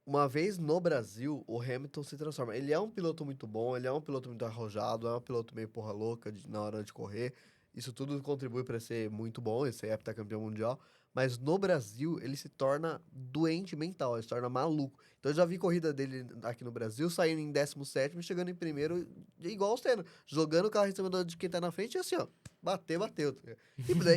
Uma vez no Brasil, o Hamilton se transforma. Ele é um piloto muito bom, ele é um piloto muito arrojado, é um piloto meio porra louca na hora de correr. Isso tudo contribui para ser muito bom, esse heptacampeão mundial. Mas no Brasil, ele se torna doente mental, ele se torna maluco. Então eu já vi corrida dele aqui no Brasil, saindo em 17º e chegando em primeiro, igual o Senna. Jogando o carro em cima de quem tá na frente e assim, ó, bateu.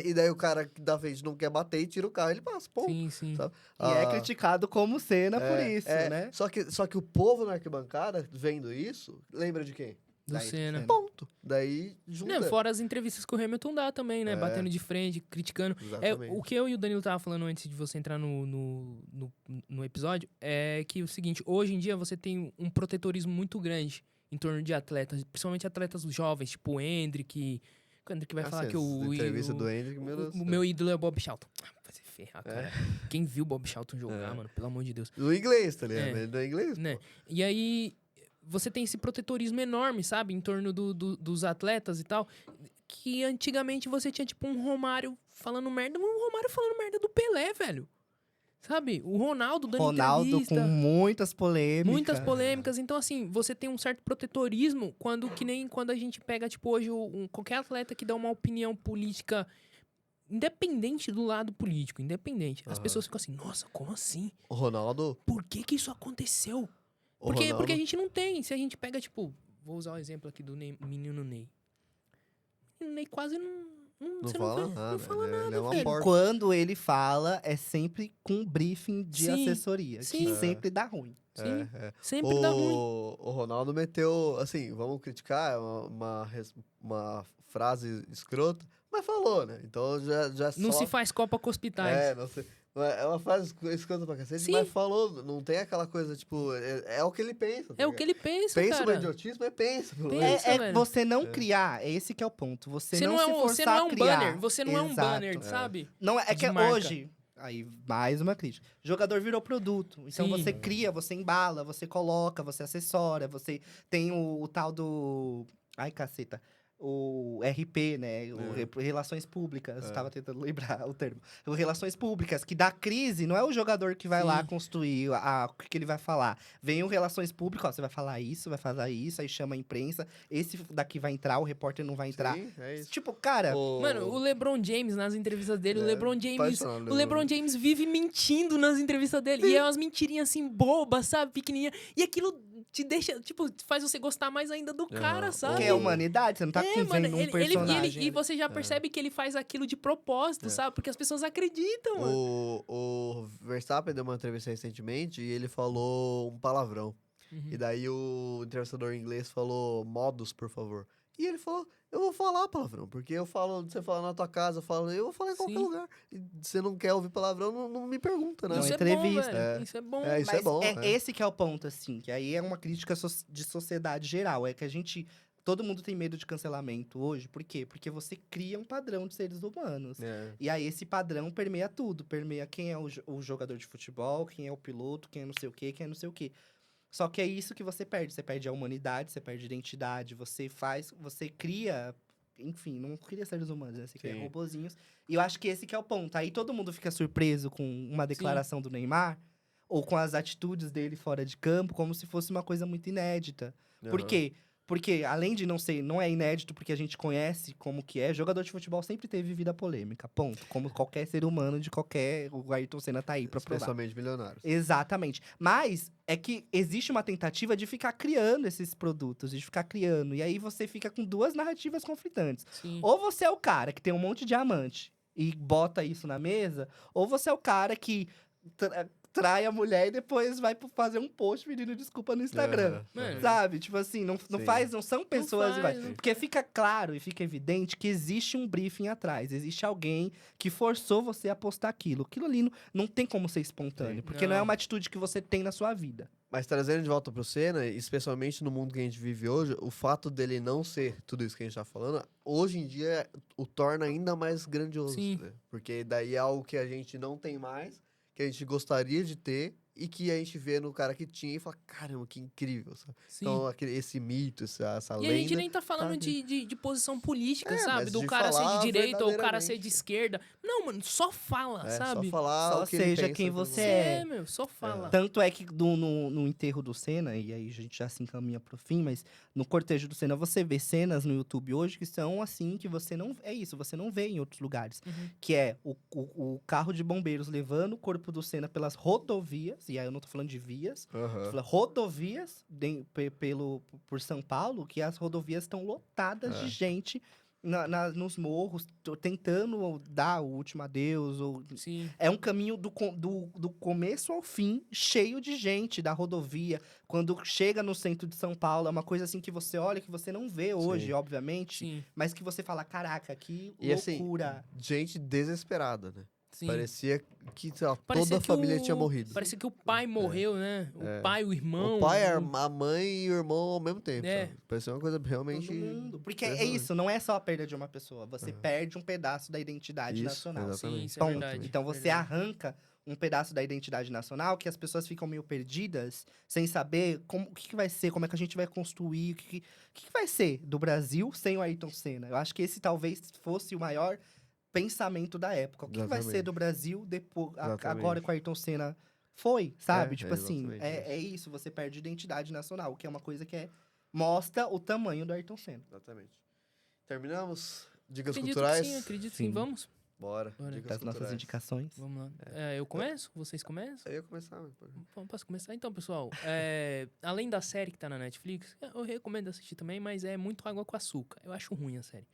E daí o cara da frente não quer bater e tira o carro, ele passa, pô. Sim, sim. Sabe? E é criticado como Senna por isso, É, né? Só que o povo na arquibancada, vendo isso, lembra de quem? Do Daí, Senna. Ponto. Daí junta. Não, fora as entrevistas que o Hamilton dá também, né? Batendo de frente, criticando. Exatamente. O que eu e o Danilo tava falando antes de você entrar no episódio é que o seguinte, hoje em dia você tem um protetorismo muito grande em torno de atletas, principalmente atletas jovens, tipo o Hendrick. O Hendrick vai falar que entrevista do Hendrick, meu Deus do o céu. meu ídolo é o Bob Charlton. Vai se ferrar, cara. Quem viu o Bob Charlton jogar, mano? Pelo amor de Deus. Do inglês, tá ligado? É. Ele é inglês, Né? pô. E aí, você tem esse protetorismo enorme, sabe? Em torno dos atletas e tal. Que antigamente você tinha, tipo, um Romário falando merda do Pelé, velho. Sabe? O Ronaldo dando Ronaldo entrevista. com muitas polêmicas. Muitas polêmicas. Então, assim, você tem um certo protetorismo que nem quando a gente pega, tipo, hoje qualquer atleta que dá uma opinião política independente do lado político, independente. As pessoas ficam assim, nossa, como assim? O Ronaldo. Por que isso aconteceu? o Porque Ronaldo- a gente não tem. Se a gente pega, tipo, vou usar o exemplo aqui do menino Ney. O menino Ney quase não Não você fala vê, nada. não fala ele nada, é uma velho. porta. Quando ele fala, é sempre com briefing de Sim, assessoria, sim. que sempre dá ruim. Sim, É. sempre dá ruim. O Ronaldo meteu, assim, vamos criticar, é uma frase escrota, mas falou, né? Então já Não só... se faz copa com hospitais. Não sei. É uma frase escrota pra cacete, Sim. mas falou, não tem aquela coisa, tipo, é o que ele pensa. tá É o que ligado? ele pensa, Pensa no cara. idiotismo, mas pensa. pelo Pensa. menos. velho. Você não criar, esse que é o ponto. Você não se você forçar não é a um criar. banner. Você não é um Exato. banner, sabe? Não é de que marca. hoje, aí mais uma crítica. Jogador virou produto. Então Sim. você cria, você embala, você coloca, você assessora, você tem o tal do. Ai, caceta. O RP, né? Relações Públicas. Eu tava tentando lembrar o termo. O Relações Públicas, que dá crise, não é o jogador que vai lá Sim. construir o que ele vai falar. Vem o Relações Públicas, ó, você vai falar isso, aí chama a imprensa, esse daqui vai entrar, o repórter não vai entrar. Sim, é isso. Tipo, cara, Mano, o LeBron James, nas entrevistas dele, apaixonado o no LeBron LeBron. James vive mentindo nas entrevistas dele. E é umas mentirinhas assim, bobas, sabe? Pequenininha. E aquilo te deixa, tipo, faz você gostar mais ainda do cara, sabe? que é humanidade, você não tá vendo mano, um personagem. e você já percebe que ele faz aquilo de propósito, sabe? Porque as pessoas acreditam, mano. O Verstappen deu uma entrevista recentemente e ele falou um palavrão. E daí o entrevistador em inglês falou modos, por favor. E ele falou, eu vou falar palavrão, porque você fala na tua casa, eu vou falar em qualquer Sim. lugar. E você não quer ouvir palavrão, não me pergunta, né? Não, Isso é entrevista. bom, velho. Isso é bom. É, isso Mas é bom. esse que é o ponto, assim, que aí é uma crítica de sociedade geral. É que todo mundo tem medo de cancelamento hoje. Por quê? Porque você cria um padrão de seres humanos. É. E aí esse padrão permeia tudo. Permeia quem é o jogador de futebol, quem é o piloto, quem é não sei o quê, quem é não sei o quê. Só que é isso que você perde. Você perde a humanidade, você perde a identidade, você cria... Enfim, não cria seres humanos, né? Você cria Sim. robozinhos. E eu acho que esse que é o ponto. Aí todo mundo fica surpreso com uma declaração do Neymar, ou com as atitudes dele fora de campo, como se fosse uma coisa muito inédita. Por Aham. quê? Porque, além de não é inédito, porque a gente conhece como que é, jogador de futebol sempre teve vida polêmica, ponto. Como qualquer ser humano de qualquer... O Ayrton Senna tá aí pra provar. Especialmente milionários. Exatamente. Mas é que existe uma tentativa de ficar criando esses produtos, de ficar criando. E aí você fica com duas narrativas conflitantes. Sim. Ou você é o cara que tem um monte de diamante e bota isso na mesa, ou você é o cara que trai a mulher e depois vai fazer um post pedindo desculpa no Instagram. Mano, Sabe? Tipo assim, não Sim. são pessoas faz, iguais. não- Porque fica claro e fica evidente que existe um briefing atrás. Existe alguém que forçou você a postar aquilo. Aquilo ali não tem como ser espontâneo. Sim. Porque não é Não. uma atitude que você tem na sua vida. Mas trazendo de volta pro Senna, especialmente no mundo que a gente vive hoje, o fato dele não ser tudo isso que a gente tá falando, hoje em dia o torna ainda mais grandioso. Sim. Né? Porque daí é algo que a gente não tem mais, que a gente gostaria de ter e que a gente vê no cara que tinha e fala, caramba, que incrível. Sabe? Sim. Então, esse mito, essa E lenda. a gente nem tá falando aqui. de posição política, É, sabe? mas Do de cara ser de falar direita ou o cara ser verdadeiramente. de esquerda. Não, mano, só fala, É, sabe? só falar Só o que ele seja pensa, quem o que ele você não- é. Meu, só fala. Tanto é que no enterro do Senna, e aí a gente já se encaminha pro fim, mas no cortejo do Senna, você vê cenas no YouTube hoje que são assim, que você não... É isso, você não vê em outros lugares. Uhum. Que é o carro de bombeiros levando o corpo do Senna pelas rodovias, e aí eu não tô falando de vias, Aham. tô falando rodovias por São Paulo, que as rodovias estão lotadas É. de gente nos morros, tentando dar o último adeus, ou Sim. é um caminho do começo ao fim, cheio de gente da rodovia. Quando chega no centro de São Paulo, é uma coisa assim que você olha, que você não vê hoje, Sim. obviamente. Sim. Mas que você fala, caraca, que E assim, loucura. gente desesperada, né? Sim. Parecia que, sei lá, Parecia toda a que família tinha morrido. Parecia que o pai morreu, né? O É. pai, o irmão. O pai, a mãe e o irmão ao mesmo tempo, É. sabe? Parecia uma coisa realmente... Todo mundo. Porque é impressionante. isso, não é só a perda de uma pessoa. Você Aham. perde um pedaço da identidade Isso, nacional. exatamente. Sim, isso é Ponto. verdade. Então você verdade. arranca um pedaço da identidade nacional que as pessoas ficam meio perdidas, sem saber o que vai ser, como é que a gente vai construir, o que vai ser do Brasil sem o Ayrton Senna. Eu acho que esse talvez fosse o maior pensamento da época. O que vai ser Exatamente. do Brasil depois, Exatamente. agora que o Ayrton Senna foi, sabe? É, Tipo assim, exatamente é isso, você perde identidade nacional, que é uma coisa que mostra o tamanho do Ayrton Senna. Exatamente. Terminamos? Dicas Acredito culturais? que sim, acredito que sim. Sim. Vamos? Bora. Bora. Dicas Das nossas culturais. indicações. Vamos lá. Eu começo? Vocês começam? Eu ia começar, mas... Posso começar? Então, pessoal, além da série que tá na Netflix, eu recomendo assistir também, mas é muito água com açúcar. Eu acho ruim a série.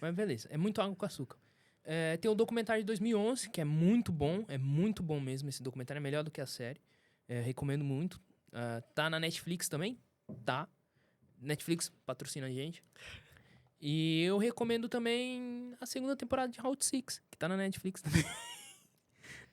Mas beleza, é muito água com açúcar. Tem o documentário de 2011, que é muito bom mesmo. Esse documentário é melhor do que a série. Recomendo muito. Tá na Netflix também? Tá. Netflix patrocina a gente. E eu recomendo também a segunda temporada de Round 6, que tá na Netflix também.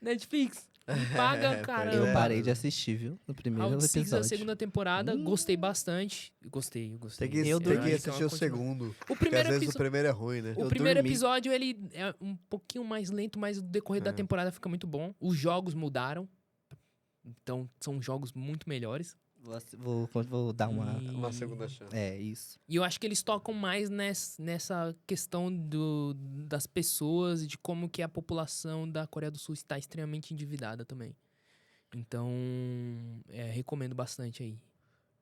Netflix, me paga, caramba. Eu É. parei de assistir, viu? No primeiro Round 6 da episódio. segunda temporada, gostei bastante. Gostei. Tem que, Eu tem dormi. que acho que é assistir uma o segundo. O Porque às primeiro, vezes o primeiro é ruim, né? o Eu primeiro dormi. episódio, ele é um pouquinho mais lento, mas o decorrer da É. temporada fica muito bom. Os jogos mudaram. Então, são jogos muito melhores. Vou dar uma... Uma segunda chance. É, isso. E eu acho que eles tocam mais nessa questão das pessoas e de como que a população da Coreia do Sul está extremamente endividada também. Então, recomendo bastante aí.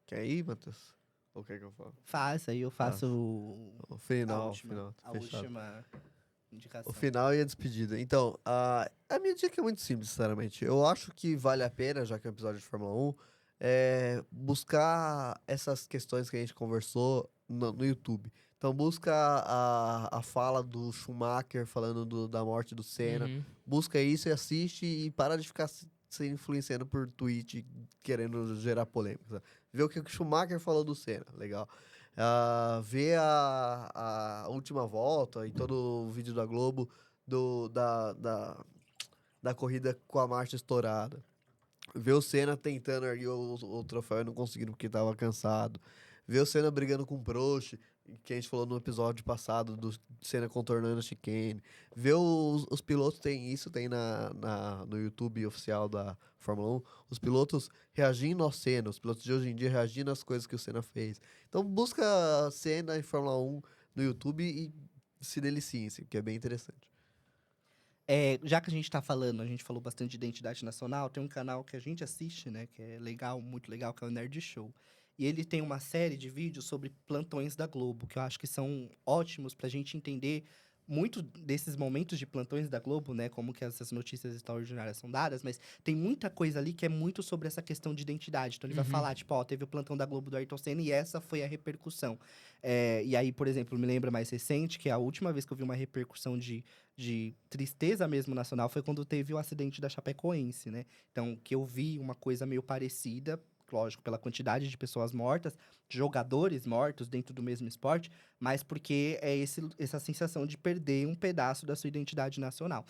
Quer ir, Matheus? Ou quer que eu fale? Faça, aí eu faço O final, a o última, final. a Fechado. última indicação. O final e a despedida. Então, a minha dica é muito simples, sinceramente. Eu acho que vale a pena, já que é um episódio de Fórmula 1, buscar essas questões que a gente conversou no YouTube. Então, busca a fala do Schumacher falando da morte do Senna. Uhum. Busca isso e assiste e para de ficar se influenciando por tweet querendo gerar polêmica. Sabe? Vê o que o Schumacher falou do Senna. Legal. Vê a última volta e todo o vídeo da Globo da corrida com a marcha estourada. Vê o Senna tentando erguer o troféu e não conseguindo porque estava cansado. Vê o Senna brigando com o Prost, que a gente falou no episódio passado do Senna contornando a chicane. Vê os pilotos, tem no YouTube oficial da Fórmula 1, os pilotos reagindo ao Senna, os pilotos de hoje em dia reagindo às coisas que o Senna fez. Então busca Senna em Fórmula 1 no YouTube e se deliciem, assim, que é bem interessante. Já que a gente falou bastante de identidade nacional, tem um canal que a gente assiste, né? Que é legal, muito legal, que é o Nerd Show. E ele tem uma série de vídeos sobre plantões da Globo, que eu acho que são ótimos pra gente entender muito desses momentos de plantões da Globo, né? Como que essas notícias extraordinárias são dadas, mas tem muita coisa ali que é muito sobre essa questão de identidade. Então ele vai falar, tipo, ó, teve o plantão da Globo do Ayrton Senna e essa foi a repercussão. E aí, por exemplo, me lembra mais recente que a última vez que eu vi uma repercussão de tristeza mesmo nacional foi quando teve o acidente da Chapecoense, né? Então, que eu vi uma coisa meio parecida, lógico, pela quantidade de pessoas mortas, jogadores mortos dentro do mesmo esporte, mas porque é essa sensação de perder um pedaço da sua identidade nacional.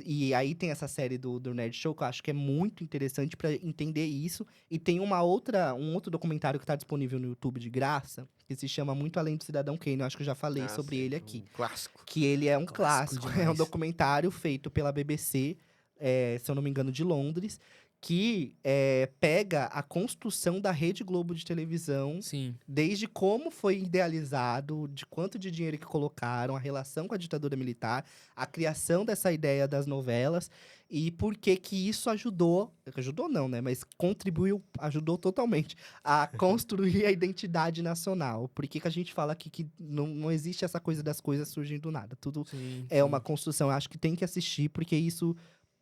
E aí tem essa série do Nerd Show que eu acho que é muito interessante para entender isso. E tem um outro documentário que está disponível no YouTube de graça, que se chama Muito Além do Cidadão Kane. Eu acho que eu já falei sobre ele aqui. Um clássico. Que ele é um clássico. É um documentário feito pela BBC, se eu não me engano, de Londres, que pega a construção da Rede Globo de televisão, Sim. desde como foi idealizado, de quanto de dinheiro que colocaram, a relação com a ditadura militar, a criação dessa ideia das novelas e por que isso ajudou não, né? Mas ajudou totalmente a construir a identidade nacional. Por que a gente fala aqui que não existe essa coisa das coisas surgindo do nada? Tudo uma construção. Eu acho que tem que assistir, porque isso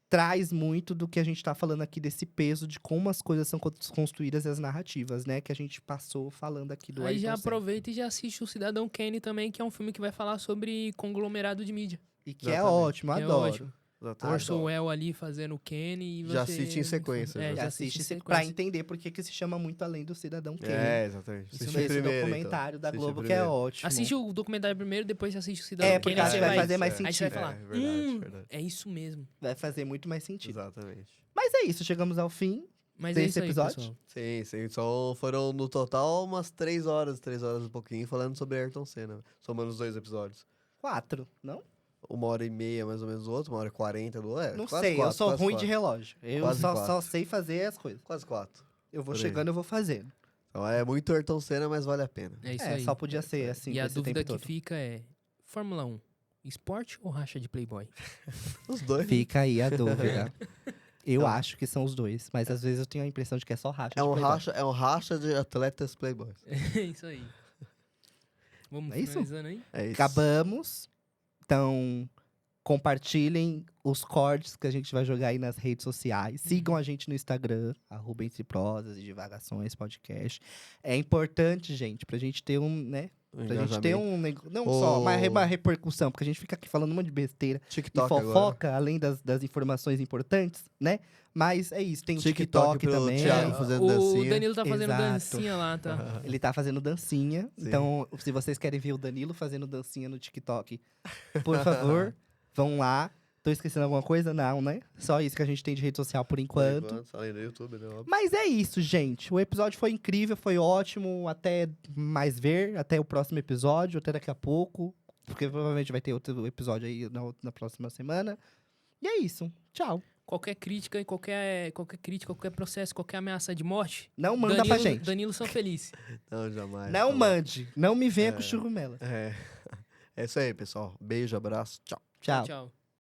traz muito do que a gente tá falando aqui, desse peso de como as coisas são construídas e as narrativas, né? Que a gente passou falando aqui do Aí já Ayrton Senna. aproveita e já assiste o Cidadão Kane também, que é um filme que vai falar sobre conglomerado de mídia. E que é ótimo, Que é adoro. ótimo. Exatamente. Orson Welles ali fazendo o Kenny e você... Já assiste em sequência, já. já assiste assiste em pra sequência. entender por que se chama Muito Além do Cidadão Kane. Exatamente. Isso Assiste mesmo, esse primeiro, documentário da Assiste Globo que primeiro. é ótimo. Assiste o documentário primeiro, depois você assiste o Cidadão porque Kane. acho Aí que você vai fazer mais Aí você vai sentido. falar, Verdade. é isso mesmo. Vai fazer muito mais sentido. Exatamente. Mas é isso, chegamos ao fim Mas é desse isso aí, episódio. pessoal. Sim. Só foram no total umas 3 horas e um pouquinho, falando sobre Ayrton Senna. Somando os 2 episódios. 4, não? 1h30 mais ou menos o outro, 1h40 do outro. Não quase sei, eu 4, sou quase ruim 4. de relógio. Eu Quase só 4. sei fazer as coisas. Quase 4. Eu vou Por aí. chegando, eu vou fazendo. Então é muito Ayrton Senna, mas vale a pena. É isso aí. Só podia ser assim, E a esse dúvida tempo que todo. fica é: Fórmula 1, esporte ou racha de Playboy? Os dois. Fica aí a dúvida. Eu acho que são os dois, mas às vezes eu tenho a impressão de que é só racha. É de um Playboy. racha de atletas playboys. É isso aí. Vamos É isso? finalizando aí? É isso. Acabamos. Então, compartilhem os cortes que a gente vai jogar aí nas redes sociais. Sigam a gente no Instagram, @Entre Prosas e Divagações Podcast. É importante, gente, pra gente ter pra gente ter não só uma repercussão, porque a gente fica aqui falando um monte de besteira e TikTok fofoca, agora. além das informações importantes, né? Mas é isso, tem o TikTok TikTok pro também. Thiago fazendo o dancinha. Danilo tá fazendo Exato. dancinha lá, tá? Ele tá fazendo dancinha. Sim. Então, se vocês querem ver o Danilo fazendo dancinha no TikTok, por favor, vão lá. Tô esquecendo alguma coisa? Não, né? Só isso que a gente tem de rede social por enquanto. Além do YouTube, né? Óbvio. Mas é isso, gente. O episódio foi incrível, foi ótimo. Até mais ver, até o próximo episódio, até daqui a pouco. Porque provavelmente vai ter outro episódio aí na próxima semana. E é isso. Tchau. Qualquer crítica, qualquer processo, qualquer ameaça de morte, Não manda pra gente. Danilo São Feliz. Não, jamais. Não tá mande. Não me venha com É. churrumela. bom. É isso aí, pessoal. Beijo, abraço. Tchau. Tchau. Tchau.